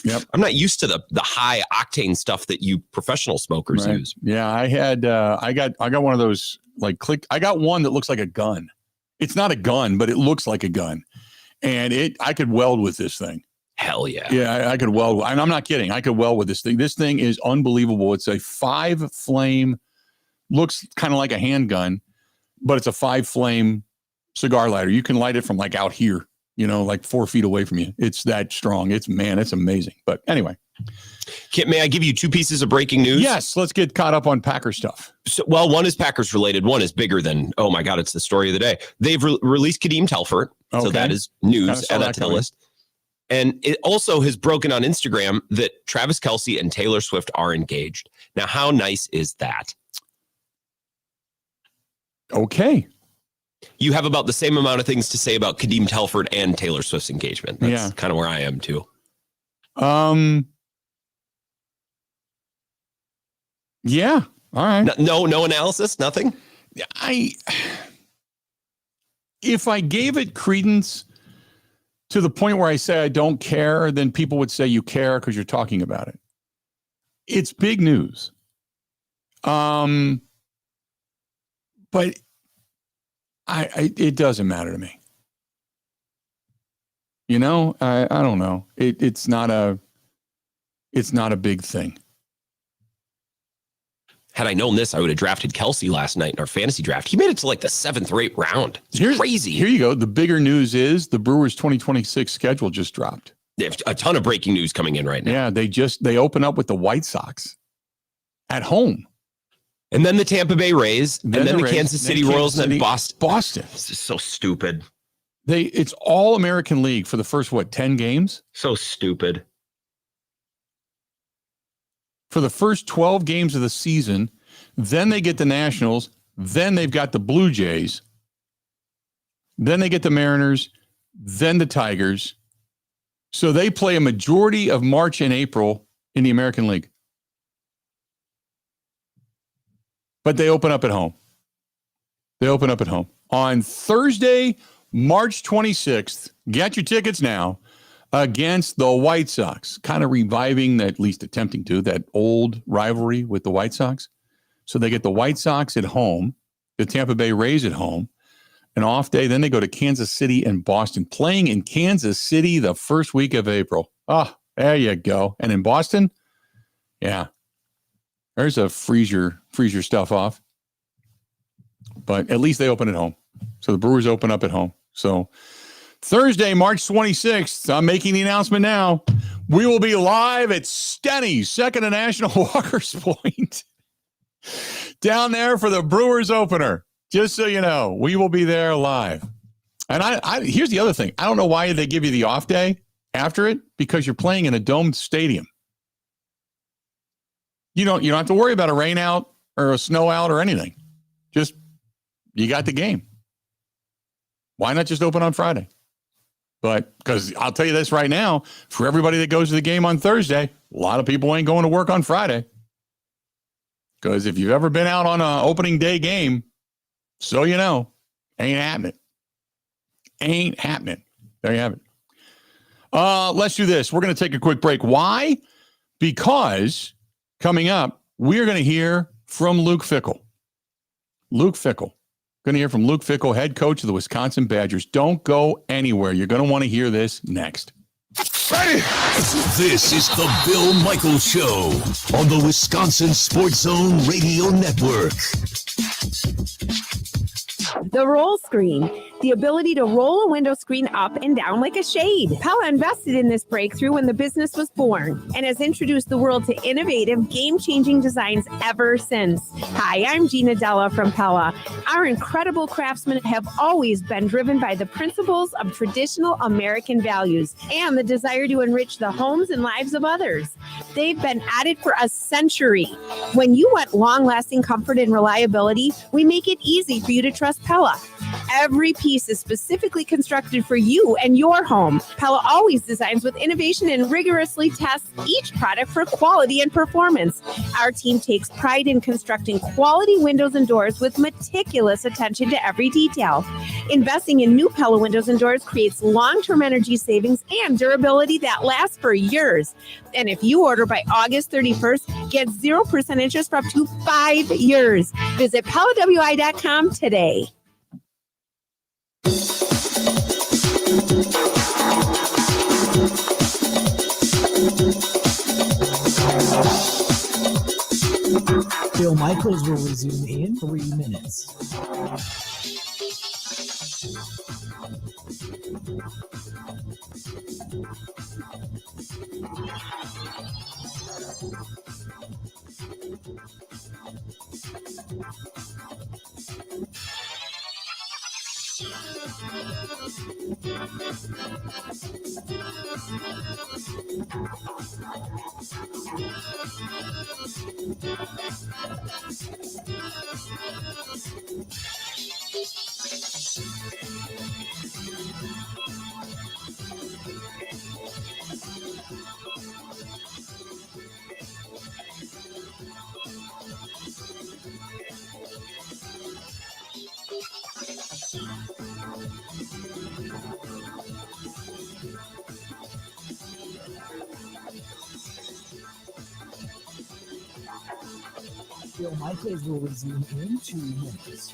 Yep. I'm not used to the high octane stuff that you professional smokers use. Yeah, I had I got one of those like click. I got one that looks like a gun. It's not a gun, but it looks like a gun, and I could weld with this thing. Hell yeah. Yeah, I could weld. And I'm not kidding. I could weld with this thing. This thing is unbelievable. It's a 5-flame, looks kind of like a handgun, but it's a 5-flame cigar lighter. You can light it from like out here, you know, like 4 feet away from you. It's that strong. It's amazing. But anyway. Kit, may I give you 2 pieces of breaking news? Yes, let's get caught up on Packer stuff. So, well, one is Packers related. One is bigger than, oh my God, it's the story of the day. They've released Kadeem Telfort. Okay. So that is news. Add that to the list. And it also has broken on Instagram that Travis Kelce and Taylor Swift are engaged. Now, how nice is that? Okay. You have about the same amount of things to say about Kadeem Telfort and Taylor Swift's engagement. That's kind of where I am too. Yeah. All right. No analysis, nothing. If I gave it credence to the point where I say I don't care, then people would say you care because you're talking about it. It's big news. But it doesn't matter to me. You know, I don't know. It's not a big thing. Had I known this, I would have drafted Kelce last night in our fantasy draft. He made it to like the 7th or 8th round. It's crazy. Here you go. The bigger news is the Brewers 2026 schedule just dropped. They have a ton of breaking news coming in right now. Yeah, they open up with the White Sox at home. And then the Tampa Bay Rays, and then the Kansas City Royals, and then Boston. This is so stupid. It's all American League for the first, 10 games? So stupid. For the first 12 games of the season, then they get the Nationals, then they've got the Blue Jays, then they get the Mariners, then the Tigers. So they play a majority of March and April in the American League. But they open up at home. On Thursday, March 26th, get your tickets now, against the White Sox, kind of reviving, at least attempting to, that old rivalry with the White Sox. So they get the White Sox at home, the Tampa Bay Rays at home, an off day. Then they go to Kansas City and Boston, playing in Kansas City the first week of April. Oh, there you go. And in Boston, yeah, there's a freeze your stuff off. But at least they open at home. So the Brewers open up at home. So Thursday, March 26th, I'm making the announcement now. We will be live at Stenny's, Second and National Walker's Point, down there for the Brewers opener. Just so you know, we will be there live. And here's the other thing. I don't know why they give you the off day after it, because you're playing in a domed stadium. You don't have to worry about a rain out or a snow out or anything. Just, you got the game. Why not just open on Friday? But because I'll tell you this right now, for everybody that goes to the game on Thursday, a lot of people ain't going to work on Friday. Because if you've ever been out on an opening day game, so you know, ain't happening. Ain't happening. There you have it. Let's do this. We're going to take a quick break. Why? Because coming up, we're going to hear from Luke Fickel. Luke Fickel. Going to hear from Luke Fickel, head coach of the Wisconsin Badgers. Don't go anywhere. You're going to want to hear this next. Ready? This is the Bill Michaels Show on the Wisconsin Sports Zone Radio Network. The roll screen, the ability to roll a window screen up and down like a shade. Pella invested in this breakthrough when the business was born and has introduced the world to innovative, game-changing designs ever since. Hi, I'm Gina Della from Pella. Our incredible craftsmen have always been driven by the principles of traditional American values and the desire to enrich the homes and lives of others. They've been at it for a century. When you want long-lasting comfort and reliability, we make it easy for you to trust Pella. Every piece is specifically constructed for you and your home. Pella always designs with innovation and rigorously tests each product for quality and performance. Our team takes pride in constructing quality windows and doors with meticulous attention to every detail. Investing in new Pella windows and doors creates long-term energy savings and durability that lasts for years. And if you order by August 31st, get 0% interest for up to 5 years. Visit PellaWI.com today. Bill Michaels will resume in 3 minutes. Bill Michaels will resume in 2 minutes.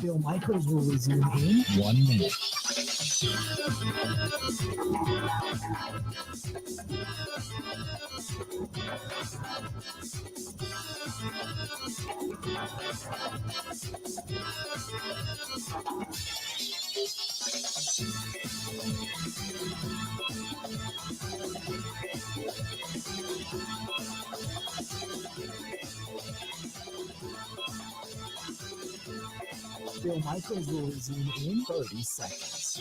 Bill Michaels will resume in 1 minute. Bill Michaels will resume in 30 seconds.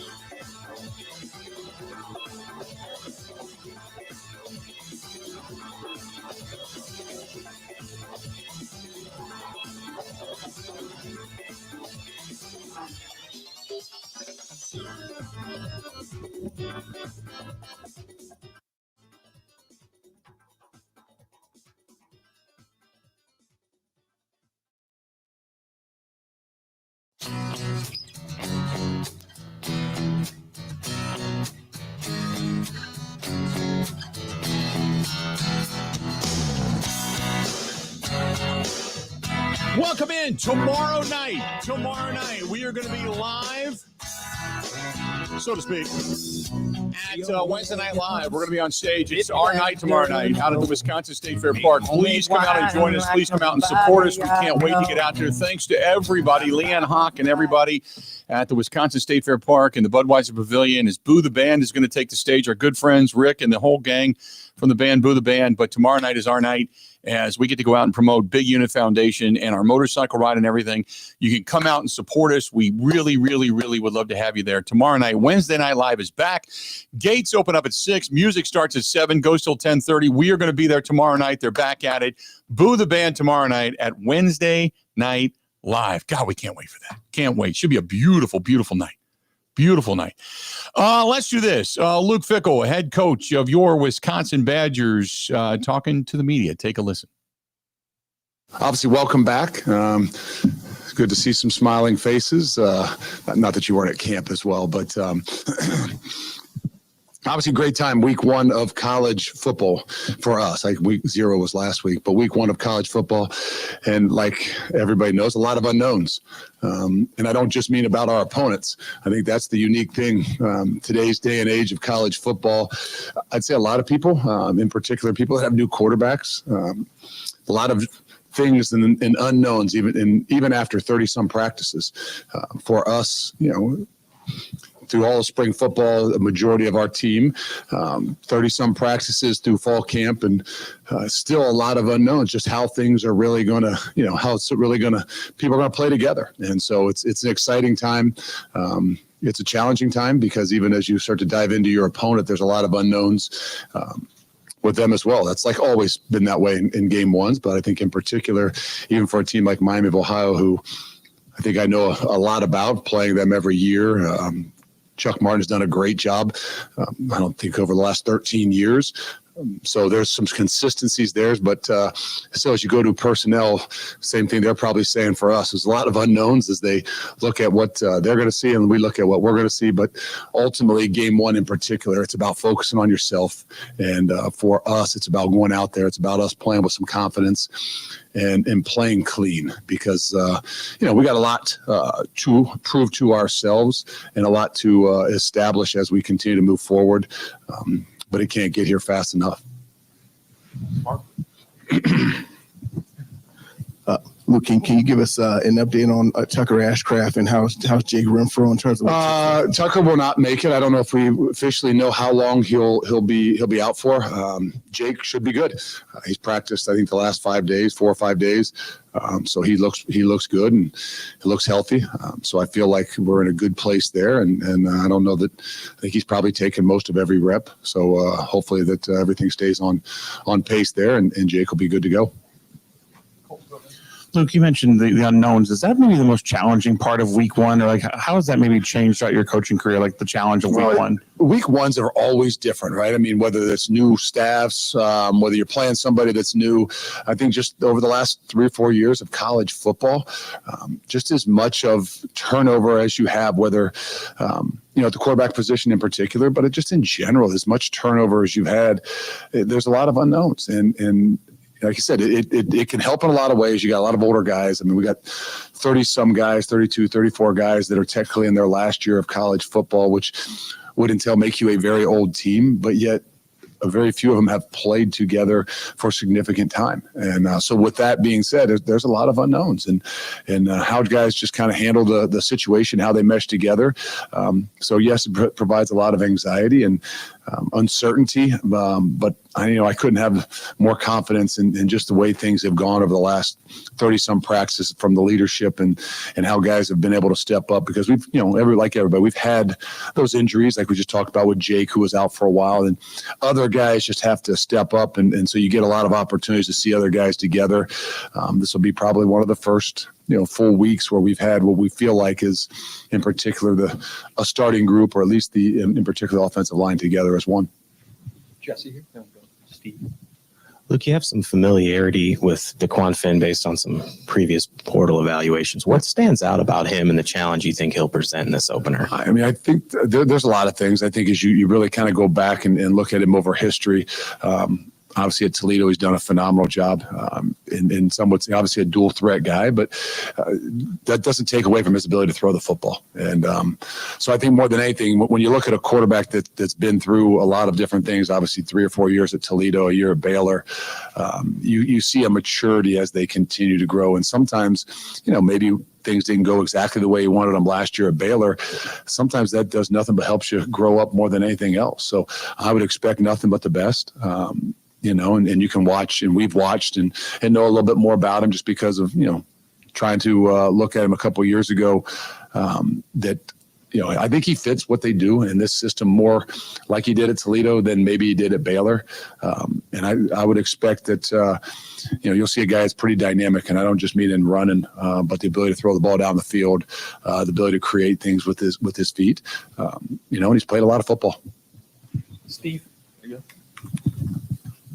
Welcome in tomorrow night. Tomorrow night, we are going to be live, so to speak, at Wednesday Night Live. We're going to be on stage. It's our night tomorrow night out at the Wisconsin State Fair Park. Please come out and join us. Please come out and support us. We can't wait to get out there. Thanks to everybody, Leanne Hawk and everybody at the Wisconsin State Fair Park and the Budweiser Pavilion. As Boo the Band is going to take the stage, our good friends Rick and the whole gang from the band Boo the Band. But tomorrow night is our night as we get to go out and promote Big Unit Foundation and our motorcycle ride and everything. You can come out and support us. We really, really, really would love to have you there. Tomorrow night, Wednesday Night Live is back. Gates open up at 6. Music starts at 7, goes till 10:30. We are going to be there tomorrow night. They're back at it. Boo the Band tomorrow night at Wednesday Night Live. God, we can't wait for that. Can't wait. Should be a beautiful, beautiful night. Beautiful night. Let's do this. Luke Fickel, head coach of your Wisconsin Badgers, talking to the media. Take a listen. Obviously, welcome back. It's good to see some smiling faces. Not that you weren't at camp as well, but obviously great time. Week 1 of college football for us. Like week 0 was last week, but week 1 of college football. And like everybody knows, a lot of unknowns. And I don't just mean about our opponents. I think that's the unique thing. Today's day and age of college football, I'd say a lot of people, in particular people that have new quarterbacks, a lot of things and unknowns, even after 30 some practices. For us, through all of spring football, the majority of our team, 30 some practices through fall camp, and still a lot of unknowns, just how things are really going to, how it's really going to, people are going to play together. And so it's an exciting time. It's a challenging time because even as you start to dive into your opponent, there's a lot of unknowns with them as well. That's like always been that way in game ones, but I think in particular, even for a team like Miami of Ohio, who I think I know a lot about, playing them every year. Chuck Martin's done a great job, I don't think, over the last 13 years. So there's some consistencies there, but so as you go to personnel, same thing they're probably saying for us. There's a lot of unknowns as they look at what they're going to see and we look at what we're going to see. But ultimately, game 1 in particular, it's about focusing on yourself. And for us, it's about going out there. It's about us playing with some confidence and playing clean because, we got a lot to prove to ourselves and a lot to establish as we continue to move forward. But it can't get here fast enough. Luke, can you give us an update on Tucker Ashcraft and how's Jake Renfro in terms of Tucker will not make it. I don't know if we officially know how long he'll be out for. Jake should be good. He's practiced, I think, the last 4 or 5 days. So he looks good and he looks healthy. So I feel like we're in a good place there. And I don't know that I think he's probably taken most of every rep. So hopefully that everything stays on pace there and Jake will be good to go. Luke, you mentioned the unknowns. Is that maybe the most challenging part of week 1? Or like, how has that maybe changed throughout your coaching career, like the challenge of week 1? Week 1s are always different, right? I mean, whether it's new staffs, whether you're playing somebody that's new, I think just over the last 3 or 4 years of college football, just as much of turnover as you have, whether, at the quarterback position in particular, but just in general, as much turnover as you've had, there's a lot of unknowns. And like you said, it can help in a lot of ways. You got a lot of older guys. I mean, we got 30-some guys, 32, 34 guys that are technically in their last year of college football, which would entail make you a very old team, but yet a very few of them have played together for significant time. And so with that being said, there's a lot of unknowns and how guys just kind of handle the situation, how they mesh together. So yes, it provides a lot of anxiety and uncertainty, but I couldn't have more confidence in just the way things have gone over the last 30-some practices from the leadership and how guys have been able to step up because we've, like everybody, we've had those injuries like we just talked about with Jake, who was out for a while, and other guys just have to step up. And so you get a lot of opportunities to see other guys together. This will be probably one of the first full weeks where we've had what we feel like is in particular a starting group, or at least the in particular offensive line together as one. Jesse here. Steve. Luke, you have some familiarity with DeQuan Finn based on some previous portal evaluations. What stands out about him and the challenge you think he'll present in this opener? I mean, I think there's a lot of things. I think as you really kind of go back and look at him over history, Obviously at Toledo, he's done a phenomenal job. In some ways, obviously a dual threat guy, but that doesn't take away from his ability to throw the football. And so I think more than anything, when you look at a quarterback that's been through a lot of different things, obviously 3 or 4 years at Toledo, a year at Baylor, you see a maturity as they continue to grow. And sometimes, maybe things didn't go exactly the way you wanted them last year at Baylor. Sometimes that does nothing but helps you grow up more than anything else. So I would expect nothing but the best. And you can watch, and we've watched and know a little bit more about him just because of, trying to look at him a couple of years ago, that, I think he fits what they do in this system more like he did at Toledo than maybe he did at Baylor. And I would expect that, you'll see a guy that's pretty dynamic, and I don't just mean in running, but the ability to throw the ball down the field, the ability to create things with his feet, and he's played a lot of football. Steve, there you go.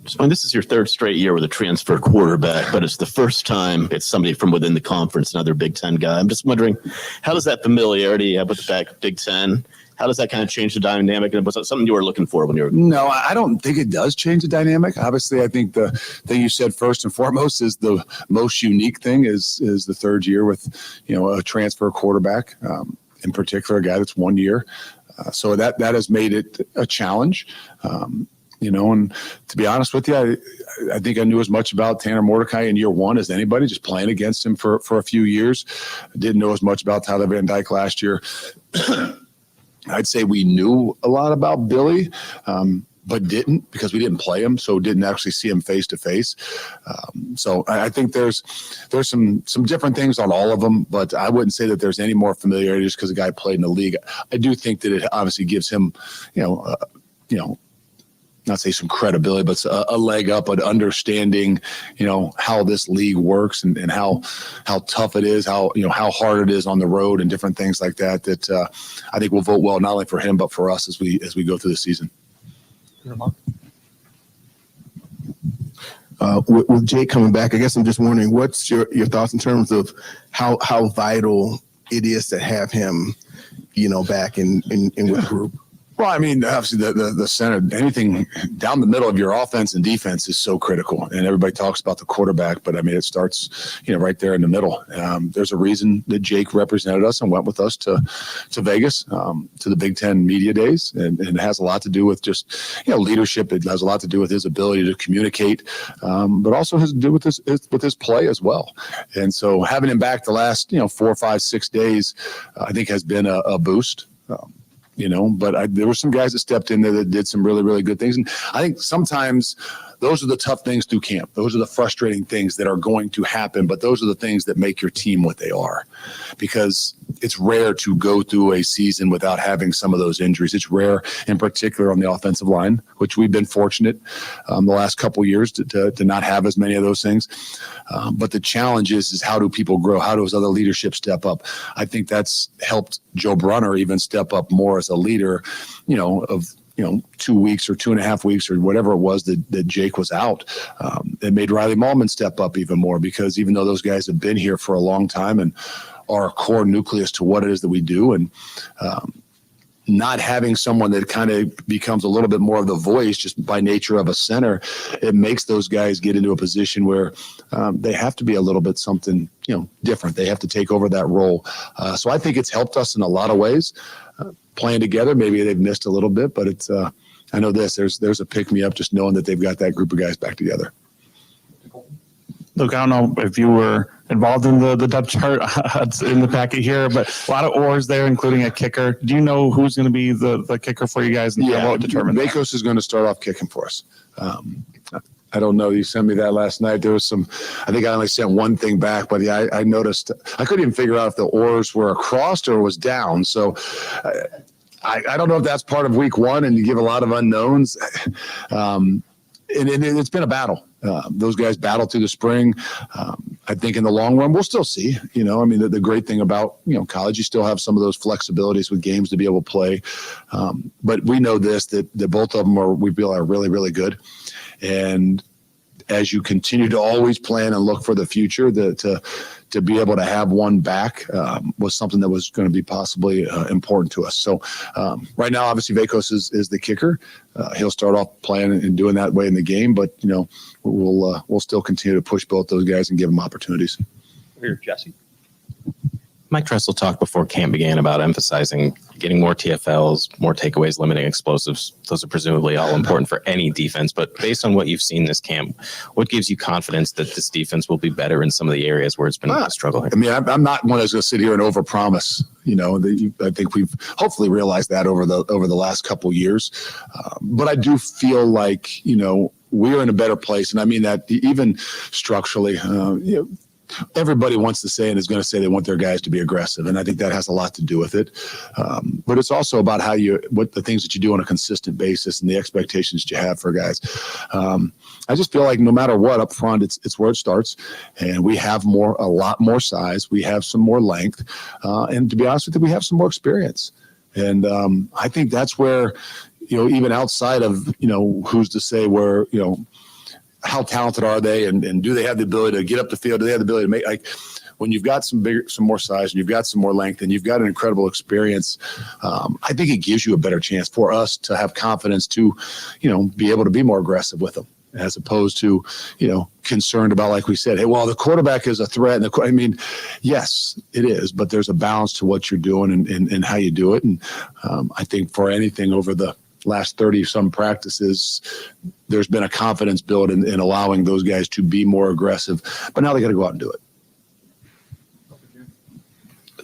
So this is your third straight year with a transfer quarterback, but it's the first time it's somebody from within the conference, another Big Ten guy. I'm just wondering, how does that familiarity you have with the Big Ten, how does that kind of change the dynamic? And was that something you were looking for when you were? No, I don't think it does change the dynamic. Obviously, I think the thing you said first and foremost is the most unique thing is the third year with, a transfer quarterback, in particular, a guy that's 1 year. So that has made it a challenge. And to be honest with you, I think I knew as much about Tanner Mordecai in year one as anybody, just playing against him for a few years. I didn't know as much about Tyler Van Dyke last year. I'd say we knew a lot about Billy, but didn't, because we didn't play him, so didn't actually see him face to face. So I think there's some different things on all of them, but I wouldn't say that there's any more familiarity just because a guy played in the league. I do think that it obviously gives him, not say some credibility, but a leg up, an understanding, how this league works and how tough it is, how hard it is on the road and different things like that, I think will vote well, not only for him, but for us as we go through the season. With Jake coming back, I guess I'm just wondering, what's your thoughts in terms of how vital it is to have him, back in with the group? Well, I mean, obviously the center, anything down the middle of your offense and defense is so critical. And everybody talks about the quarterback, but I mean, it starts, right there in the middle. There's a reason that Jake represented us and went with us to Vegas, to the Big Ten media days. And it has a lot to do with just, leadership. It has a lot to do with his ability to communicate, but also has to do with his play as well. And so having him back the last, 4, 5, 6 days, I think has been a boost. But there were some guys that stepped in there that did some really, really good things. And I think sometimes those are the tough things through camp. Those are the frustrating things that are going to happen, but those are the things that make your team what they are, because it's rare to go through a season without having some of those injuries. It's rare, in particular on the offensive line, which we've been fortunate the last couple of years to not have as many of those things. But the challenge is how do people grow? How does other leadership step up? I think that's helped Joe Brunner even step up more as a leader, of 2 weeks or 2.5 weeks or whatever it was that Jake was out. It made Riley Mahlman step up even more, because even though those guys have been here for a long time and are a core nucleus to what it is that we do, and not having someone that kind of becomes a little bit more of the voice just by nature of a center, it makes those guys get into a position where they have to be a little bit something, different. They have to take over that role. So I think it's helped us in a lot of ways. Playing together, maybe they've missed a little bit, but it's I know there's a pick me up just knowing that they've got that group of guys back together. Look, I don't know if you were involved in the depth chart in the packet here, but a lot of oars there, including a kicker. Do you know who's going to be the kicker for you guys? And Yeah, what determine that? Makos is going to start off kicking for us. I don't know. You sent me that last night. There was I think I only sent one thing back, but yeah, I noticed. I couldn't even figure out if the oars were across or was down. So I don't know if that's part of week one, and you give a lot of unknowns. And it's been a battle. Those guys battled through the spring. I think in the long run, we'll still see. The great thing about college, you still have some of those flexibilities with games to be able to play. But we know that both of them we feel are really, really good. And as you continue to always plan and look for the future, to be able to have one back was something that was going to be possibly important to us. So right now, obviously, Vekos is the kicker. He'll start off playing and doing that way in the game, but we'll still continue to push both those guys and give them opportunities. Here, Jesse. Mike Tressel talked before camp began about emphasizing getting more TFLs, more takeaways, limiting explosives. Those are presumably all important for any defense. But based on what you've seen this camp, what gives you confidence that this defense will be better in some of the areas where it's been a struggle? I mean, I'm not one that's going to sit here and overpromise. I think we've hopefully realized that over the last couple of years. But I do feel like we're in a better place, and I mean that even structurally. Everybody wants to say and is going to say they want their guys to be aggressive, and I think that has a lot to do with it. But it's also about what the things that you do on a consistent basis and the expectations that you have for guys. I just feel like no matter what up front, it's where it starts, and we have a lot more size, we have some more length, and to be honest with you, we have some more experience. And I think that's where even outside of who's to say where how talented are they, and do they have the ability to get up the field? Do they have the ability to make, like, when you've got some more size and you've got some more length and you've got an incredible experience, I think it gives you a better chance for us to have confidence to, be able to be more aggressive with them, as opposed to, concerned about, like we said, hey, well, the quarterback is a threat. And yes, it is, but there's a balance to what you're doing and how you do it. And I think for anything over the last 30 some practices, there's been a confidence build in allowing those guys to be more aggressive, but now they got to go out and do it.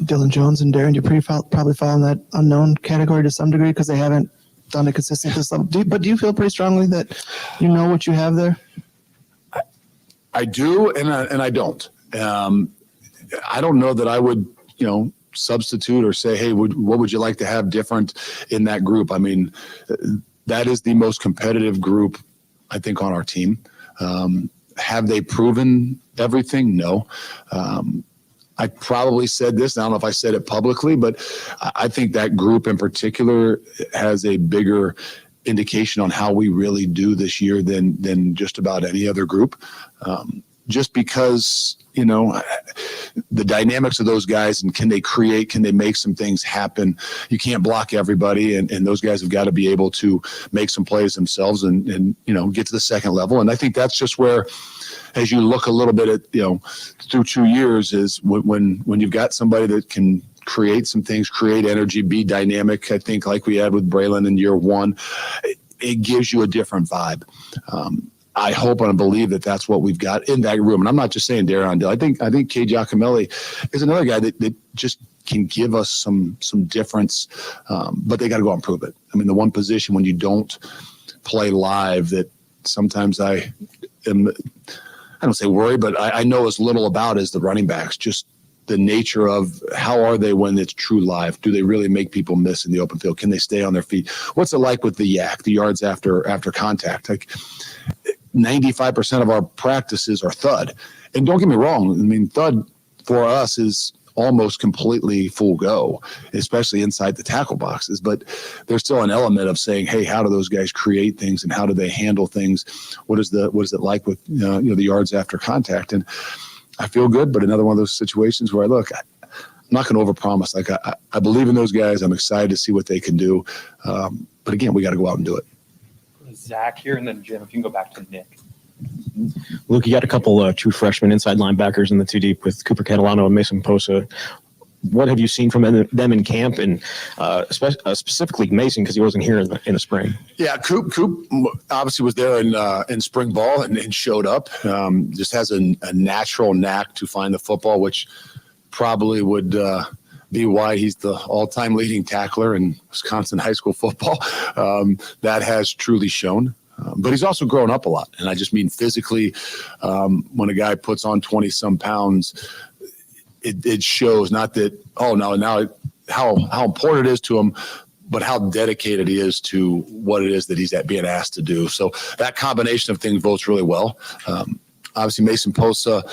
Dylan Jones and Darren, you're probably following that unknown category to some degree because they haven't done it consistently to this level. Do you feel pretty strongly that you know what you have there? I do, and I don't. I don't know that I would, substitute or say, hey, what would you like to have different in that group? I mean, that is the most competitive group, I think, on our team. Have they proven everything? No. I probably said this, I don't know if I said it publicly, but I think that group in particular has a bigger indication on how we really do this year than just about any other group. Just because, the dynamics of those guys, and can they make some things happen? You can't block everybody, and those guys have got to be able to make some plays themselves and get to the second level. And I think that's just where, as you look a little bit at, through 2 years, is when you've got somebody that can create some things, create energy, be dynamic. I think like we had with Braylon in year one, it gives you a different vibe. I hope and believe that that's what we've got in that room. And I'm not just saying Darren Dill. I think K. Giacomelli is another guy that just can give us some difference, but they got to go out and prove it. I mean, the one position when you don't play live that sometimes I don't say worry, but I know as little about is the running backs. Just the nature of how are they when it's true live? Do they really make people miss in the open field? Can they stay on their feet? What's it like with the yak, the yards after contact? Like 95% of our practices are thud. And don't get me wrong, I mean, thud for us is almost completely full go, especially inside the tackle boxes. But there's still an element of saying, hey, how do those guys create things and how do they handle things? What is it like with the yards after contact? And I feel good, but another one of those situations where I'm not going to overpromise. Like I believe in those guys. I'm excited to see what they can do. But again, we got to go out and do it. Zach here, and then Jim, if you can go back to Nick. Luke, you got a couple true freshman inside linebackers in the 2 deep with Cooper Catalano and Mason Posa. What have you seen from them in camp, and specifically Mason, because he wasn't here in the spring? Yeah, Coop obviously was there in spring ball and showed up. Just has a natural knack to find the football, which probably would be why he's the all-time leading tackler in Wisconsin high school football. That has truly shown. But he's also grown up a lot. And I just mean physically, when a guy puts on 20-some pounds, it shows not that, now how important it is to him, but how dedicated he is to what it is that he's being asked to do. So that combination of things votes really well. Obviously, Mason Posa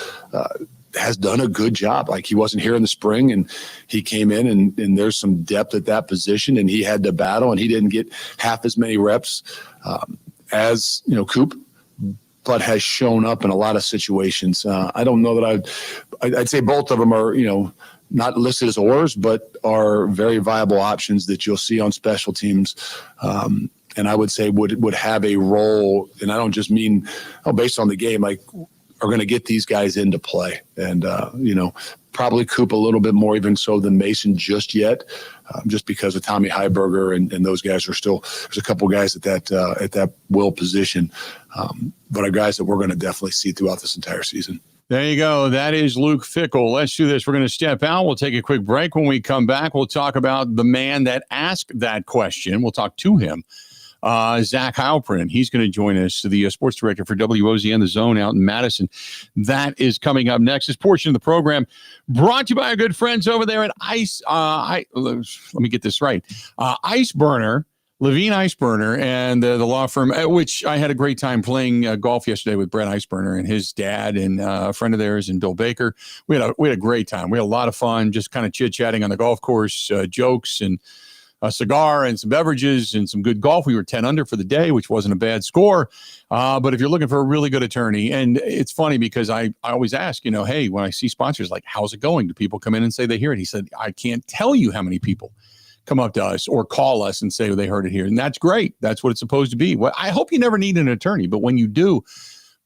has done a good job. Like, he wasn't here in the spring, and he came in, and there's some depth at that position, and he had to battle, and he didn't get half as many reps as Coop. but has shown up in a lot of situations. I don't know that I'd say both of them are, not listed as oars, but are very viable options that you'll see on special teams. And I would say would have a role, and I don't just mean based on the game, like are going to get these guys into play. And, probably Coop a little bit more even so than Mason just yet, just because of Tommy Heiberger and those guys are still, there's a couple guys at that will position, but are guys that we're going to definitely see throughout this entire season. There you go. That is Luke Fickel. Let's do this. We're going to step out. We'll take a quick break. When we come back, we'll talk about the man that asked that question. We'll talk to him. Zach Heilprin. He's going to join us, the sports director for WOZN, the Zone out in Madison. That is coming up next. This portion of the program brought to you by our good friends over there at let me get this right. Iceburner, Levine Iceburner, and the law firm, which I had a great time playing golf yesterday with Brett Iceburner and his dad and a friend of theirs and Bill Baker. We had a great time. We had a lot of fun, just kind of chit-chatting on the golf course, jokes and a cigar and some beverages and some good golf. We were 10 under for the day, which wasn't a bad score. But if you're looking for a really good attorney, and it's funny because I always ask, hey, when I see sponsors, like, how's it going? Do people come in and say they hear it? He said, I can't tell you how many people come up to us or call us and say they heard it here. And that's great. That's what it's supposed to be. Well, I hope you never need an attorney, but when you do,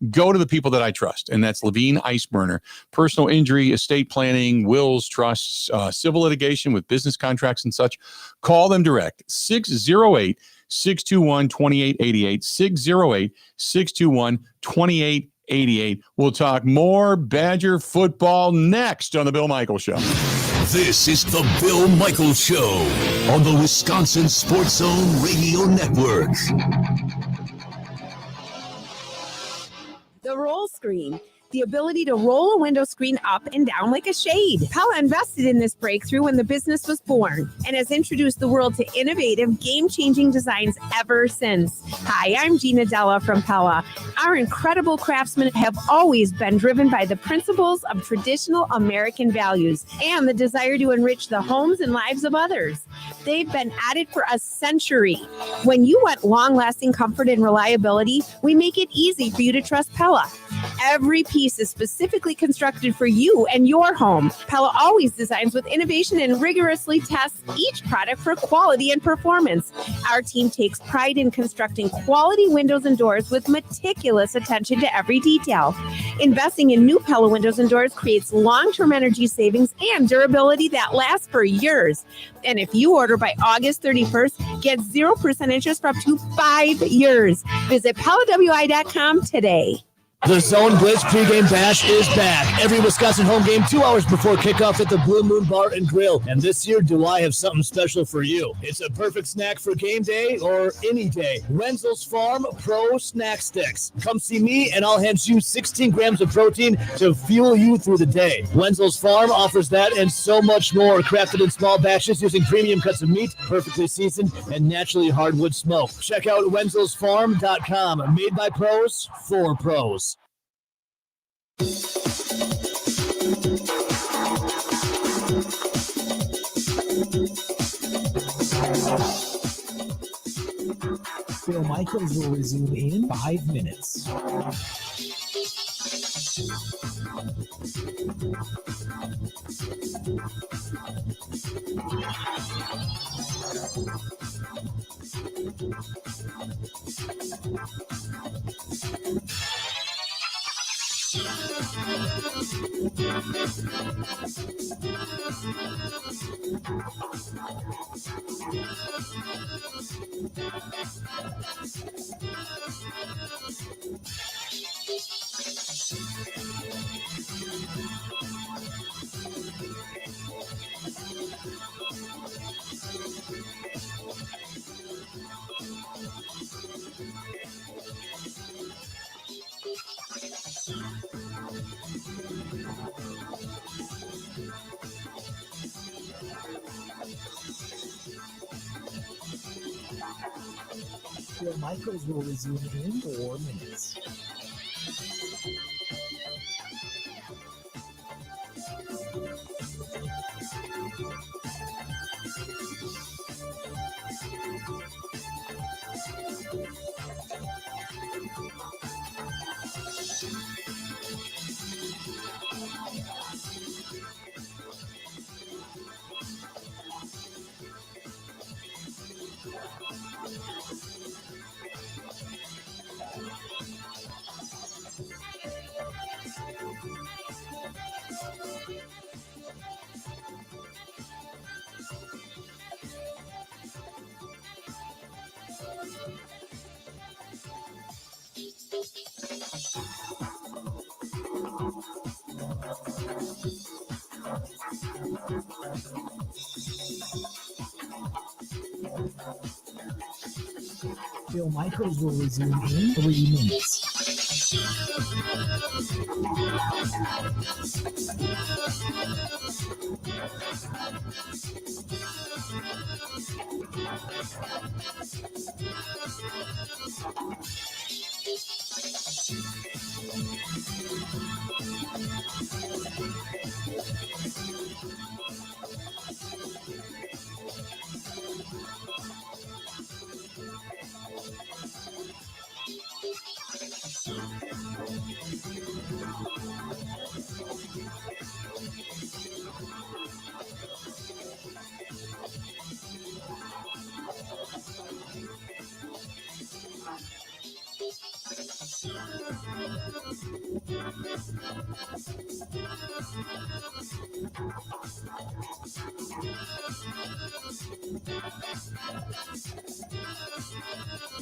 go to the people that I trust, and that's Levine Iceburner. Personal injury, estate planning, wills, trusts, civil litigation with business contracts and such. Call them direct, 608-621-2888, 608-621-2888. We'll talk more Badger football next on The Bill Michaels Show. This is The Bill Michaels Show on the Wisconsin Sports Zone Radio Network. The roll screen. The ability to roll a window screen up and down like a shade. Pella invested in this breakthrough when the business was born and has introduced the world to innovative, game-changing designs ever since. Hi, I'm Gina Della from Pella. Our incredible craftsmen have always been driven by the principles of traditional American values and the desire to enrich the homes and lives of others. They've been at it for a century. When you want long-lasting comfort and reliability, we make it easy for you to trust Pella. Every piece is specifically constructed for you and your home. Pella always designs with innovation and rigorously tests each product for quality and performance. Our team takes pride in constructing quality windows and doors with meticulous attention to every detail. Investing in new Pella windows and doors creates long-term energy savings and durability that lasts for years. And if you order by August 31st, get 0% interest for up to 5 years. Visit PellaWI.com today. The Zone Blitz pregame bash is back. Every Wisconsin home game 2 hours before kickoff at the Blue Moon Bar and Grill. And this year, do I have something special for you? It's a perfect snack for game day or any day. Wenzel's Farm Pro Snack Sticks. Come see me and I'll hand you 16 grams of protein to fuel you through the day. Wenzel's Farm offers that and so much more. Crafted in small batches using premium cuts of meat, perfectly seasoned, and naturally hardwood smoke. Check out wenzelsfarm.com. Made by pros for pros. Bill Michaels will resume in 5 minutes. Bill Michaels will resume in 4 minutes. Bill Michaels will resume in 3 minutes.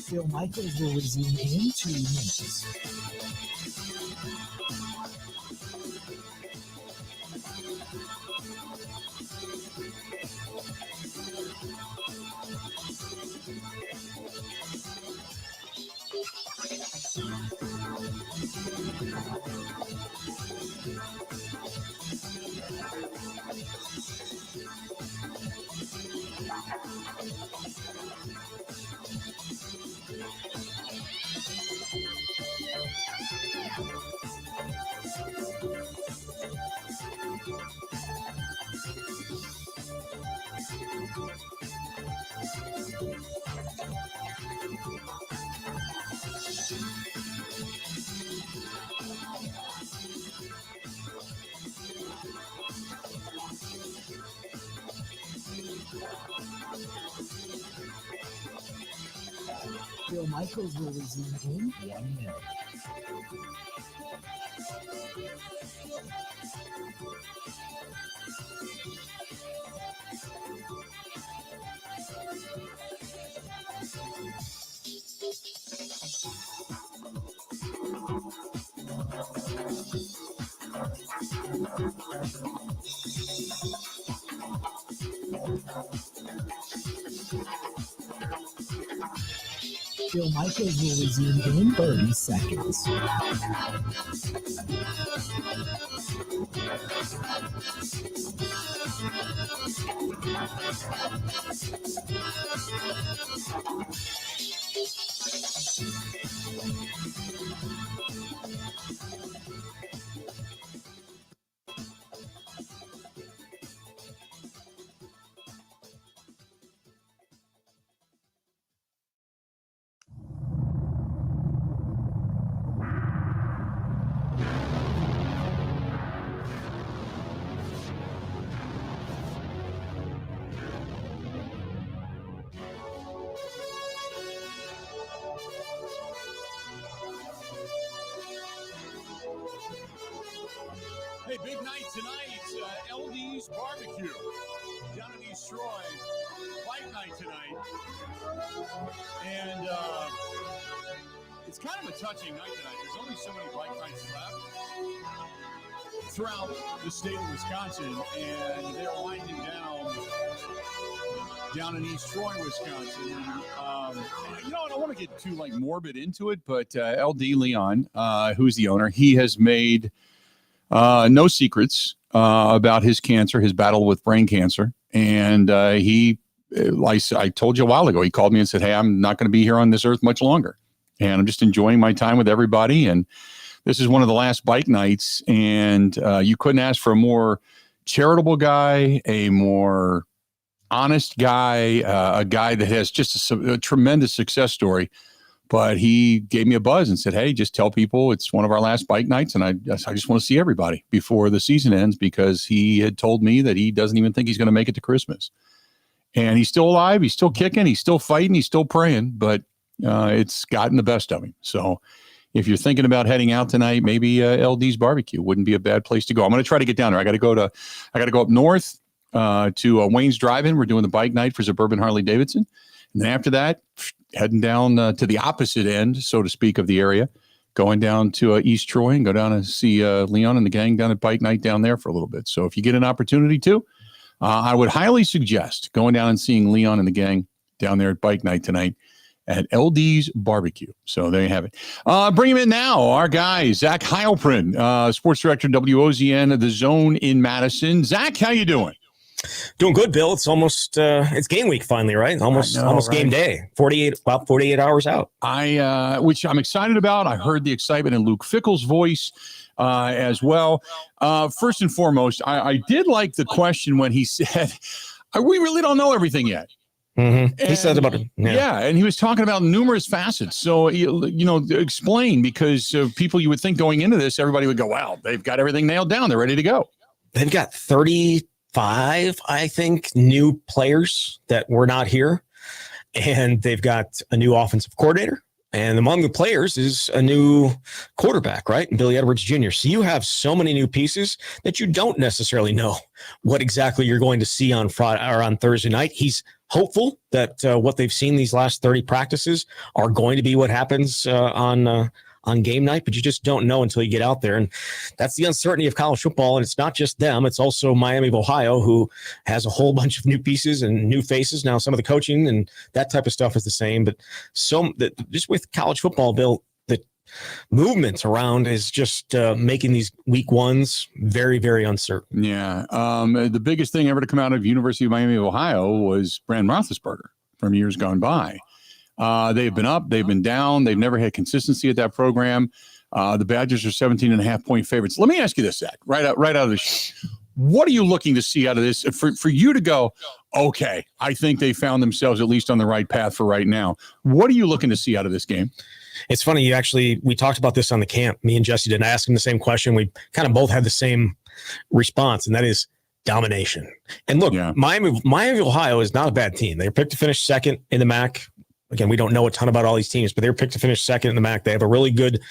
Bill Michaels will resume in 2 minutes. Bill Michaels will resume in 1 minute. Bill Michaels will resume in 30 seconds. Hey, big night tonight. LD's Barbecue down in East Troy. Fight night tonight. And it's kind of a touching night tonight. There's only so many bike nights left throughout the state of Wisconsin. And they're winding down in East Troy, Wisconsin. And, you know, I don't want to get too morbid into it, but LD Leon, who's the owner, he has made no secrets about his cancer, his battle with brain cancer. And like I told you a while ago, he called me and said, hey, I'm not going to be here on this earth much longer. And I'm just enjoying my time with everybody. And this is one of the last bike nights. And you couldn't ask for a more charitable guy, a more honest guy, a guy that has just a tremendous success story. But he gave me a buzz and said, hey, just tell people it's one of our last bike nights. And I just want to see everybody before the season ends, because he had told me that he doesn't even think he's going to make it to Christmas. And he's still alive. He's still kicking. He's still fighting. He's still praying. But it's gotten the best of him. So if you're thinking about heading out tonight, maybe LD's Barbecue wouldn't be a bad place to go. I'm going to try to get down there. I got to go up north to Wayne's Drive-In. We're doing the bike night for Suburban Harley Davidson. And then after that, heading down to the opposite end, so to speak, of the area, going down to East Troy and go down and see Leon and the gang down at bike night down there for a little bit. So if you get an opportunity to, I would highly suggest going down and seeing Leon and the gang down there at Bike Night tonight at LD's Barbecue. So there you have it. Bring him in now. Our guy, Zach Heilprin, sports director, WOZN, The Zone in Madison. Zach, how you doing? Doing good, Bill. It's almost it's game week finally, right? Almost game day. 48 hours out. Which I'm excited about. I heard the excitement in Luke Fickel's voice as well. First and foremost, I did like the question when he said, "We really don't know everything yet." Mm-hmm. He said about it. Yeah, and he was talking about numerous facets. So, explain, because people you would think going into this, everybody would go, wow, they've got everything nailed down. They're ready to go. They've got 35, I think, new players that were not here. And they've got a new offensive coordinator. And among the players is a new quarterback, right? Billy Edwards Jr. So you have so many new pieces that you don't necessarily know what exactly you're going to see on Friday or on Thursday night. He's hopeful that what they've seen these last 30 practices are going to be what happens on game night, but you just don't know until you get out there. And that's the uncertainty of college football. And it's not just them. It's also Miami of Ohio, who has a whole bunch of new pieces and new faces. Now, some of the coaching and that type of stuff is the same, but just with college football, Bill, the movement around is just making these week ones very, very uncertain. Yeah. The biggest thing ever to come out of University of Miami of Ohio was Brandon Roethlisberger from years gone by. They've been up, they've been down. They've never had consistency at that program. The Badgers are 17.5-point favorites. Let me ask you this, Zach, right out of the show. What are you looking to see out of this for you to go, okay, I think they found themselves at least on the right path for right now? What are you looking to see out of this game? It's funny, we talked about this on the camp. Me and Jesse didn't ask him the same question. We kind of both had the same response, and that is domination. And look, Miami of Ohio is not a bad team. They're picked to finish second in the MAC. Again, we don't know a ton about all these teams, but they were picked to finish second in the MAC. They have a really good,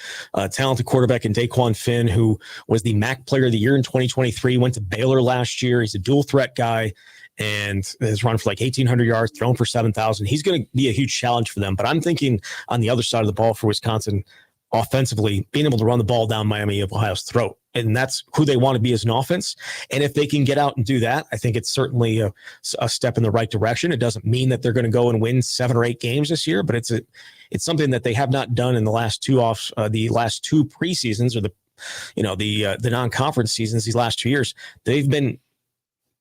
talented quarterback in Daquan Finn, who was the MAC Player of the Year in 2023, went to Baylor last year. He's a dual threat guy and has run for like 1,800 yards, thrown for 7,000. He's going to be a huge challenge for them. But I'm thinking on the other side of the ball for Wisconsin, offensively, being able to run the ball down Miami of Ohio's throat. And that's who they want to be as an offense. And if they can get out and do that, I think it's certainly a step in the right direction. It doesn't mean that they're going to go and win 7 or 8 games this year, but it's something that they have not done in the last two preseasons or the non-conference seasons these last 2 years. They've been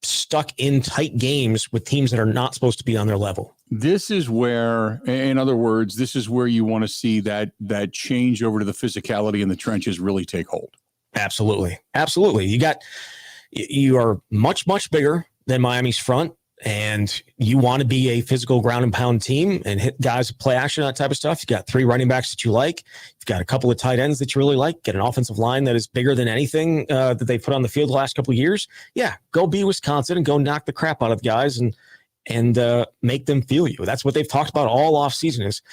stuck in tight games with teams that are not supposed to be on their level. This is where, in other words, this is where you want to see that change over to the physicality in the trenches really take hold. Absolutely. Absolutely. You are much, much bigger than Miami's front, and you want to be a physical ground and pound team and hit guys with play action, that type of stuff. You got 3 running backs that you like. You've got a couple of tight ends that you really like. Get an offensive line that is bigger than anything that they put on the field the last couple of years. Yeah, go be Wisconsin and go knock the crap out of the guys and make them feel you. That's what they've talked about all offseason, is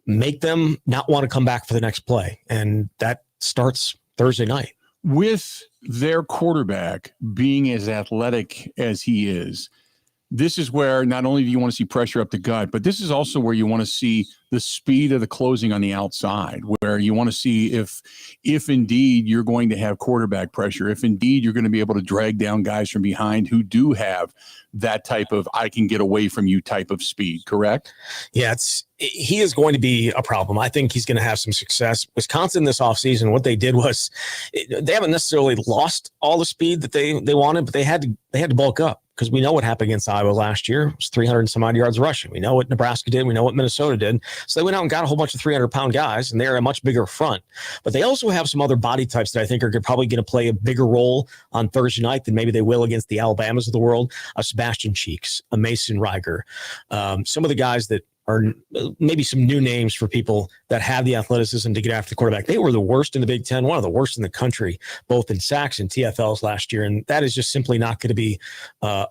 make them not want to come back for the next play. And that starts Thursday night. With their quarterback being as athletic as he is, this is where not only do you want to see pressure up the gut, but this is also where you want to see the speed of the closing on the outside, where you want to see if indeed you're going to have quarterback pressure, if indeed you're going to be able to drag down guys from behind who do have that type of I can get away from you type of speed, correct? Yeah, he is going to be a problem. I think he's going to have some success. Wisconsin this offseason, what they did was they haven't necessarily lost all the speed that they wanted, but they had to bulk up. Because we know what happened against Iowa last year. It was 300 and some odd yards rushing. We know what Nebraska did. We know what Minnesota did. So they went out and got a whole bunch of 300-pound guys, and they're a much bigger front. But they also have some other body types that I think are probably going to play a bigger role on Thursday night than maybe they will against the Alabamas of the world. A Sebastian Cheeks, a Mason Reiger, some of the guys that are maybe some new names for people that have the athleticism to get after the quarterback. They were the worst in the Big Ten, one of the worst in the country, both in sacks and TFLs last year. And that is just simply not going to be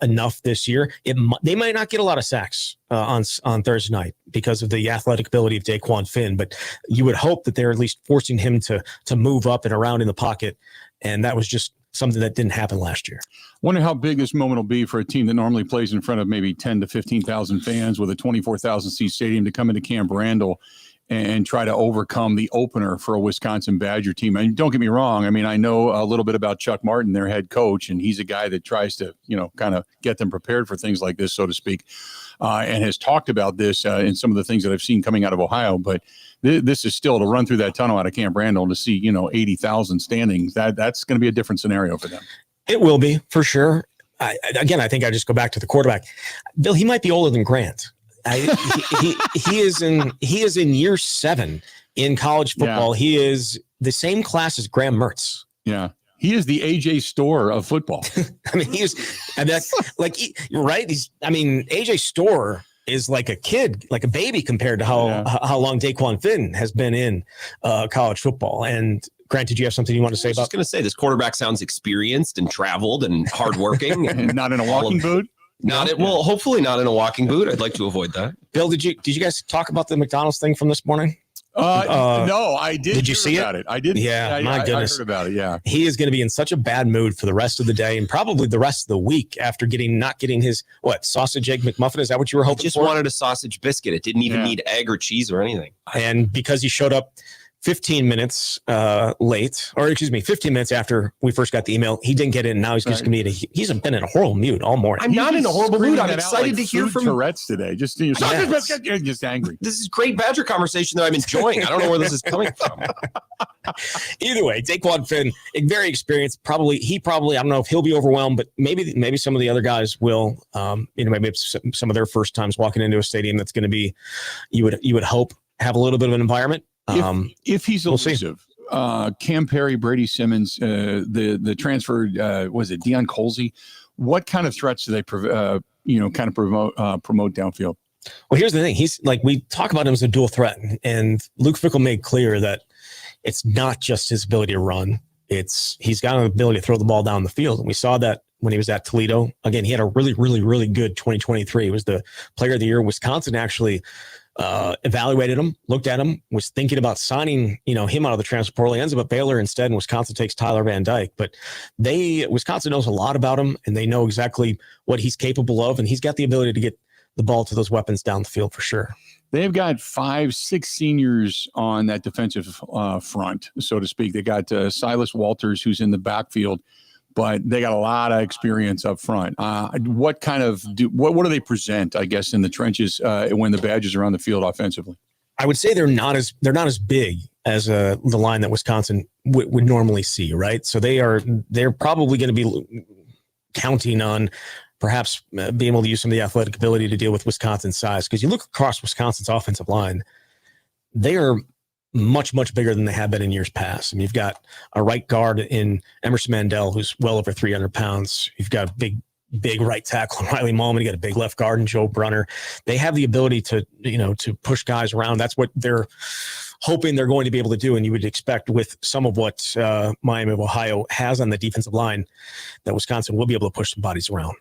enough this year. They might not get a lot of sacks on Thursday night because of the athletic ability of Daquan Finn, but you would hope that they're at least forcing him to move up and around in the pocket. And that was just something that didn't happen last year. Wonder how big this moment will be for a team that normally plays in front of maybe 10 to 15,000 fans with a 24,000 seat stadium to come into Camp Randall and try to overcome the opener for a Wisconsin Badger team. And don't get me wrong. I mean, I know a little bit about Chuck Martin, their head coach, and he's a guy that tries to, kind of get them prepared for things like this, so to speak, and has talked about this in some of the things that I've seen coming out of Ohio. But this is still to run through that tunnel out of Camp Randall to see, 80,000 standing. That's going to be a different scenario for them. It will be, for sure. I think I just go back to the quarterback. Bill, he might be older than Grant. He is in year 7 in college football. Yeah. He is the same class as Graham Mertz. Yeah. He is the AJ Storr of football. I mean, you're right. AJ Storr is like a kid, like a baby compared to how long Daquan Finn has been in college football. And Grant, did you have something you want to say about? I was just going to say this quarterback sounds experienced and traveled and hardworking and not in a walking boot. Hopefully not in a walking boot. I'd like to avoid that. Bill, did you guys talk about the McDonald's thing from this morning? No, I did. Did you see it? I did. Yeah, my goodness. I heard about it. Yeah, he is going to be in such a bad mood for the rest of the day and probably the rest of the week after not getting his sausage egg McMuffin. Is that what you were hoping for? Just wanted a sausage biscuit. It didn't even need egg or cheese or anything. And because he showed up 15 minutes late, or excuse me, 15 minutes after we first got the email, he didn't get in. Now he's just going to be he's been in a horrible mood all morning. I'm not in a horrible mood. I'm excited to hear from Tourette's today. Just angry. This is great Badger conversation that I'm enjoying. I don't know where this is coming from. Either way, Daquan Finn, very experienced. Probably, I don't know if he'll be overwhelmed, but maybe some of the other guys will. Maybe some of their first times walking into a stadium that's going to be, you would hope, have a little bit of an environment. If he's elusive, Cam Perry, Brady Simmons, the transfer, was it Deion Colsey? What kind of threats do they promote downfield? Well, here's the thing. He's we talk about him as a dual threat, and Luke Fickel made clear that it's not just his ability to run. He's got an ability to throw the ball down the field. And we saw that when he was at Toledo. Again, he had a really, really, really good 2023. He was the player of the year. Wisconsin actually evaluated him, looked at him, was thinking about signing, him out of the transfer portal. He ends up at Baylor instead, and Wisconsin takes Tyler Van Dyke. But Wisconsin knows a lot about him, and they know exactly what he's capable of, and he's got the ability to get the ball to those weapons down the field for sure. They've got 5-6 seniors on that defensive front, so to speak. They got Silas Walters, who's in the backfield, but they got a lot of experience up front. What do they present, I guess, in the trenches when the Badgers are on the field offensively? I would say they're not as big as the line that Wisconsin would normally see, right? So they're probably going to be counting on perhaps being able to use some of the athletic ability to deal with Wisconsin's size. Because you look across Wisconsin's offensive line, they are much, much bigger than they have been in years past. I mean, you've got a right guard in Emerson Mandel, who's well over 300 pounds. You've got a big right tackle in Riley Malman. You got a big left guard in Joe Brunner. They have the ability to push guys around. That's what they're hoping they're going to be able to do. And you would expect with some of what Miami of Ohio has on the defensive line that Wisconsin will be able to push some bodies around.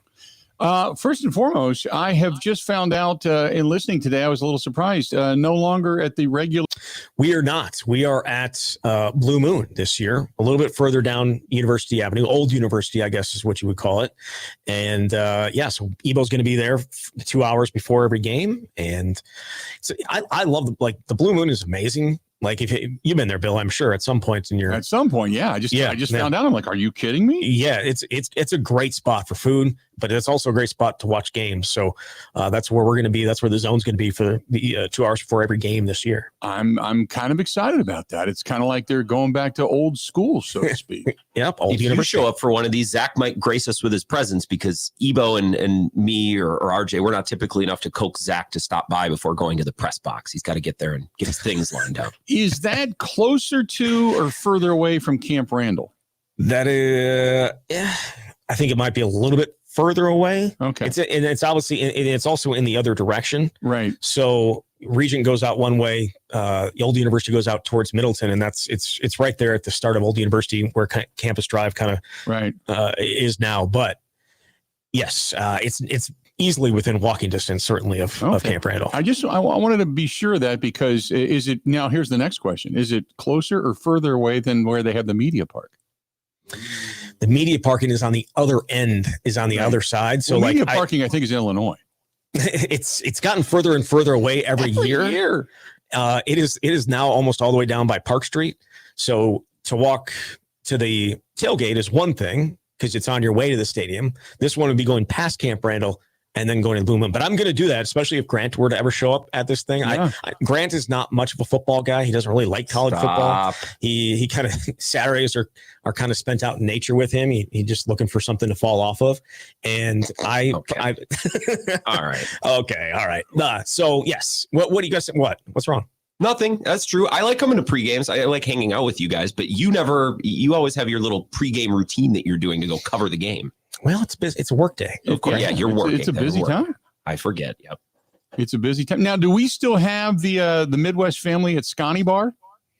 First and foremost, I have just found out in listening today, I was a little surprised, no longer at the regular. We are not. We are at Blue Moon this year, a little bit further down University Avenue, Old University, I guess is what you would call it. And so Ebo's going to be there 2 hours before every game. And so I love the Blue Moon is amazing. Like if you've been there, Bill, I'm sure at some point in your. At some point, yeah. I just found out. I'm like, are you kidding me? Yeah, it's a great spot for food, but it's also a great spot to watch games. So that's where we're going to be. That's where the zone's going to be for the 2 hours before every game this year. I'm kind of excited about that. It's kind of like they're going back to old school, so to speak. Yep. If you show up for one of these, Zach might grace us with his presence because Ebo and me or RJ, we're not typically enough to coax Zach to stop by before going to the press box. He's got to get there and get his things lined up. Is that closer to or further away from Camp Randall? That is, I think it might be a little bit further away. Okay. It's obviously, it's also in the other direction. Right. So Regent goes out one way, the Old University goes out towards Middleton, and it's right there at the start of Old University where Campus Drive kind of is now. But yes, it's easily within walking distance, certainly of Camp Randall. I wanted to be sure of that because is it now? Here's the next question: is it closer or further away than where they have the media park? The media parking is on the other end, is on the other side. So media parking, I think, is in Illinois. It's gotten further and further away every year. It is now almost all the way down by Park Street. So to walk to the tailgate is one thing because it's on your way to the stadium. This one would be going past Camp Randall and then going to Blue Moon. But I'm going to do that, especially if Grant were to ever show up at this thing. Yeah. Grant is not much of a football guy. He doesn't really like college football. He kind of Saturdays are kind of spent out in nature with him. He just looking for something to fall off of. And all right. Okay. All right. So yes. What do you guys think? What's wrong? Nothing. That's true. I like coming to pre-games. I like hanging out with you guys, but you always have your little pre-game routine that you're doing to go cover the game. Well, it's a work day. Of course. Yeah, you're working. It's a busy time. I forget. Yep. It's a busy time. Now, do we still have the Midwest family at Scotty Bar?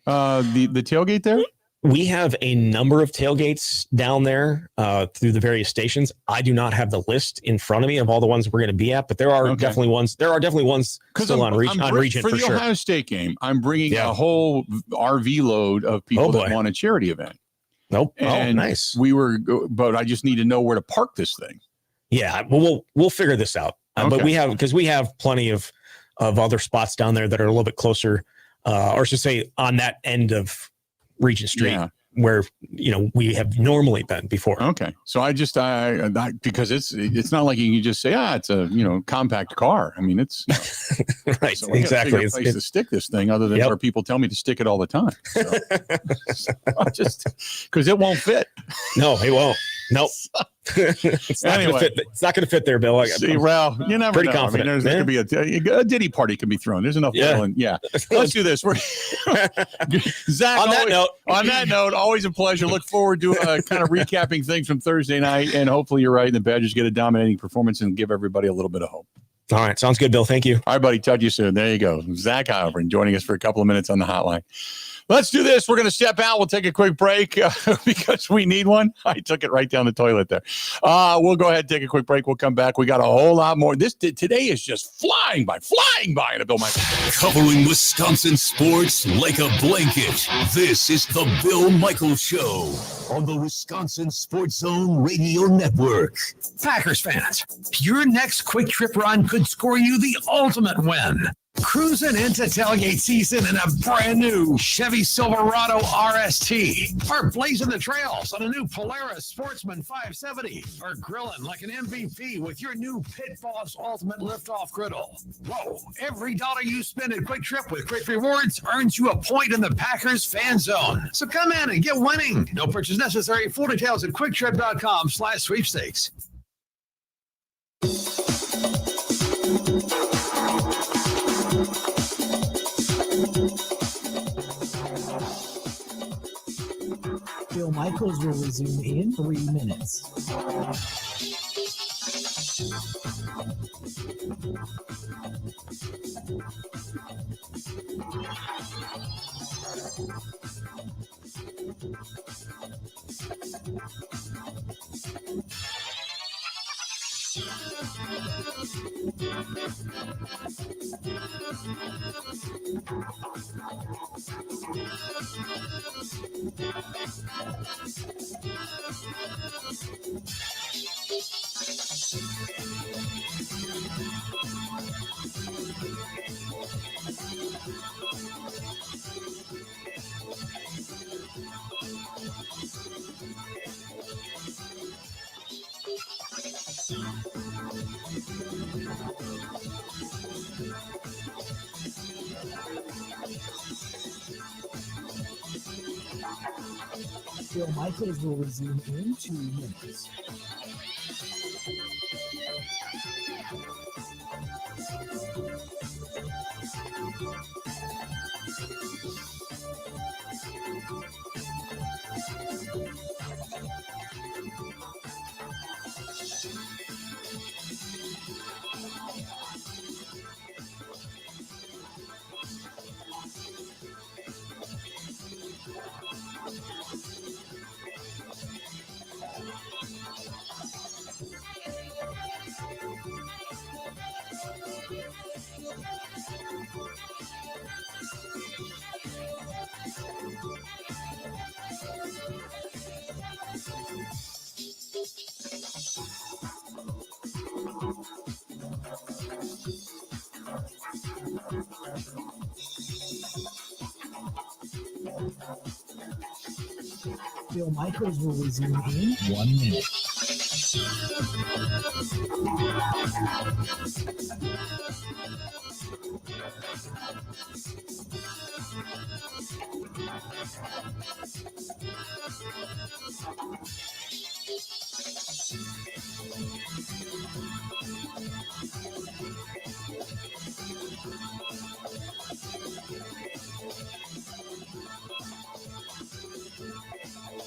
The tailgate there? We have a number of tailgates down there through the various stations. I do not have the list in front of me of all the ones we're going to be at, but there are definitely ones. There are definitely ones still on Regent for the sure. Ohio State game. I'm bringing a whole RV load of people that want a charity event. Nope. And nice. But I just need to know where to park this thing. Yeah, well, we'll figure this out. But we have plenty of other spots down there that are a little bit closer, or I should say, on that end of Regent Street, where we have normally been before. Okay, so I because it's not like you can just say it's a compact car. I mean, it's right. So exactly. It's a place to stick this thing, other than where people tell me to stick it all the time. So, just because it won't fit. No, it won't. Nope. It's not going to fit there, Bill. See, well, you never pretty know. confident. I mean, there could be a Diddy party can be thrown. There's enough oil in. Yeah. Let's do this. Zach. On that note, always a pleasure. Look forward to kind of recapping things from Thursday night, and hopefully you're right, and the Badgers get a dominating performance and give everybody a little bit of hope. All right, sounds good, Bill. Thank you. All right, buddy. Talk to you soon. There you go. Zach Heilprin joining us for a couple of minutes on the hotline. Let's do this. We're going to step out. We'll take a quick break because we need one. I took it right down the toilet there. We'll go ahead and take a quick break. We'll come back. We got a whole lot more. Today is just flying by in a Bill Michael. Covering Wisconsin sports like a blanket. This is the Bill Michael Show on the Wisconsin Sports Zone Radio Network. Packers fans, your next quick trip run could score you the ultimate win. Cruising into tailgate season in a brand new Chevy Silverado RST, or blazing the trails on a new Polaris Sportsman 570, or grilling like an MVP with your new Pit Boss Ultimate Liftoff Griddle. Whoa, every dollar you spend at Quick Trip with Quick Rewards earns you a point in the Packers fan zone. So come in and get winning. No purchase necessary. Full details at quicktrip.com/sweepstakes. Bill Michaels will resume in 3 minutes. Bill Michaels will resume in 2 minutes. Bill Michaels will resume in 1 minute.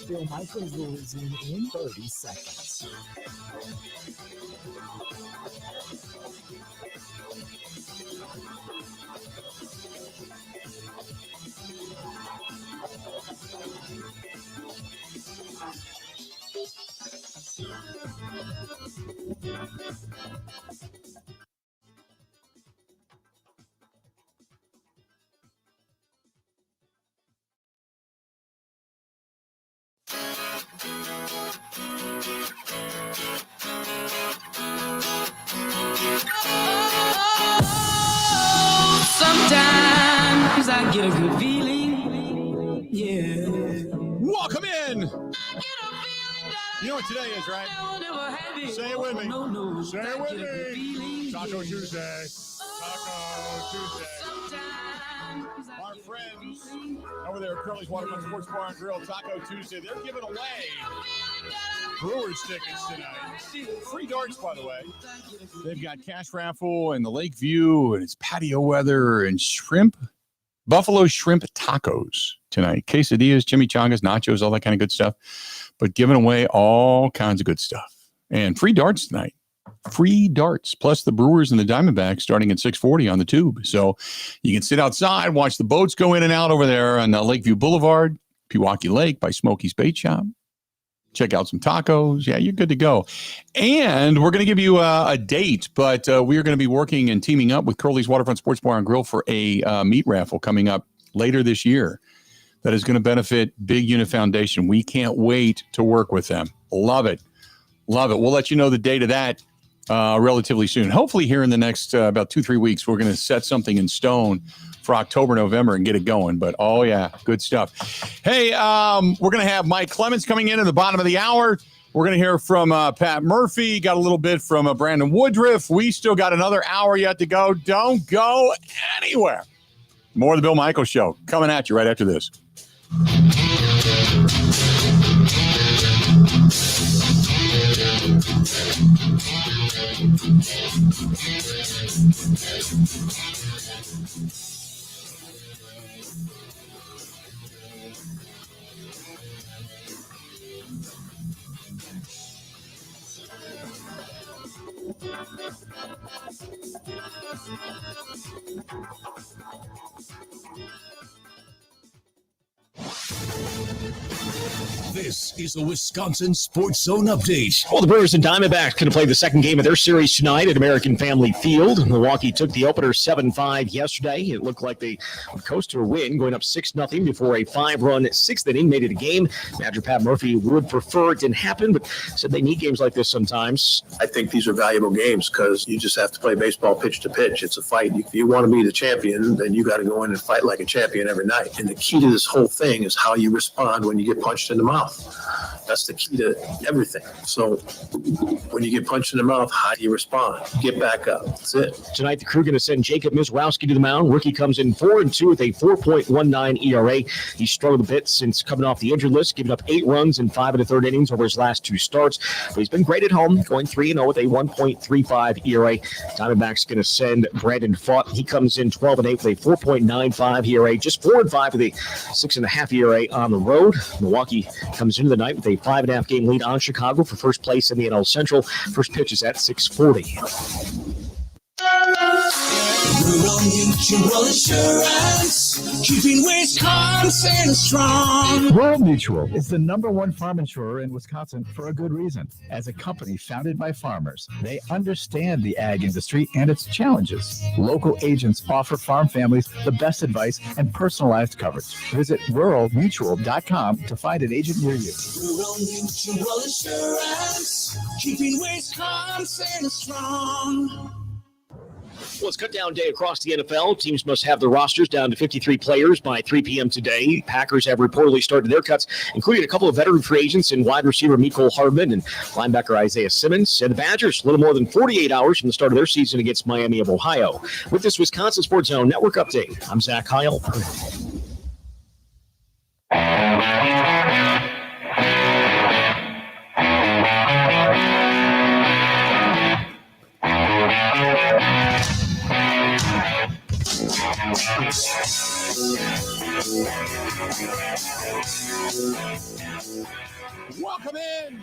Bill Michaels will resume in 30 seconds. Sometimes I get a good feeling. Yeah. Welcome in. You know what today is, right? Say it with me. Say it with me. Taco Tuesday. Taco Tuesday. Our friends over there at Curly's Waterfront Sports Bar and Grill, Taco Tuesday, they're giving away Brewers tickets tonight. Free darts, by the way. They've got cash raffle and the lake view, and it's patio weather and shrimp, buffalo shrimp tacos tonight. Quesadillas, chimichangas, nachos, all that kind of good stuff. But giving away all kinds of good stuff. And free darts tonight. Free darts, plus the Brewers and the Diamondbacks starting at 640 on the tube. So you can sit outside, watch the boats go in and out over there on Lakeview Boulevard, Pewaukee Lake by Smokey's Bait Shop. Check out some tacos. Yeah, you're good to go. And we're going to give you a date, but we are going to be working and teaming up with Curly's Waterfront Sports Bar and Grill for a meat raffle coming up later this year that is going to benefit Big Unit Foundation. We can't wait to work with them. Love it. Love it. We'll let you know the date of that relatively soon. Hopefully here in the next about 2-3 weeks, we're going to set something in stone for October, November and get it going. But, oh, yeah, good stuff. Hey, we're going to have Mike Clemens coming in at the bottom of the hour. We're going to hear from Pat Murphy. Got a little bit from Brandon Woodruff. We still got another hour yet to go. Don't go anywhere. More of the Bill Michaels Show coming at you right after this. This is a Wisconsin Sports Zone update. Well, the Brewers and Diamondbacks going to play the second game of their series tonight at American Family Field. Milwaukee took the opener 7-5 yesterday. It looked like they would coast to a win, going up 6-0 before a 5-run sixth inning made it a game. Manager Pat Murphy would prefer it didn't happen, but said they need games like this sometimes. I think these are valuable games because you just have to play baseball pitch to pitch. It's a fight. If you want to be the champion, then you got to go in and fight like a champion every night. And the key to this whole thing is how you respond when you get punched in the mouth. That's the key to everything. So when you get punched in the mouth, how do you respond? Get back up. That's it. Tonight, the crew going to send Jacob Mizrowski to the mound. Rookie comes in 4-2 with a 4.19 ERA. He's struggled a bit since coming off the injured list, giving up 8 runs in 5 1/3 innings over his last 2 starts. But he's been great at home, going 3-0 with a 1.35 ERA. Diamondbacks going to send Brandon Fott. He comes in 12-8 with a 4.95 ERA, just 4-5 with a 6.5 ERA on the road. Milwaukee comes into the night with a 5.5 game lead on Chicago for first place in the NL Central. First pitch is at 6:40. Rural Mutual Insurance, keeping Wisconsin strong. Rural Mutual is the #1 farm insurer in Wisconsin for a good reason. As a company founded by farmers, they understand the ag industry and its challenges. Local agents offer farm families the best advice and personalized coverage. Visit ruralmutual.com to find an agent near you. Rural Mutual Insurance, keeping Wisconsin strong. Well, it's cut down day across the NFL. Teams must have their rosters down to 53 players by 3 p.m. today. Packers have reportedly started their cuts, including a couple of veteran free agents in wide receiver Mecole Hardman and linebacker Isaiah Simmons. And the Badgers, a little more than 48 hours from the start of their season against Miami of Ohio. With this Wisconsin Sports Zone Network update, I'm Zach Heilprin. Welcome in.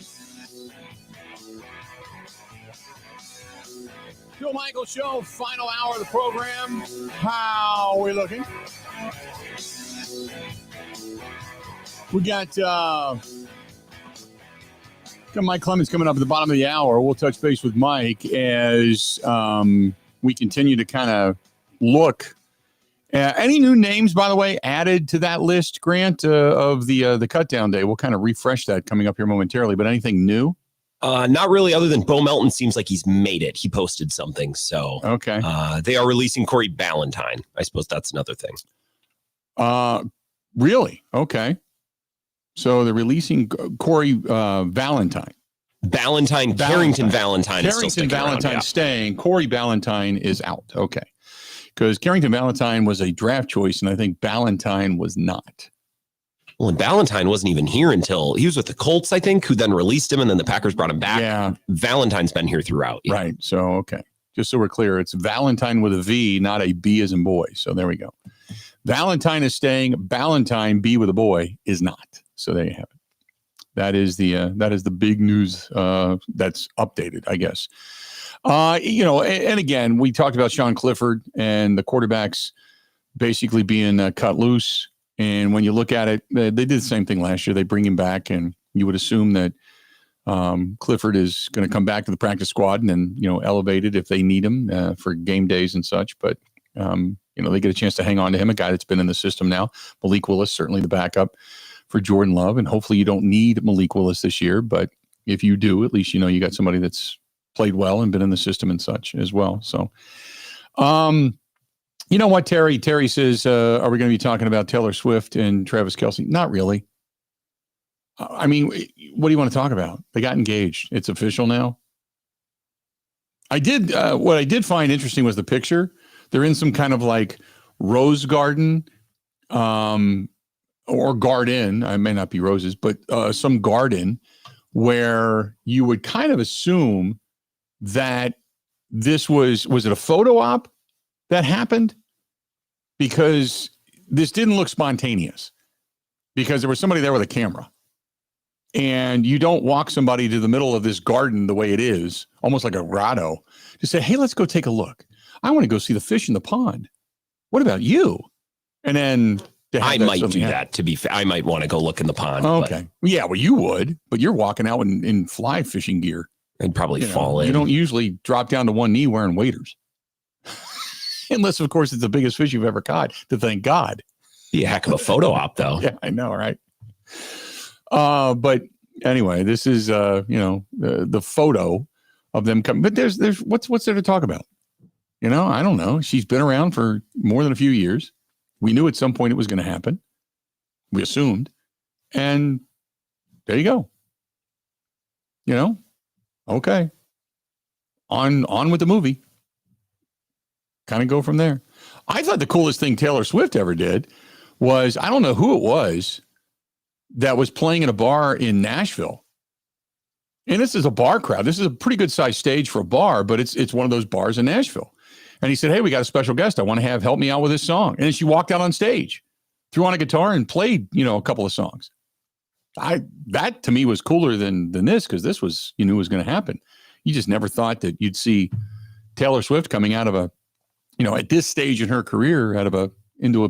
Bill Michaels Show, final hour of the program. How are we looking? We got Mike Clemens coming up at the bottom of the hour. We'll touch base with Mike as we continue to kind of look. Any new names, by the way, added to that list, Grant, of the cut down day? We'll kind of refresh that coming up here momentarily, but anything new? Not really, other than Bo Melton seems like he's made it. He posted something. So okay. They are releasing Corey Ballantyne. I suppose that's another thing. Really? Okay. So they're releasing Corey Ballantyne. Carrington Valentine is still sticking around, yeah. Staying. Corey Ballantyne is out. Okay. Because Carrington Valentine was a draft choice, and I think Ballantyne was not. Well, and Ballantyne wasn't even here until he was with the Colts, I think, who then released him, and then the Packers brought him back. Yeah. Valentine's been here throughout. Yeah. Right. So, okay. Just so we're clear, it's Valentine with a V, not a B as in boy. So there we go. Valentine is staying. Ballantyne, B with a boy, is not. So there you have it. That is the big news that's updated, I guess. And again, we talked about Sean Clifford and the quarterbacks basically being cut loose. And when you look at it, they did the same thing last year. They bring him back, and you would assume that Clifford is going to come back to the practice squad and then, elevated if they need him for game days and such. But, they get a chance to hang on to him, a guy that's been in the system now. Malik Willis, certainly the backup for Jordan Love. And hopefully you don't need Malik Willis this year. But if you do, at least, you got somebody that's played well and been in the system and such as well. So, you know what, Terry? Terry says, are we going to be talking about Taylor Swift and Travis Kelce? Not really. I mean, what do you want to talk about? They got engaged. It's official now. What I did find interesting was the picture. They're in some kind of like rose garden, or garden. I may not be roses, but some garden where you would kind of assume that this was it a photo op that happened? Because this didn't look spontaneous, because there was somebody there with a camera, and you don't walk somebody to the middle of this garden the way it is, almost like a grotto, to say, hey, let's go take a look. I want to go see the fish in the pond. What about you? And then I might do that, to be fair. I might want to go look in the pond. Okay. But. Yeah, well, you would, but you're walking out in fly fishing gear. I'd probably fall in. You don't usually drop down to one knee wearing waders. Unless, of course, it's the biggest fish you've ever caught, to thank God. Be a heck of a photo op, though. Yeah, I know, right? But anyway, this is, the photo of them coming. But there's what's there to talk about? I don't know. She's been around for more than a few years. We knew at some point it was going to happen. We assumed. And there you go. Okay. On with the movie. Kind of go from there. I thought the coolest thing Taylor Swift ever did was, I don't know who it was that was playing in a bar in Nashville. And this is a bar crowd. This is a pretty good sized stage for a bar, but it's one of those bars in Nashville. And he said, hey, we got a special guest I want to have help me out with this song. And then she walked out on stage, threw on a guitar and played, a couple of songs. That to me was cooler than this, because this was, you knew was going to happen. You just never thought that you'd see Taylor Swift coming out of a, at this stage in her career,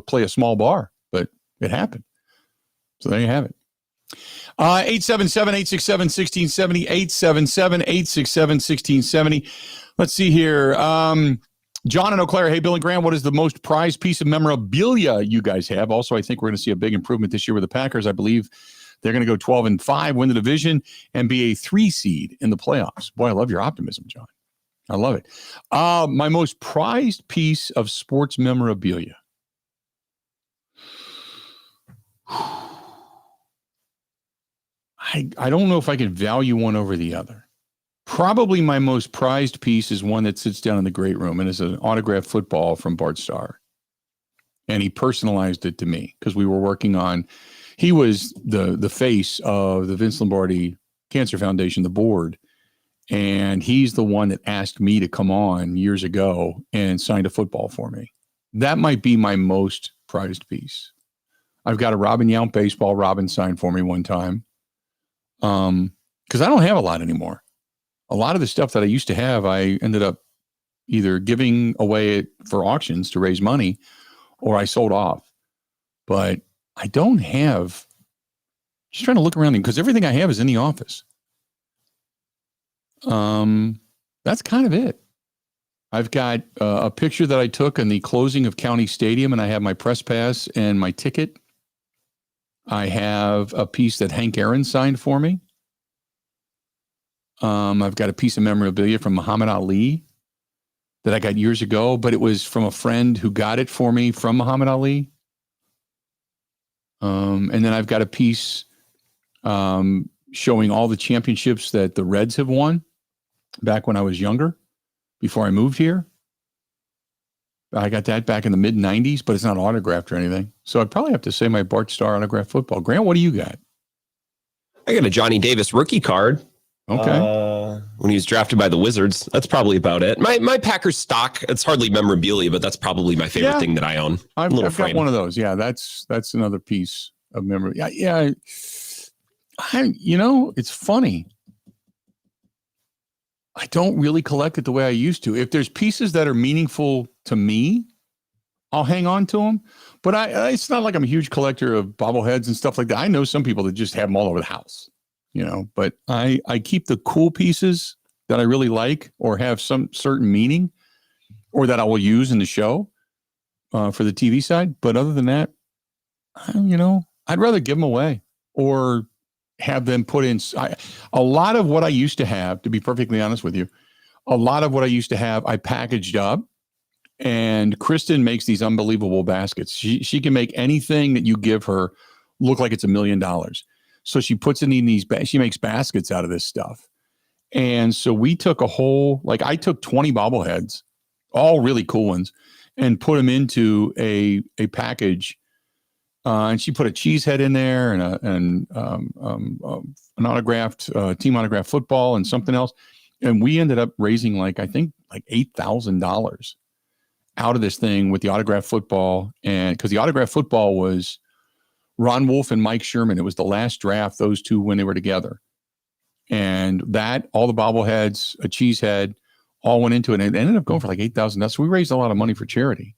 play a small bar, but it happened. So there you have it. 877-867-1670, 877-867-1670. Let's see here. John in Eau Claire. Hey, Bill and Grant, what is the most prized piece of memorabilia you guys have? Also, I think we're going to see a big improvement this year with the Packers. I believe they're going to go 12-5, win the division, and be a 3 seed in the playoffs. Boy, I love your optimism, John. I love it. My most prized piece of sports memorabilia. I don't know if I can value one over the other. Probably my most prized piece is one that sits down in the great room and is an autographed football from Bart Starr. And he personalized it to me because we were working on, he was the face of the Vince Lombardi Cancer Foundation, the board. And he's the one that asked me to come on years ago and signed a football for me. That might be my most prized piece. I've got a Robin Yount baseball Robin signed for me one time. Because I don't have a lot anymore. A lot of the stuff that I used to have, I ended up either giving away for auctions to raise money or I sold off. But I don't have, just trying to look around because everything I have is in the office. That's kind of it. I've got a picture that I took in the closing of County Stadium, and I have my press pass and my ticket. I have a piece that Hank Aaron signed for me. I've got a piece of memorabilia from Muhammad Ali that I got years ago, but it was from a friend who got it for me from Muhammad Ali. And then I've got a piece showing all the championships that the Reds have won back when I was younger, before I moved here. I got that back in the mid-'90s, but it's not autographed or anything. So I'd probably have to say my Bart Starr autographed football. Grant, what do you got? I got a Johnny Davis rookie card. Okay. When he was drafted by the Wizards. That's probably about it. My Packers stock, it's hardly memorabilia, but that's probably my favorite thing that I own. I've got one of those. Yeah, that's another piece of memory. Yeah. It's funny. I don't really collect it the way I used to. If there's pieces that are meaningful to me, I'll hang on to them. But it's not like I'm a huge collector of bobbleheads and stuff like that. I know some people that just have them all over the house, but I keep the cool pieces that I really like or have some certain meaning or that I will use in the show for the TV side. But other than that, I'd rather give them away or have them put in. A lot of what I used to have, to be perfectly honest with you, I packaged up, and Kristen makes these unbelievable baskets. She can make anything that you give her look like it's $1 million. So she puts it in these, she makes baskets out of this stuff. And so we took I took 20 bobbleheads, all really cool ones, and put them into a package. And she put a cheese head in there and an autographed team autographed football and something else. And we ended up raising I think $8,000 out of this thing with the autographed football. And because the autographed football was Ron Wolf and Mike Sherman. It was the last draft, those two, when they were together. And all the bobbleheads, a cheese head, all went into it. And it ended up going for $8,000. So we raised a lot of money for charity.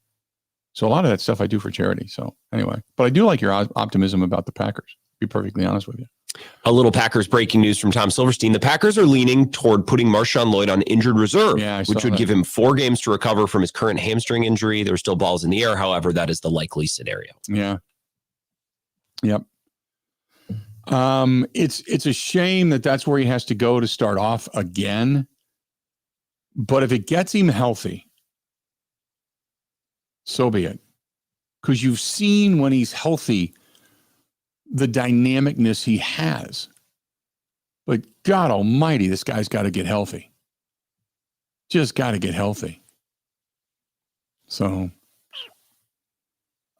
So a lot of that stuff I do for charity. So anyway, but I do like your optimism about the Packers, to be perfectly honest with you. A little Packers breaking news from Tom Silverstein. The Packers are leaning toward putting Marshawn Lloyd on injured reserve, which would give him 4 games to recover from his current hamstring injury. There are still balls in the air. However, that is the likely scenario. Yeah. Yep. It's a shame that that's where he has to go to start off again. But if it gets him healthy, so be it. Because you've seen when he's healthy, the dynamicness he has. But God almighty, this guy's got to get healthy. Just got to get healthy. So,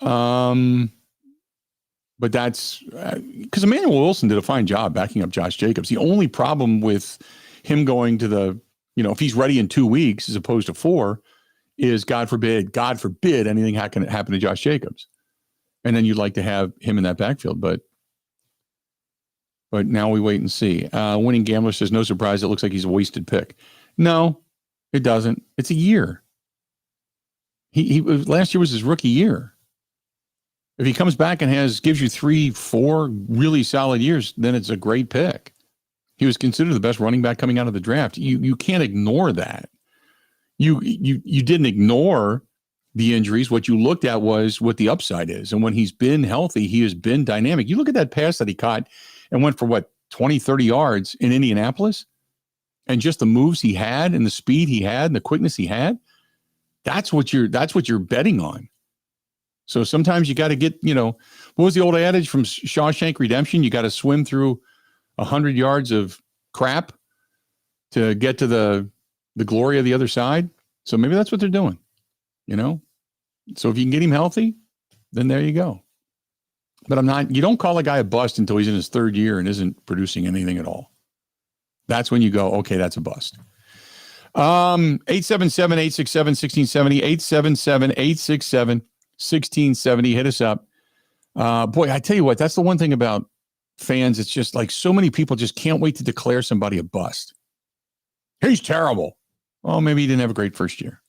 but that's because Emmanuel Wilson did a fine job backing up Josh Jacobs. The only problem with him going to if he's ready in 2 weeks as opposed to 4, is God forbid anything can happen to Josh Jacobs. And then you'd like to have him in that backfield. But now we wait and see. Winning Gambler says, no surprise, it looks like he's a wasted pick. No, it doesn't. It's a year. He last year was his rookie year. If he comes back and gives you 3-4 really solid years, then it's a great pick. He was considered the best running back coming out of the draft. You can't ignore that. You didn't ignore the injuries. What you looked at was what the upside is. And when he's been healthy, he has been dynamic. You look at that pass that he caught and went for 20, 30 yards in Indianapolis. and just the moves he had and the speed he had and the quickness he had, that's what you're betting on. So sometimes you got to get, what was the old adage from Shawshank Redemption? You got to swim through 100 yards of crap to get to the glory of the other side. So maybe that's what they're doing, So if you can get him healthy, then there you go. But you don't call a guy a bust until he's in his third year and isn't producing anything at all. That's when you go, okay, that's a bust. 877-867-1670, 877-867-1670. Hit us up. Boy, I tell you what, that's the one thing about fans. It's just like so many people just can't wait to declare somebody a bust. He's terrible. Oh, maybe he didn't have a great first year.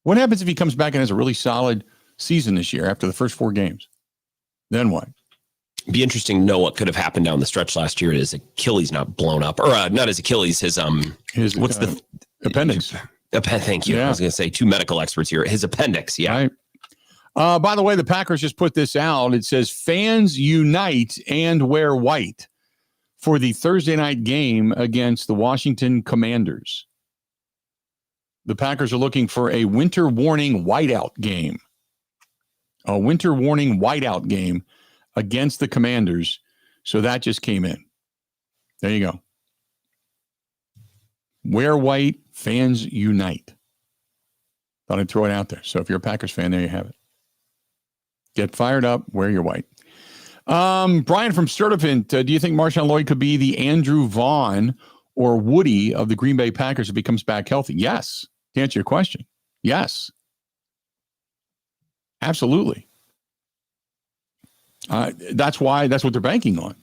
What happens if he comes back and has a really solid season this year after the first 4 games? Then what? Be interesting to know what could have happened down the stretch last year. His Achilles not blown up, or not his Achilles. His what's the appendix? Thank you. Yeah. I was going to say 2 medical experts here. His appendix. Yeah. Right. By the way, the Packers just put this out. It says fans unite and wear white for the Thursday night game against the Washington Commanders. The Packers are looking for a winter warning whiteout game. A winter warning whiteout game against the Commanders. So that just came in. There you go. Wear white, fans unite. Thought I'd throw it out there. So if you're a Packers fan, there you have it. Get fired up, wear your white. Brian from Sturtevant, do you think Marshawn Lloyd could be the Andrew Vaughn or Woody of the Green Bay Packers if he comes back healthy? Yes. To answer your question, yes. Absolutely. That's what they're banking on.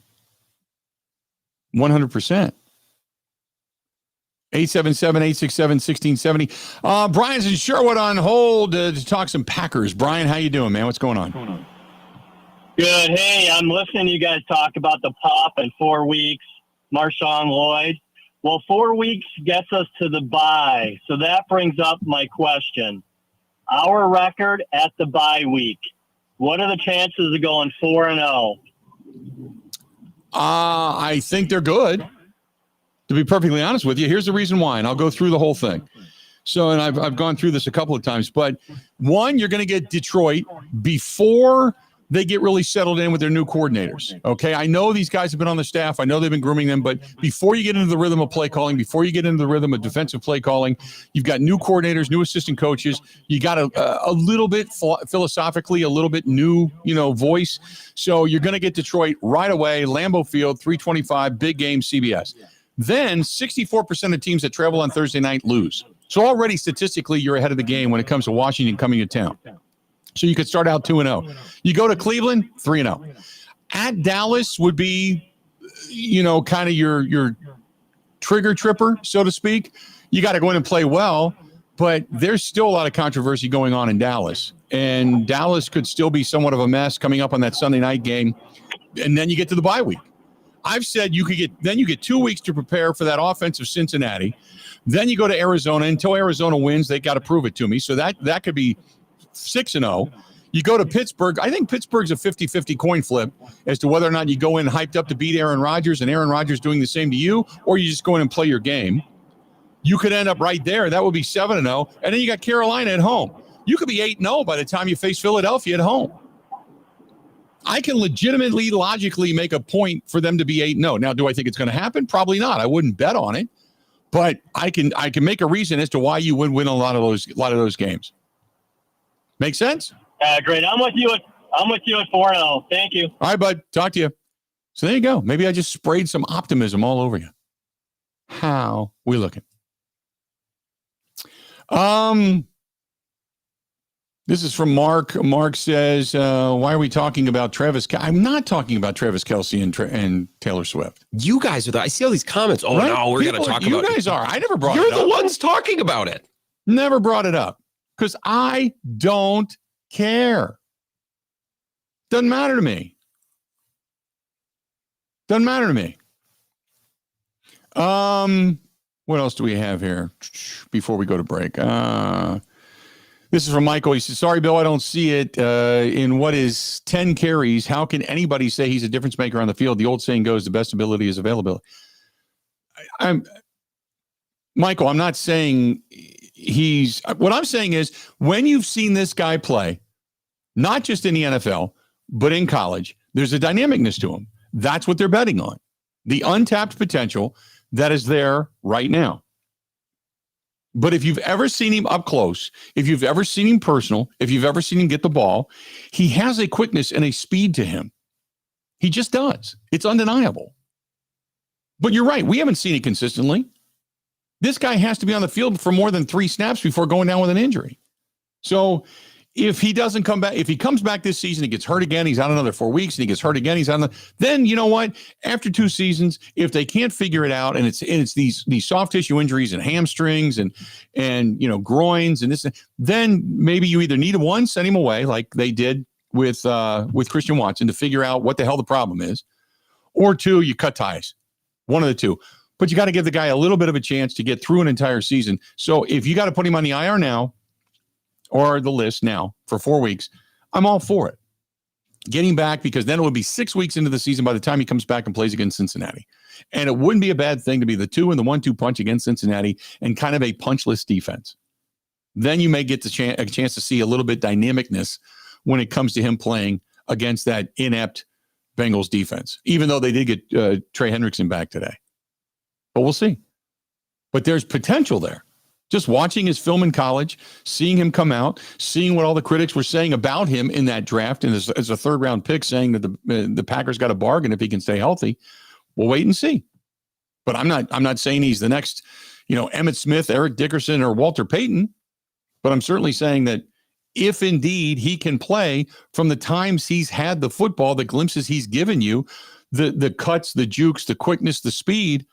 100%. 877-867-1670. Brian's in Sherwood on hold to talk some Packers. Brian, how you doing, man? What's going on? Good. Hey, I'm listening to you guys talk about the pop in 4 weeks, Marshawn Lloyd. Well, 4 weeks gets us to the bye. So that brings up my question. Our record at the bye week, what are the chances of going 4-0? I think they're good. To be perfectly honest with you, here's the reason why, and I'll go through the whole thing. So, and I've gone through this a couple of times, but one, you're going to get Detroit before they get really settled in with their new coordinators. Okay, I know these guys have been on the staff. I know they've been grooming them, but before you get into the rhythm of play calling, before you get into the rhythm of defensive play calling, you've got new coordinators, new assistant coaches. You got a little bit philosophically, a little bit new, voice. So you're going to get Detroit right away. Lambeau Field, 325, big game, CBS. Then 64% of teams that travel on Thursday night lose. So already statistically, you're ahead of the game when it comes to Washington coming to town. So you could start out 2-0. You go to Cleveland, 3-0. At Dallas would be, kind of your trigger tripper, so to speak. You got to go in and play well, but there's still a lot of controversy going on in Dallas. And Dallas could still be somewhat of a mess coming up on that Sunday night game. And then you get to the bye week. I've said you get 2 weeks to prepare for that offensive Cincinnati. Then you go to Arizona. Until Arizona wins, they got to prove it to me. So that could be 6-0. You go to Pittsburgh. I think Pittsburgh's a 50-50 coin flip as to whether or not you go in hyped up to beat Aaron Rodgers and Aaron Rodgers doing the same to you, or you just go in and play your game. You could end up right there. That would be 7-0. And then you got Carolina at home. You could be 8-0 by the time you face Philadelphia at home. I can legitimately, logically make a point for them to be 8-0. Now, do I think it's going to happen? Probably not. I wouldn't bet on it, but I can make a reason as to why you would win a lot of those games. Make sense? Great. I'm with you at 4-0. Thank you. All right, bud. Talk to you. So there you go. Maybe I just sprayed some optimism all over you. How we looking? This is from Mark. Mark says, why are we talking about Travis? I'm not talking about Travis Kelce and Taylor Swift. You guys are I see all these comments. Oh, right? No, we're going to talk about it. You guys are. I never brought it up. You're the ones talking about it. Never brought it up because I don't care. Doesn't matter to me. Doesn't matter to me. What else do we have here before we go to break? This is from Michael. He says, sorry, Bill, I don't see it in what is 10 carries. How can anybody say he's a difference maker on the field? The old saying goes, the best ability is availability. Michael, I'm not saying what I'm saying is when you've seen this guy play, not just in the NFL, but in college, there's a dynamicness to him. That's what they're betting on. The untapped potential that is there right now. But if you've ever seen him up close, if you've ever seen him personal, if you've ever seen him get the ball, he has a quickness and a speed to him. He just does. It's undeniable. But you're right. We haven't seen it consistently. This guy has to be on the field for more than 3 snaps before going down with an injury. So if he doesn't come back, if he comes back this season, he gets hurt again, he's out another 4 weeks, and he gets hurt again, he's out. Then you know what? After 2 seasons, if they can't figure it out, and it's these soft tissue injuries and hamstrings and groins and this, then maybe you either need to, one, send him away like they did with Christian Watson to figure out what the hell the problem is, or 2, you cut ties. One of the 2. But you got to give the guy a little bit of a chance to get through an entire season. So if you got to put him on the IR now or the list now for 4 weeks, I'm all for it. Getting back, because then it would be 6 weeks into the season by the time he comes back and plays against Cincinnati. And it wouldn't be a bad thing to be the 2 and the 1-2 punch against Cincinnati and kind of a punchless defense. Then you may get a chance to see a little bit dynamicness when it comes to him playing against that inept Bengals defense, even though they did get Trey Hendrickson back today. But we'll see. But there's potential there. Just watching his film in college, seeing him come out, seeing what all the critics were saying about him in that draft, and as a 3rd-round pick, saying that the Packers got a bargain if he can stay healthy. We'll wait and see. But I'm not saying he's the next, Emmitt Smith, Eric Dickerson, or Walter Payton. But I'm certainly saying that if indeed he can play from the times he's had the football, the glimpses he's given you, the cuts, the jukes, the quickness, the speed,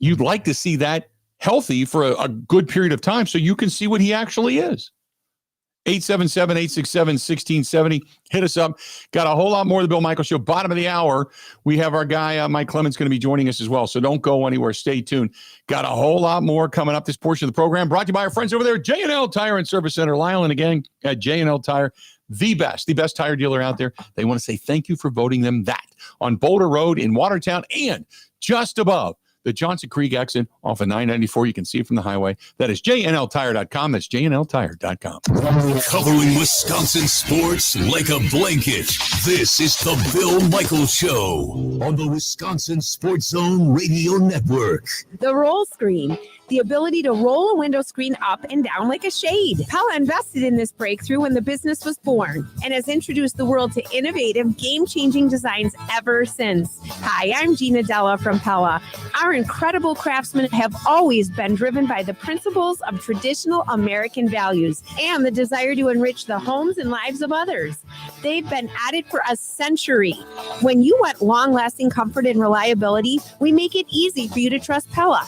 you'd like to see that healthy for a good period of time so you can see what he actually is. 877-867-1670. Hit us up. Got a whole lot more of the Bill Michaels Show. Bottom of the hour, we have our guy, Mike Clemens, going to be joining us as well. So don't go anywhere. Stay tuned. Got a whole lot more coming up this portion of the program. Brought to you by our friends over there at J&L Tire and Service Center. Lyle and again at J&L Tire, the best tire dealer out there. They want to say thank you for voting them that on Boulder Road in Watertown and just above the Johnson Creek exit off of 994. You can see it from the highway. That is JNLTire.com. That's JNLTire.com. Covering Wisconsin sports like a blanket. This is the Bill Michaels Show on the Wisconsin Sports Zone Radio Network. The roll screen. The ability to roll a window screen up and down like a shade. Pella invested in this breakthrough when the business was born and has introduced the world to innovative, game-changing designs ever since. Hi, I'm Gina Della from Pella. Our incredible craftsmen have always been driven by the principles of traditional American values and the desire to enrich the homes and lives of others. They've been at it for a century. When you want long-lasting comfort and reliability, we make it easy for you to trust Pella.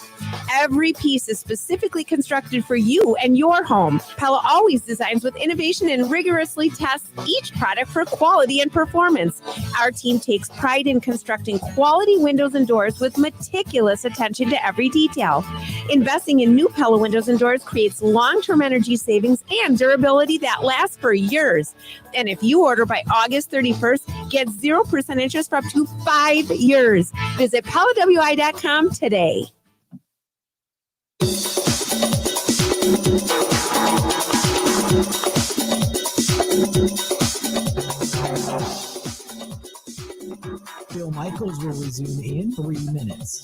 Every piece is specifically constructed for you and your home. Pella always designs with innovation and rigorously tests each product for quality and performance. Our team takes pride in constructing quality windows and doors with meticulous attention to every detail. Investing in new Pella windows and doors creates long-term energy savings and durability that lasts for years. And if you order by August 31st, get 0% interest for up to 5 years. Visit PellaWI.com today. Bill Michaels will resume in 3 minutes.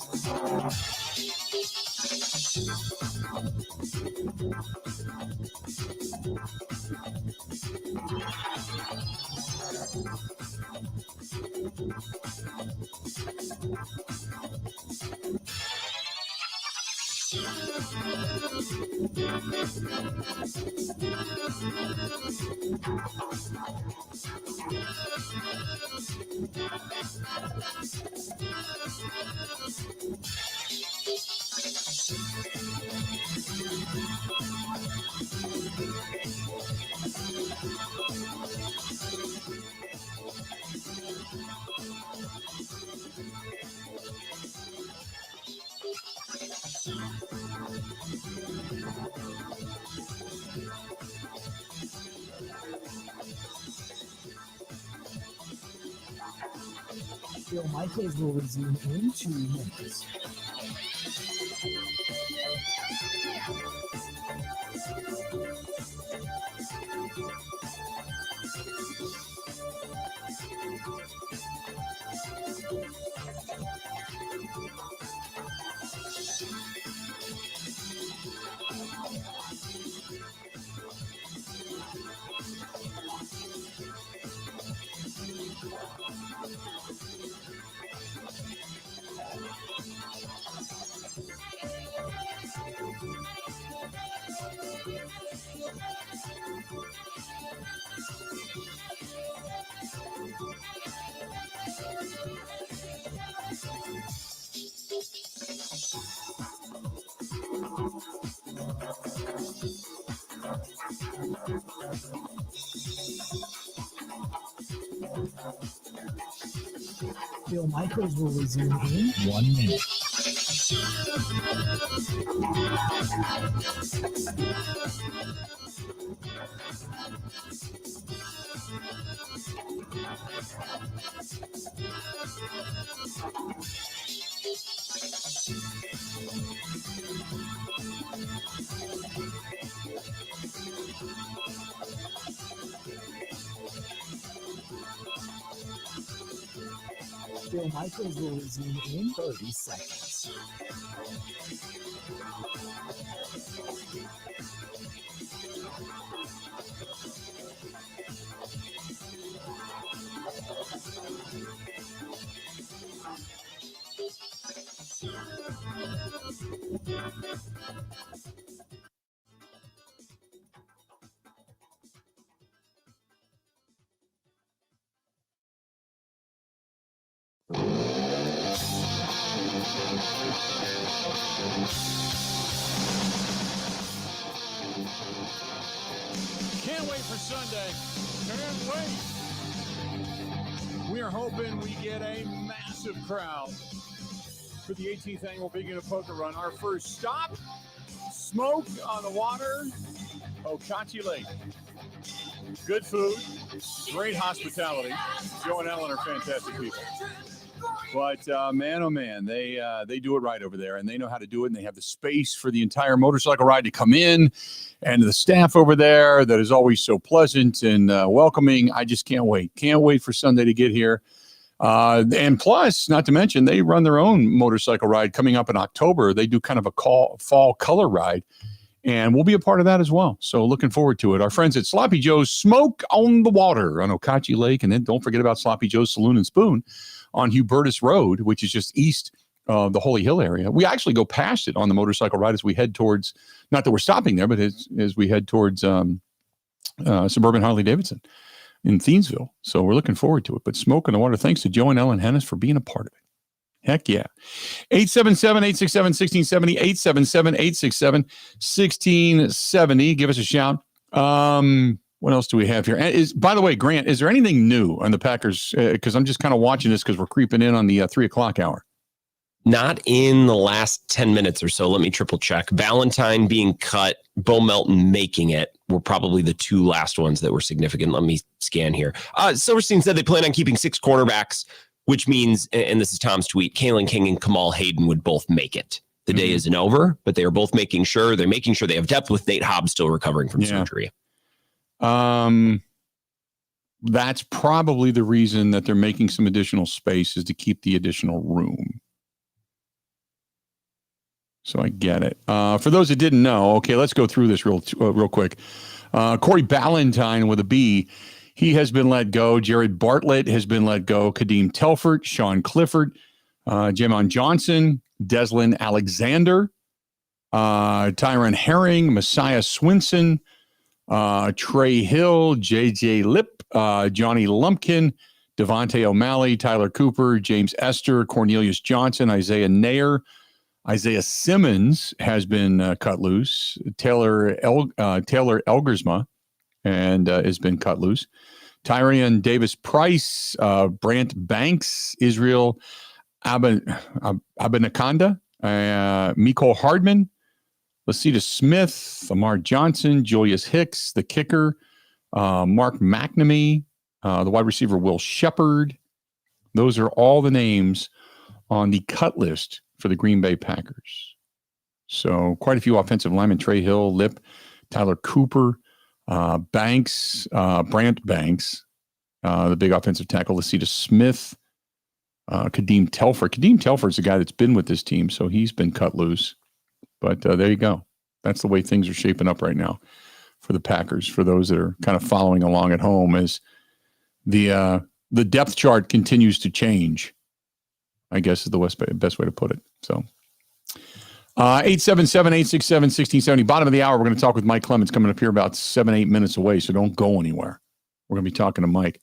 Bill Michaels will resume in 2 minutes. Bill Michaels will resume in 1 minute. Bill Michaels will resume in 30 seconds. Can't wait for Sunday. Can't wait. We are hoping we get a massive crowd for the 18th annual Big Unit Poker Run. Our first stop, smoke on the water, Okachi Lake. Good food, great hospitality. Joe and Ellen are fantastic people. But man, oh man, they do it right over there, and they know how to do it, and they have the space for the entire motorcycle ride to come in, and the staff over there that is always so pleasant and welcoming. I just can't wait. Can't wait for Sunday to get here. And plus, not to mention, they run their own motorcycle ride coming up in October. They do kind of a fall color ride, and we'll be a part of that as well. So looking forward to it. Our friends at Sloppy Joe's Smoke on the Water on Okachi Lake, and then don't forget about Sloppy Joe's Saloon and Spoon on Hubertus Road, which is just east of the Holy Hill area. We actually go past it on the motorcycle ride as we head towards, not that we're stopping there, but as we head towards suburban Harley-Davidson in Thiensville. So we're looking forward to it. But Smoke on the Water, thanks to Joe and Ellen Hennis for being a part of it. Heck yeah. 877-867-1670, 877-867-1670. Give us a shout. What else do we have here? By the way, Grant, is there anything new on the Packers? Because I'm just kind of watching this because we're creeping in on the 3 o'clock hour. Not in the last 10 minutes or so. Let me triple check. Valentine being cut, Bo Melton making it were probably the two last ones that were significant. Let me scan here. Silverstein said they plan on keeping 6 cornerbacks, which means, and this is Tom's tweet, Kalen King and Kamal Hayden would both make it. The day isn't over, but they are both making sure they have depth with Nate Hobbs still recovering from surgery. That's probably the reason that they're making some additional space is to keep the additional room. So I get it. For those that didn't know, okay, let's go through this real quick. Corey Ballantyne with a B, he has been let go. Jared Bartlett has been let go. Kadeem Telford, Sean Clifford, Jamon Johnson, Deslin Alexander, Tyron Herring, Messiah Swinson, Trey Hill, JJ Lip, Johnny Lumpkin, Devontae O'Malley, Tyler Cooper, James Esther, Cornelius Johnson, Isaiah Nair, Isaiah Simmons has been cut loose. Taylor Elgersma and has been cut loose. Tyrion Davis Price, Brant Banks, Israel Abenakanda, Miko Hardman, Lasita Smith, Amar Johnson, Julius Hicks, the kicker, Mark McNamee, the wide receiver Will Shepard. Those are all the names on the cut list for the Green Bay Packers. So quite a few offensive linemen: Trey Hill, Lip, Tyler Cooper, Banks, Brant Banks, the big offensive tackle, Lasita Smith, Kadeem Telfer. Kadeem Telfer is a guy that's been with this team, so he's been cut loose. But there you go. That's the way things are shaping up right now for the Packers, for those that are kind of following along at home as the depth chart continues to change, I guess is the best way to put it. So 877-867-1670. Bottom of the hour, we're going to talk with Mike Clemens coming up here about 7-8 minutes away, so don't go anywhere. We're going to be talking to Mike.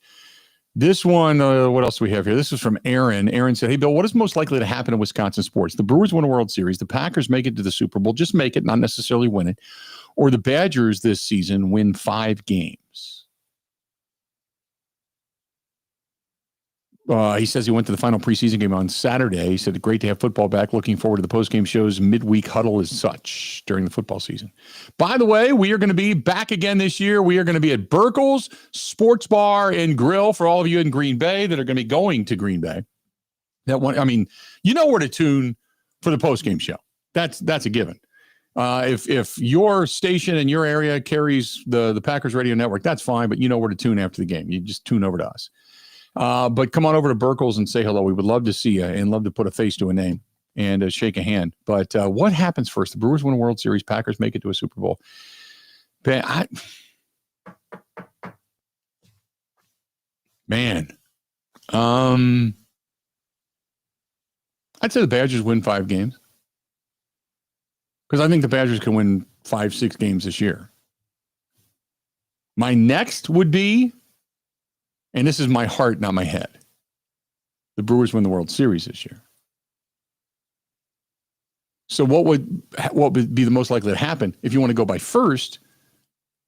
This one, what else do we have here? This is from Aaron. Aaron said, hey, Bill, what is most likely to happen in Wisconsin sports? The Brewers win a World Series. The Packers make it to the Super Bowl. Just make it, not necessarily win it. Or the Badgers this season win 5 games. He says he went to the final preseason game on Saturday. He said, great to have football back. Looking forward to the postgame shows. Midweek huddle as such during the football season. By the way, we are going to be back again this year. We are going to be at Burkle's Sports Bar and Grill for all of you in Green Bay that are going to be going to Green Bay. That one, I mean, you know where to tune for the postgame show. That's a given. If your station in your area carries the Packers radio network, that's fine, but you know where to tune after the game. You just tune over to us. But come on over to Burkle's and say hello. We would love to see you and love to put a face to a name and shake a hand. But what happens first? The Brewers win a World Series. Packers make it to a Super Bowl. I'd say the Badgers win 5 games. Because I think the Badgers can win 5-6 games this year. My next would be, and this is my heart, not my head, the Brewers win the World Series this year. So what would be the most likely to happen if you want to go by first?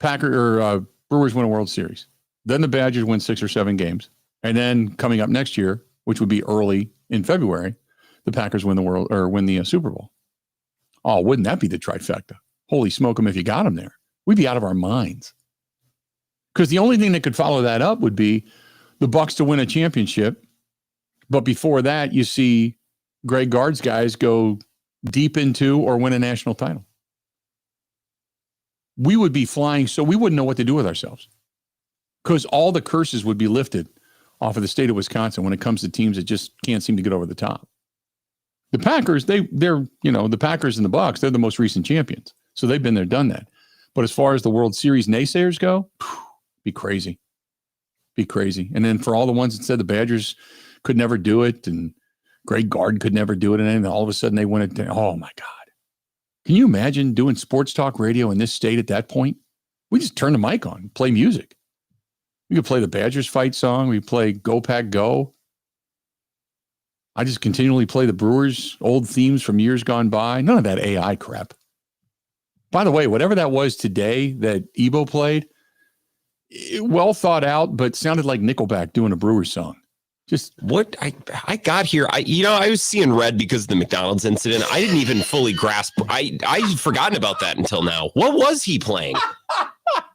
Brewers win a World Series. Then the Badgers win 6 or 7 games. And then coming up next year, which would be early in February, the Packers win the Super Bowl. Oh, wouldn't that be the trifecta? Holy smoke them if you got them there. We'd be out of our minds. Because the only thing that could follow that up would be the Bucs to win a championship. But before that, you see Greg Gard's guys go deep into or win a national title. We would be flying, so we wouldn't know what to do with ourselves. Because all the curses would be lifted off of the state of Wisconsin when it comes to teams that just can't seem to get over the top. The Packers, they're the Packers and the Bucs, they're the most recent champions. So they've been there, done that. But as far as the World Series naysayers go, be crazy. Be crazy. And then for all the ones that said the Badgers could never do it and Greg Gard could never do it, and then all of a sudden they win it. Oh, my God. Can you imagine doing sports talk radio in this state at that point? We just turn the mic on, play music. We could play the Badgers fight song. We play Go Pack Go. I just continually play the Brewers' old themes from years gone by. None of that AI crap. By the way, whatever that was today that Ebo played, well thought out, but sounded like Nickelback doing a Brewers song. Just what I got here. I was seeing red because of the McDonald's incident. I didn't even fully grasp. I'd forgotten about that until now. What was he playing?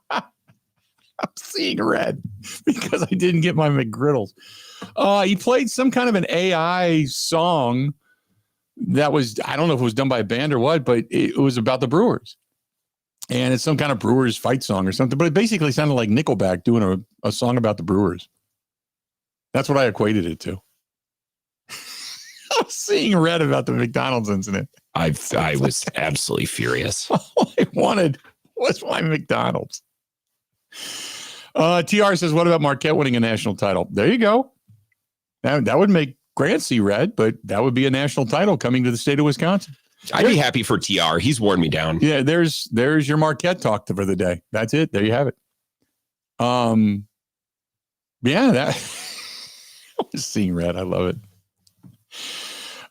I'm seeing red because I didn't get my McGriddles. He played some kind of an AI song that was, I don't know if it was done by a band or what, but it was about the Brewers. And it's some kind of Brewers fight song or something, but it basically sounded like Nickelback doing a song about the Brewers. That's what I equated it to. I was seeing red about the McDonald's incident. I was absolutely furious. All I wanted was my McDonald's. TR says, what about Marquette winning a national title? There you go. That would make Grant see red, but that would be a national title coming to the state of Wisconsin. I'd be happy for TR. He's worn me down. Yeah, there's your Marquette talk for the day. That's it. There you have it. Yeah, that I was seeing red. I love it.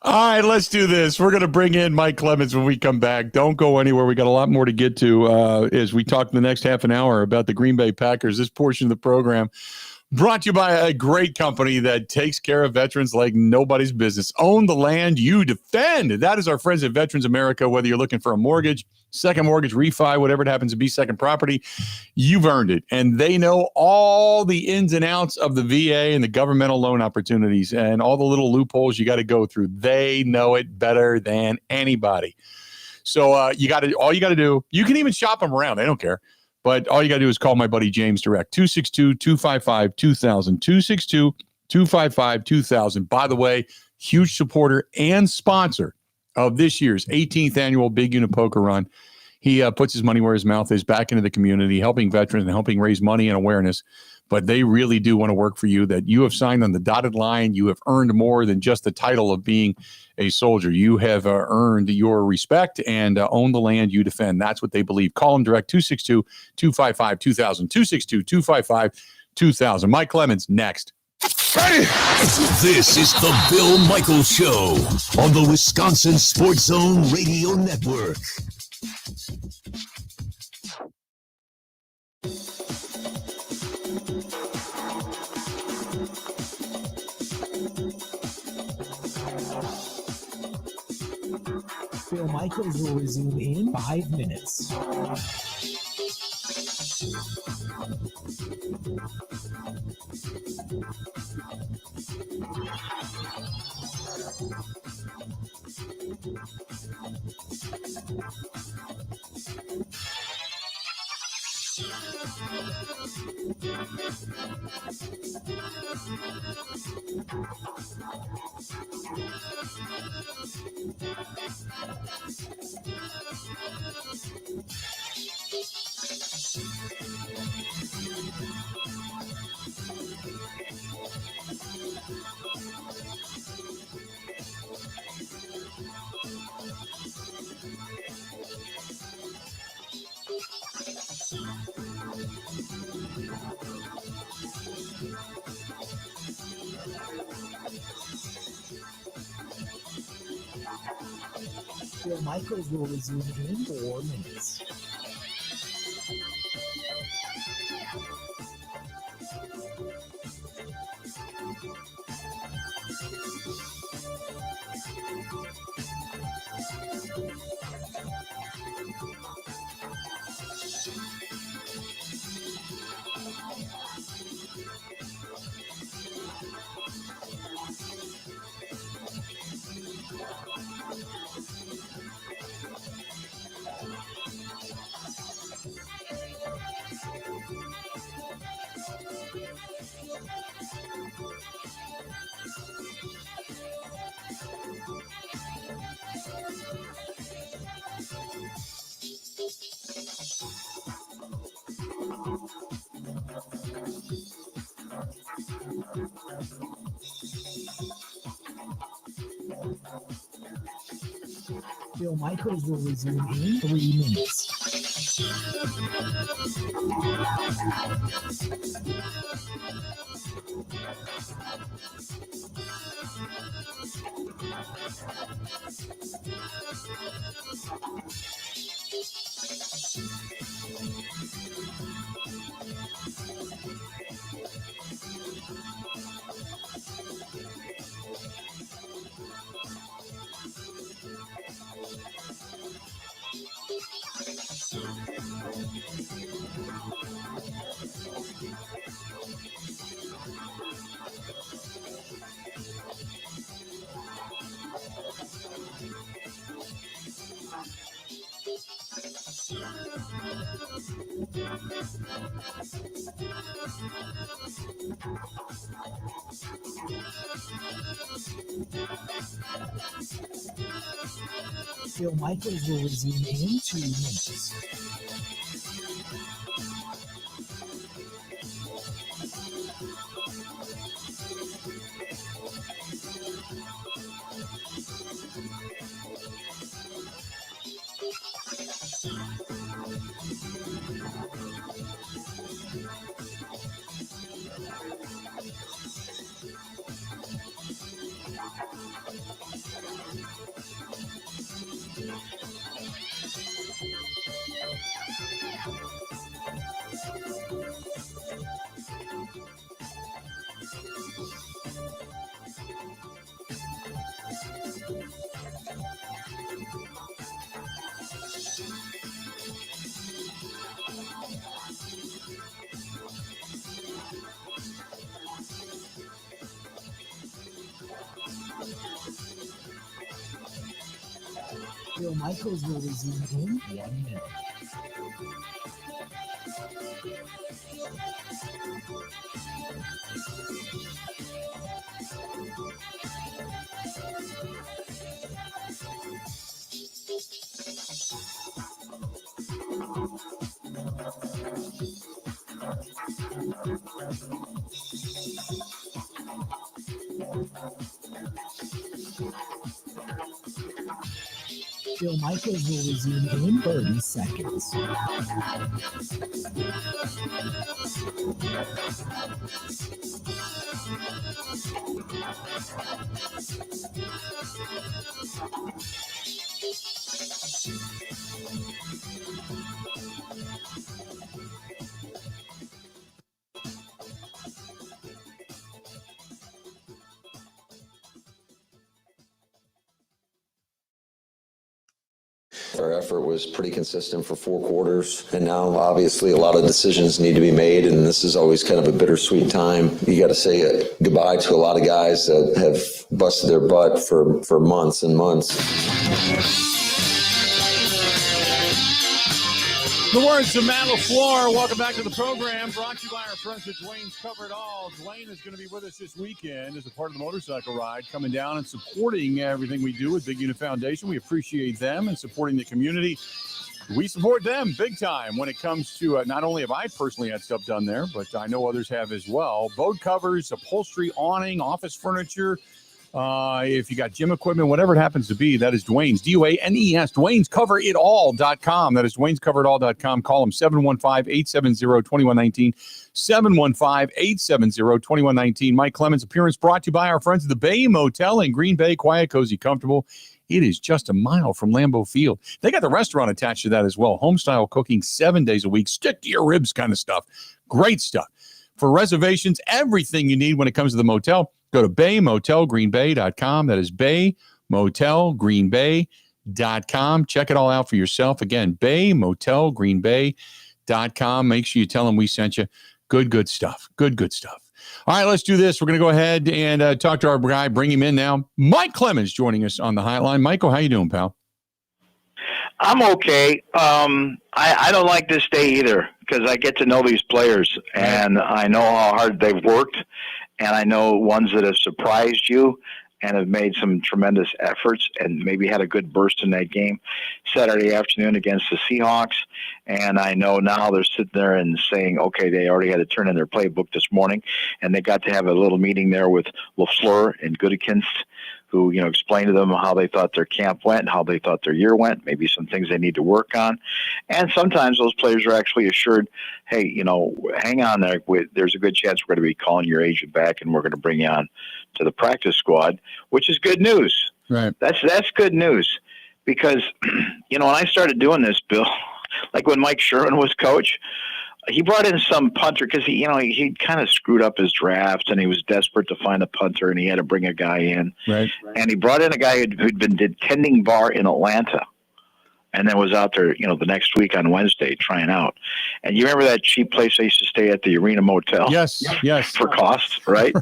All right, let's do this. We're going to bring in Mike Clemens when we come back. Don't go anywhere. We got a lot more to get to as we talk in the next half an hour about the Green Bay Packers. This portion of the program brought to you by a great company that takes care of veterans like nobody's business. Own the land you defend. That is our friends at Veterans America. Whether you're looking for a mortgage, second mortgage, refi, whatever it happens to be, second property, you've earned it. And they know all the ins and outs of the VA and the governmental loan opportunities and all the little loopholes you got to go through. They know it better than anybody. So all you got to do, you can even shop them around. I don't care. But all you got to do is call my buddy James direct, 262-255-2000, 262-255-2000. By the way, huge supporter and sponsor of this year's 18th annual Big Unit Poker Run. He puts his money where his mouth is, back into the community, helping veterans and helping raise money and awareness. But they really do want to work for you, that you have signed on the dotted line. You have earned more than just the title of being a soldier. You have earned your respect and own the land you defend. That's what they believe. Call them direct, 262-255-2000, 262-255-2000. Mike Clemens, next. Ready? This is the Bill Michaels Show on the Wisconsin Sports Zone Radio Network. Bill Michaels will resume in 5 minutes. Bill Michaels will resume in 4 minutes. Bill Michaels will resume in 3 minutes. Bill Michaels will resume in 2 minutes. Bill Michaels will resume in 1 minute. Bill Michaels will resume in 30 seconds. Our effort was pretty consistent for 4 quarters, and now obviously a lot of decisions need to be made, and this is always kind of a bittersweet time. You got to say goodbye to a lot of guys that have busted their butt for months and months. The words of Matt LaFleur. Welcome back to the program. Brought to you by our friends at Dwayne's Cover It All. Dwayne is going to be with us this weekend as a part of the motorcycle ride, coming down and supporting everything we do with Big Unit Foundation. We appreciate them and supporting the community. We support them big time when it comes to not only have I personally had stuff done there, but I know others have as well. Boat covers, upholstery, awning, office furniture. If you got gym equipment, whatever it happens to be, that is Dwayne's, D-U-A-N-E-S, Dwayne'sCoverItAll.com. That is Dwayne'sCoverItAll.com. Call them 715-870-2119, 715-870-2119. Mike Clemens appearance brought to you by our friends at the Bay Motel in Green Bay. Quiet, cozy, comfortable. It is just a mile from Lambeau Field. They got the restaurant attached to that as well. Home-style cooking 7 days a week. Stick to your ribs kind of stuff. Great stuff. For reservations, everything you need when it comes to the motel, go to BayMotelGreenBay.com. That is BayMotelGreenBay.com. Check it all out for yourself. Again, BayMotelGreenBay.com. Make sure you tell them we sent you. Good stuff. Good stuff. All right, let's do this. We're going to go ahead and talk to our guy, bring him in now. Mike Clemens joining us on the hotline. Michael, how you doing, pal? I'm okay. I don't like this day either because I get to know these players and I know how hard they've worked, and I know ones that have surprised you and have made some tremendous efforts and maybe had a good burst in that game Saturday afternoon against the Seahawks. And I know now they're sitting there and saying, okay, they already had to turn in their playbook this morning, and they got to have a little meeting there with LaFleur and Gutekunst, who, explained to them how they thought their camp went, how they thought their year went, maybe some things they need to work on. And sometimes those players are actually assured, hey, hang on there. There's a good chance we're going to be calling your agent back and we're going to bring you on to the practice squad, which is good news. Right. That's good news because, when I started doing this, Bill, like when Mike Sherman was coach, he brought in some punter because he kind of screwed up his draft and he was desperate to find a punter and he had to bring a guy in. Right. And he brought in a guy who'd been tending bar in Atlanta and then was out there, the next week on Wednesday trying out. And you remember that cheap place I used to stay at, the Arena Motel? Yes. For cost, right?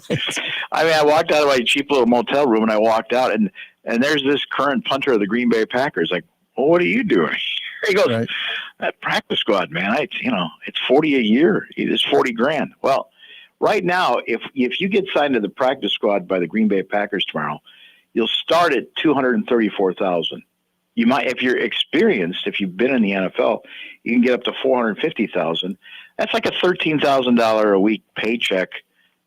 I mean, I walked out of my cheap little motel room and I walked out and there's this current punter of the Green Bay Packers. Like, well, what are you doing? He goes, that practice squad, man, it's $40 a year. It's $40,000. Well, right now, if you get signed to the practice squad by the Green Bay Packers tomorrow, you'll start at $234,000. You might, if you're experienced, if you've been in the NFL, you can get up to $450,000. That's like a $13,000 a week paycheck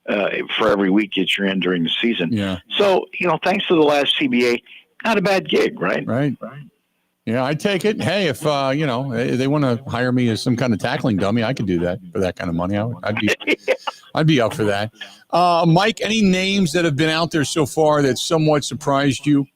for every week that you're in during the season. Yeah. So, thanks to the last CBA, not a bad gig, right? Right. Yeah, I take it. Hey, if they want to hire me as some kind of tackling dummy, I could do that for that kind of money. I'd be up for that. Mike, any names that have been out there so far that somewhat surprised you?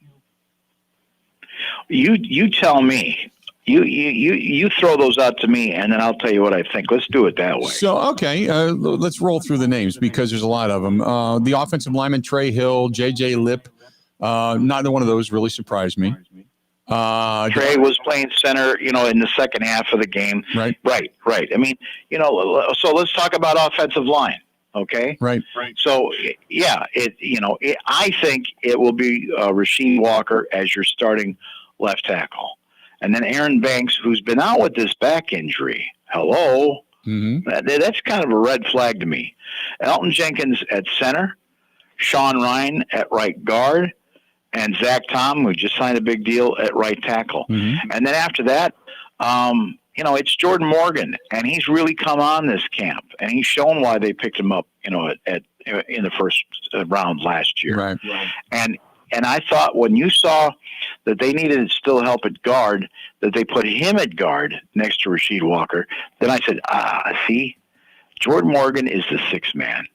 You tell me. You throw those out to me, and then I'll tell you what I think. Let's do it that way. So, okay, let's roll through the names because there's a lot of them. The offensive lineman, Trey Hill, J.J. Lipp, neither one of those really surprised me. Trey was playing center, in the second half of the game. Right. I mean, so let's talk about offensive line. Okay. Right. So yeah, I think it will be Rasheem Walker as your starting left tackle. And then Aaron Banks, who's been out with this back injury. Hello. That's kind of a red flag to me. Elton Jenkins at center, Sean Ryan at right guard, and Zach Tom, who just signed a big deal, at right tackle. And then after that, it's Jordan Morgan, and he's really come on this camp, and he's shown why they picked him up, in the first round last year. Right. And I thought when you saw that they needed still help at guard, that they put him at guard next to Rasheed Walker, then I said, see, Jordan Morgan is the sixth man.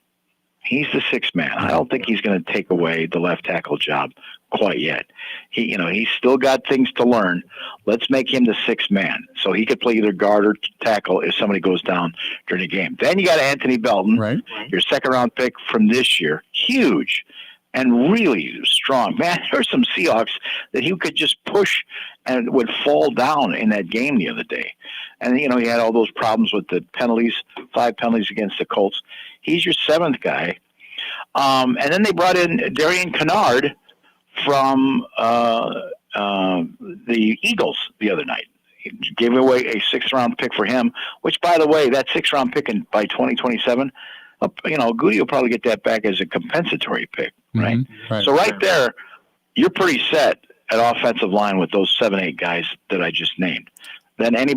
He's the sixth man. I don't think he's going to take away the left tackle job quite yet. He's still got things to learn. Let's make him the sixth man so he could play either guard or tackle if somebody goes down during the game. Then you got Anthony Belton, your second-round pick from this year. Huge and really strong. Man, there's some Seahawks that he could just push and would fall down in that game the other day. And, he had all those problems with the penalties, 5 penalties against the Colts. He's your seventh guy. And then they brought in Darian Kennard from the Eagles the other night. He gave away a 6th-round pick for him, which, by the way, that 6th-round pick by 2027, Goody will probably get that back as a compensatory pick, right? So right there, you're pretty set at offensive line with those 7-8 guys that I just named. Then any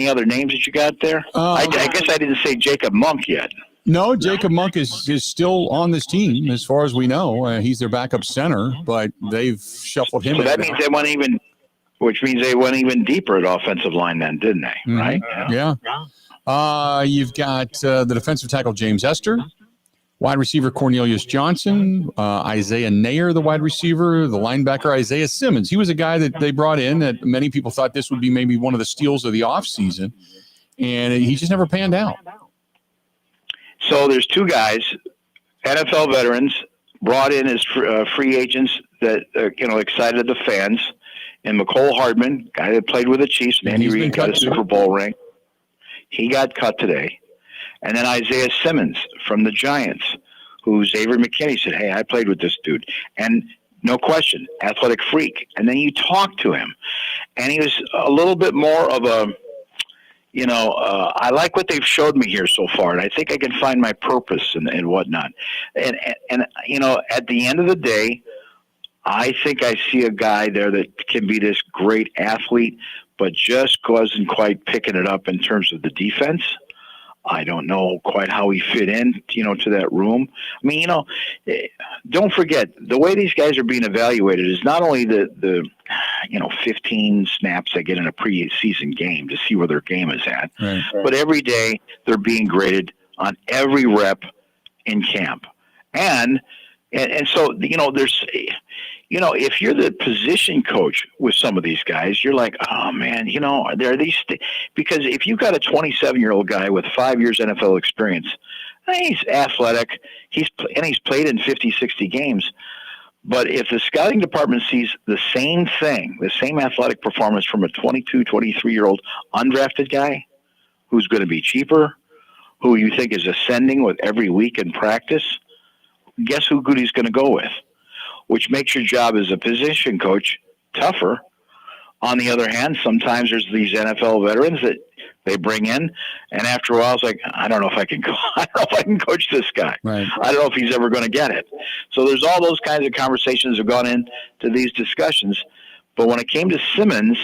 other names that you got there? I guess I didn't say Jacob Monk yet. No, Jacob Monk is still on this team as far as we know. He's their backup center, but they've shuffled him. So that means they went even deeper at offensive line then, didn't they? Right? Yeah. You've got the defensive tackle James Esther, wide receiver Cornelius Johnson, Isaiah Nayer, the wide receiver, the linebacker Isaiah Simmons. He was a guy that they brought in that many people thought this would be maybe one of the steals of the offseason, and he just never panned out. So there's 2 guys, NFL veterans, brought in as free agents that excited the fans. And McCole Hardman, guy that played with the Chiefs, Andy Reid got a Super Bowl ring. He got cut today. And then Isaiah Simmons from the Giants, who Xavier McKinney said, hey, I played with this dude. And no question, athletic freak. And then you talk to him, and he was a little bit more of a, I like what they've showed me here so far, and I think I can find my purpose and whatnot. And at the end of the day, I think I see a guy there that can be this great athlete, but just wasn't quite picking it up in terms of the defense. I don't know quite how he fit in, to that room. I mean, don't forget, the way these guys are being evaluated is not only the 15 snaps they get in a preseason game to see where their game is at, but every day they're being graded on every rep in camp. And so, there's, if you're the position coach with some of these guys, you're like, oh man, there are these, because if you've got a 27-year-old guy with 5 years NFL experience, he's athletic, he's played in 50, 60 games. But if the scouting department sees the same thing, the same athletic performance from a 22, 23-year-old undrafted guy who's going to be cheaper, who you think is ascending with every week in practice, guess who Goody's going to go with? Which makes your job as a position coach tougher. On the other hand, sometimes there's these NFL veterans that they bring in, and after a while, it's like, I don't know if I can coach this guy. Right. I don't know if he's ever going to get it. So there's all those kinds of conversations that have gone into these discussions. But when it came to Simmons,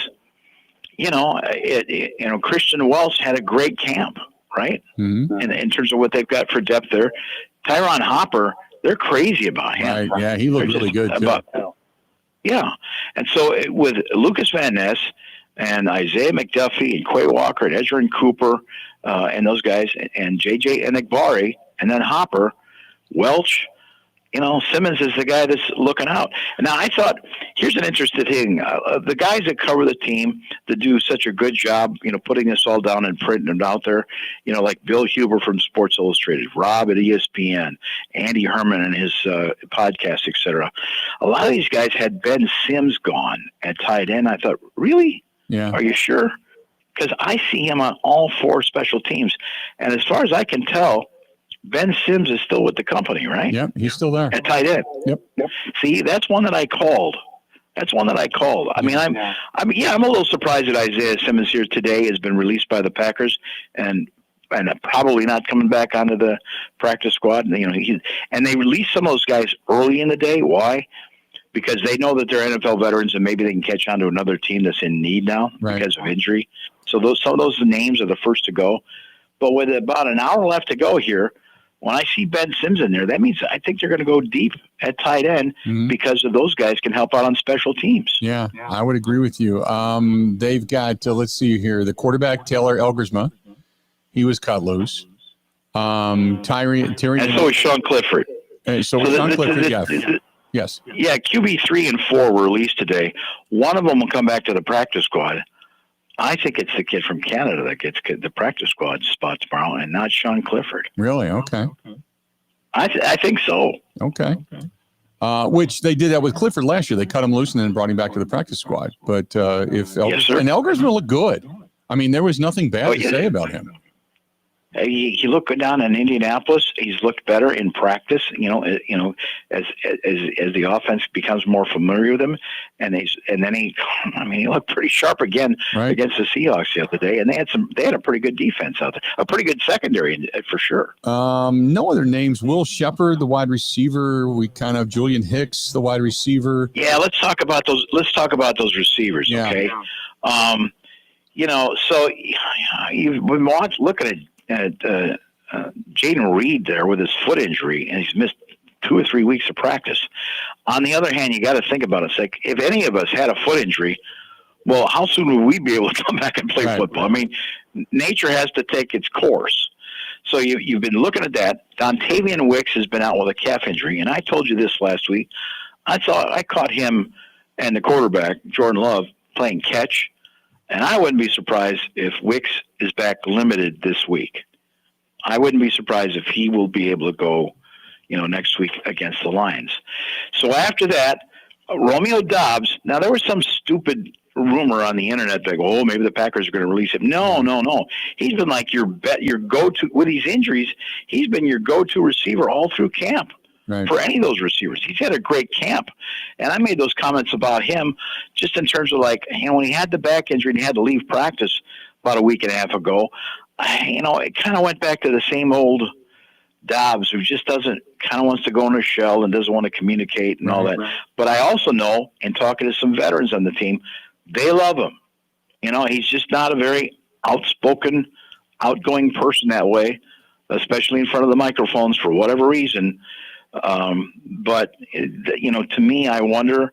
Christian Welch had a great camp, right? In terms of what they've got for depth there. Tyron Hopper, they're crazy about him. Right. Yeah, he looked really good too. Yeah. And so with Lucas Van Ness and Isaiah McDuffie and Quay Walker and Ezra and Cooper and those guys and J.J. Enagbari and then Hopper, Welch, Simmons is the guy that's looking out. Now, I thought, here's an interesting thing. The guys that cover the team that do such a good job, putting this all down and printing it out there, like Bill Huber from Sports Illustrated, Rob at ESPN, Andy Herman and his podcast, etc. A lot of these guys had Ben Sims gone at tight end. I thought, really? Yeah. Are you sure? Because I see him on all 4 special teams. And as far as I can tell, Ben Sims is still with the company, right? Yep, he's still there. At tight end. Yep. See, that's one that I called That's one that I called. I mean, I'm a little surprised that Isaiah Simmons here today has been released by the Packers and probably not coming back onto the practice squad. And they release some of those guys early in the day. Why? Because they know that they're NFL veterans and maybe they can catch on to another team that's in need now because of injury. So some of those names are the first to go. But with about an hour left to go here, when I see Ben Sims in there, that means I think they're going to go deep at tight end because of those guys can help out on special teams. Yeah, I would agree with you. They've got, let's see here, the quarterback, Taylor Elgersma. He was cut loose. Terry, and so is Sean Clifford. So Sean Clifford, yes. Yeah, QB 3 and 4 were released today. One of them will come back to the practice squad. I think it's the kid from Canada that gets the practice squad spot tomorrow, and not Sean Clifford. Really? Okay. I think so. Okay. Which they did that with Clifford last year. They cut him loose and then brought him back to the practice squad. But if Elgersman looked good. I mean, there was nothing bad to say about him. He looked good down in Indianapolis. He's looked better in practice. As the offense becomes more familiar with him, and he looked pretty sharp again against the Seahawks the other day. And they had a pretty good defense out there, a pretty good secondary for sure. No other names. Will Shepard, the wide receiver. Julian Hicks, the wide receiver. Yeah, let's talk about those. Let's talk about those receivers. Yeah. Okay. So you've been looking at Jaden Reed there with his foot injury, and he's missed 2 or 3 weeks of practice. On the other hand, you got to think about it. It's like if any of us had a foot injury, well, how soon would we be able to come back and play football? I mean, nature has to take its course. So you've been looking at that. Dontavian Wicks has been out with a calf injury, and I told you this last week. I caught him and the quarterback, Jordan Love, playing catch. And I wouldn't be surprised if Wicks is back limited this week. I wouldn't be surprised if he will be able to go, next week against the Lions. So after that, Romeo Doubs. Now there was some stupid rumor on the internet that maybe the Packers are going to release him. No. He's been like your go-to with these injuries. He's been your go-to receiver all through camp. For any of those receivers. He's had a great camp. And I made those comments about him just in terms of when he had the back injury and he had to leave practice about a week and a half ago, it kind of went back to the same old Dobbs who just wants to go in a shell and doesn't want to communicate and all that. But I also know, in talking to some veterans on the team, they love him. He's just not a very outspoken, outgoing person that way, especially in front of the microphones for whatever reason. But to me, I wonder,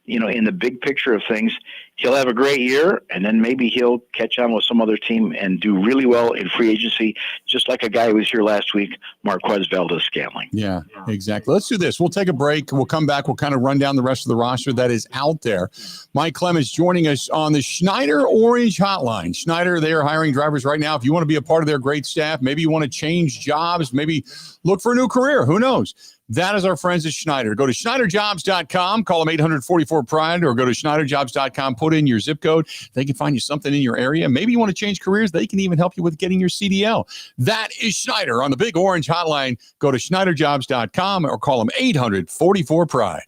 in the big picture of things, he'll have a great year and then maybe he'll catch on with some other team and do really well in free agency, just like a guy who was here last week, Marquez Valdes-Scantling. Yeah, exactly. Let's do this. We'll take a break. We'll come back. We'll kind of run down the rest of the roster that is out there. Mike Clemens joining us on the Schneider Orange Hotline. Schneider, they are hiring drivers right now. If you want to be a part of their great staff, maybe you want to change jobs, maybe look for a new career. Who knows? That is our friends at Schneider. Go to SchneiderJobs.com, call them 844-PRIDE, or go to SchneiderJobs.com, put in your zip code. They can find you something in your area. Maybe you want to change careers. They can even help you with getting your CDL. That is Schneider on the Big Orange Hotline. Go to SchneiderJobs.com or call them 844-PRIDE.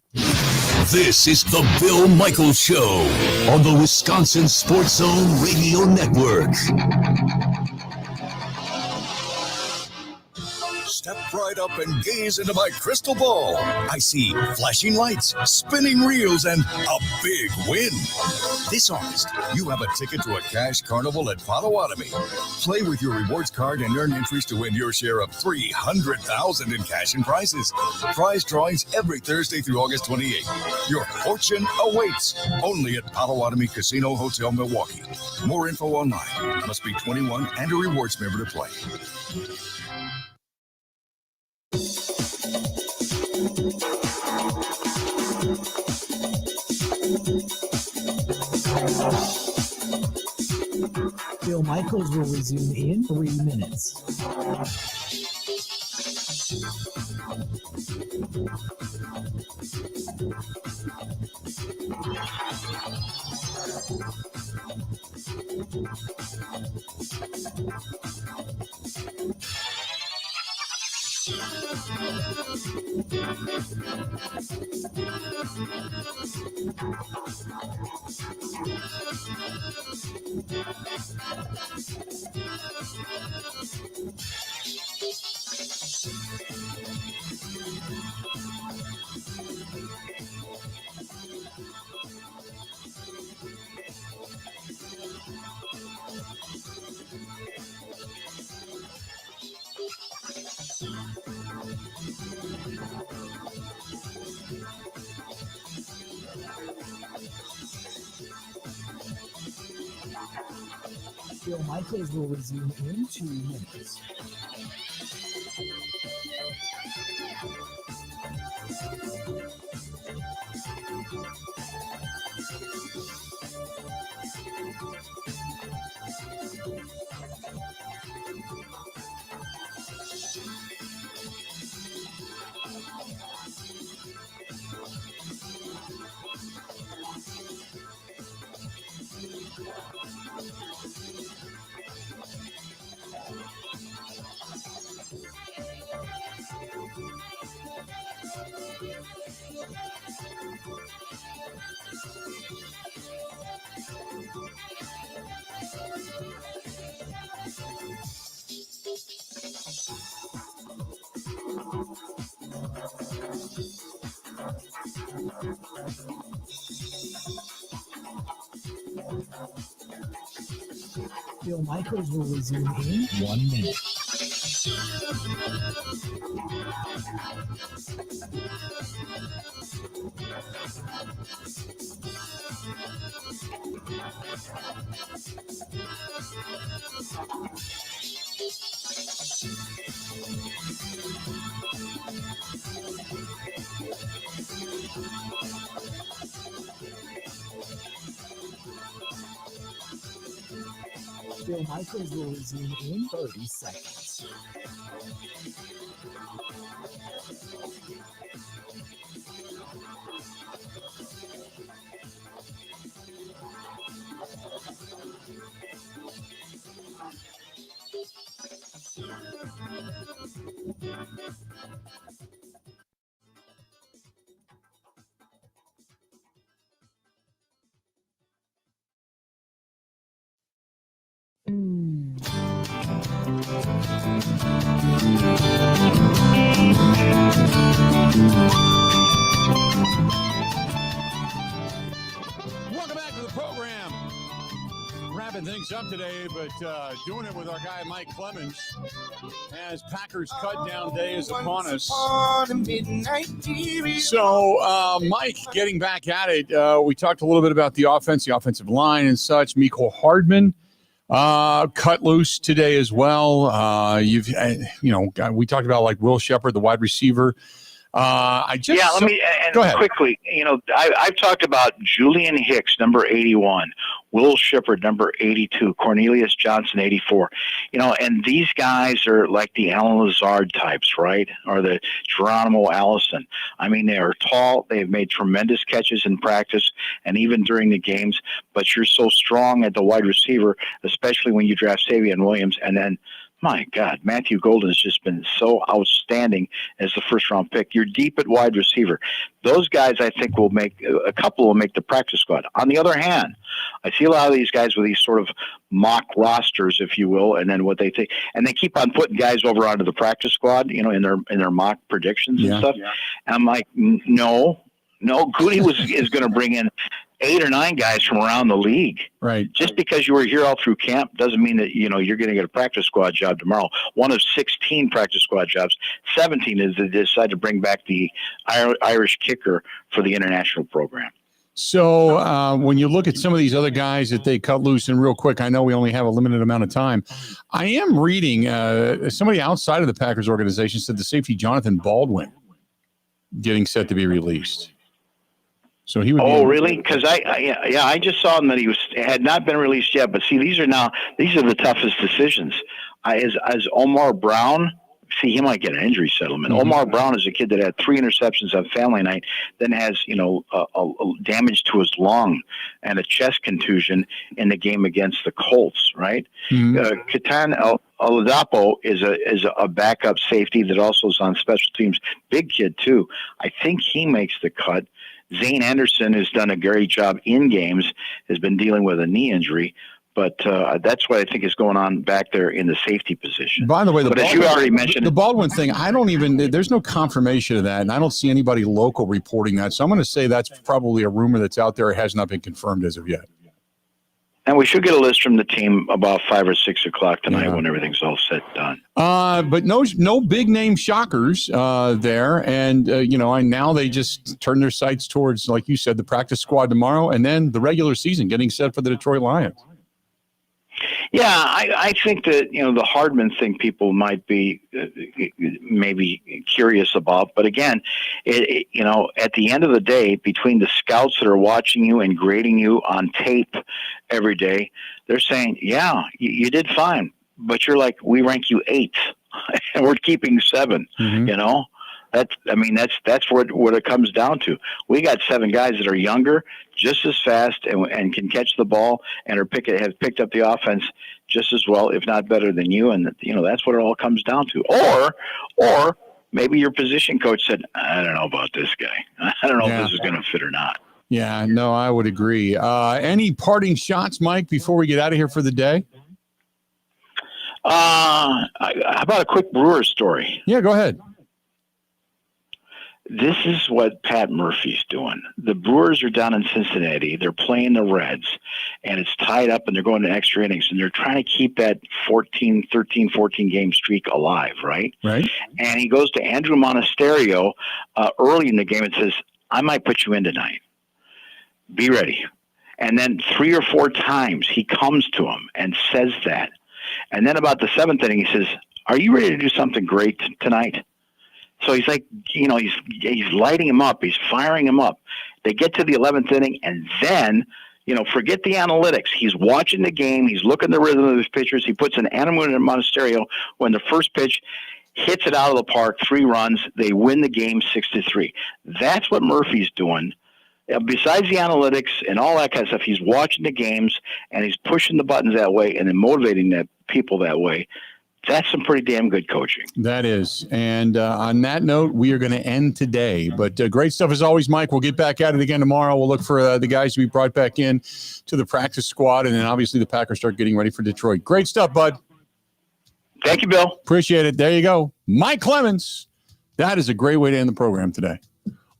This is the Bill Michaels Show on the Wisconsin Sports Zone Radio Network. Step right up and gaze into my crystal ball. I see flashing lights, spinning reels, and a big win. This August, you have a ticket to a cash carnival at Potawatomi. Play with your rewards card and earn entries to win your share of $300,000 in cash and prizes. Prize drawings every Thursday through August 28th. Your fortune awaits only at Potawatomi Casino Hotel, Milwaukee. More info online. Must be 21 and a rewards member to play. Bill Michaels will resume in 3 minutes. Bill Michaels will resume in 2 minutes. Bill Michaels will resume in 1 minute. Bill Michaels will resume in 30 seconds. Welcome back to the program. Wrapping things up today, but doing it with our guy Mike Clemens as Packers cut down day is upon us. So, Mike, getting back at it, we talked a little bit about the offense, the offensive line and such. Mecole Hardman cut loose today as well. We talked about like Will Shepherd, the wide receiver. Go ahead. Quickly, I've talked about Julian Hicks, number 81, Will Shepherd, number 82, Cornelius Johnson, 84. And these guys are like the Alan Lazard types, right? Or the Geronimo Allison. I mean, they are tall. They've made tremendous catches in practice and even during the games. But you're so strong at the wide receiver, especially when you draft Savion Williams, and then my God, Matthew Golden has just been so outstanding as the first-round pick. You're deep at wide receiver. Those guys, I think, will make the practice squad. On the other hand, I see a lot of these guys with these sort of mock rosters, if you will, and then what they think, and they keep on putting guys over onto the practice squad, in their mock predictions and stuff. Yeah. And I'm like, no, Goody is going to bring in 8 or 9 guys from around the league. Right. Just because you were here all through camp doesn't mean that you're going to get a practice squad job tomorrow. One of 16 practice squad jobs. 17 is they decide to bring back the Irish kicker for the international program. So when you look at some of these other guys that they cut loose, and real quick, I know we only have a limited amount of time. I am reading somebody outside of the Packers organization said the safety Jonathan Baldwin getting set to be released. So he would. Oh, really? Because I just saw him that he had not been released yet. But see, these are the toughest decisions. As Omar Brown see, he might get an injury settlement. Omar Brown is a kid that had 3 interceptions on family night, then has, a damage to his lung and a chest contusion in the game against the Colts, right? Katan Oladapo is a backup safety that also is on special teams. Big kid, too. I think he makes the cut. Zane Anderson has done a great job in games, has been dealing with a knee injury. But that's what I think is going on back there in the safety position. By the way, as you already mentioned, the Baldwin thing, there's no confirmation of that, and I don't see anybody local reporting that. So I'm going to say that's probably a rumor that's out there. It has not been confirmed as of yet. And we should get a list from the team about 5 or 6 o'clock tonight when everything's all set done. But no big name shockers there, and now they just turn their sights towards, like you said, the practice squad tomorrow, and then the regular season getting set for the Detroit Lions. Yeah, I think that, the Hardman thing people might be maybe curious about. But again, at the end of the day, between the scouts that are watching you and grading you on tape every day, they're saying, yeah, you did fine. But you're like, we rank you 8th and we're keeping 7, That's what it comes down to. We got 7 guys that are younger, just as fast, and can catch the ball, and have picked up the offense just as well, if not better than you. And that's what it all comes down to. Or maybe your position coach said, I don't know about this guy. I don't know if this is going to fit or not. Yeah, no, I would agree. Any parting shots, Mike, before we get out of here for the day? How about a quick Brewers story? Yeah, go ahead. This is what Pat Murphy's doing. The Brewers are down in Cincinnati. They're playing the Reds, and it's tied up, and they're going to extra innings, and they're trying to keep that 14 game streak alive, right? Right. And he goes to Andrew Monasterio early in the game and says, I might put you in tonight. Be ready. And then 3 or 4 times he comes to him and says that. And then about the 7th inning, he says, are you ready to do something great tonight? So he's like, he's lighting him up. He's firing him up. They get to the 11th inning, and then, forget the analytics. He's watching the game. He's looking at the rhythm of his pitchers. He puts an animal in Monasterio when the first pitch hits it out of the park, 3 runs. They win the game 6-3. That's what Murphy's doing. Besides the analytics and all that kind of stuff, he's watching the games, and he's pushing the buttons that way and then motivating people that way. That's some pretty damn good coaching. That is. And on that note, we are going to end today. But great stuff as always, Mike. We'll get back at it again tomorrow. We'll look for the guys to be brought back in to the practice squad. And then obviously the Packers start getting ready for Detroit. Great stuff, bud. Thank you, Bill. Appreciate it. There you go. Mike Clemens. That is a great way to end the program today.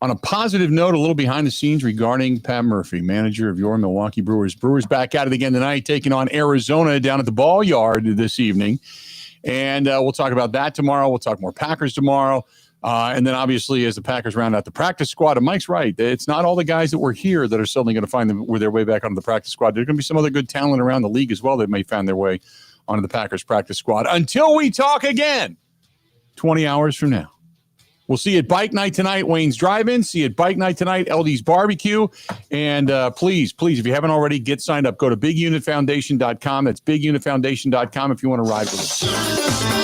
On a positive note, a little behind the scenes regarding Pat Murphy, manager of your Milwaukee Brewers. Brewers back at it again tonight, taking on Arizona down at the Ball Yard this evening. And we'll talk about that tomorrow. We'll talk more Packers tomorrow. And then obviously as the Packers round out the practice squad, and Mike's right, it's not all the guys that were here that are suddenly going to find their way back onto the practice squad. There's going to be some other good talent around the league as well that may find their way onto the Packers practice squad. Until we talk again 20 hours from now. We'll see you at Bike Night tonight, Wayne's Drive-In. See you at Bike Night tonight, LD's Barbecue. And please, if you haven't already, get signed up. Go to bigunitfoundation.com. That's bigunitfoundation.com if you want to ride with us.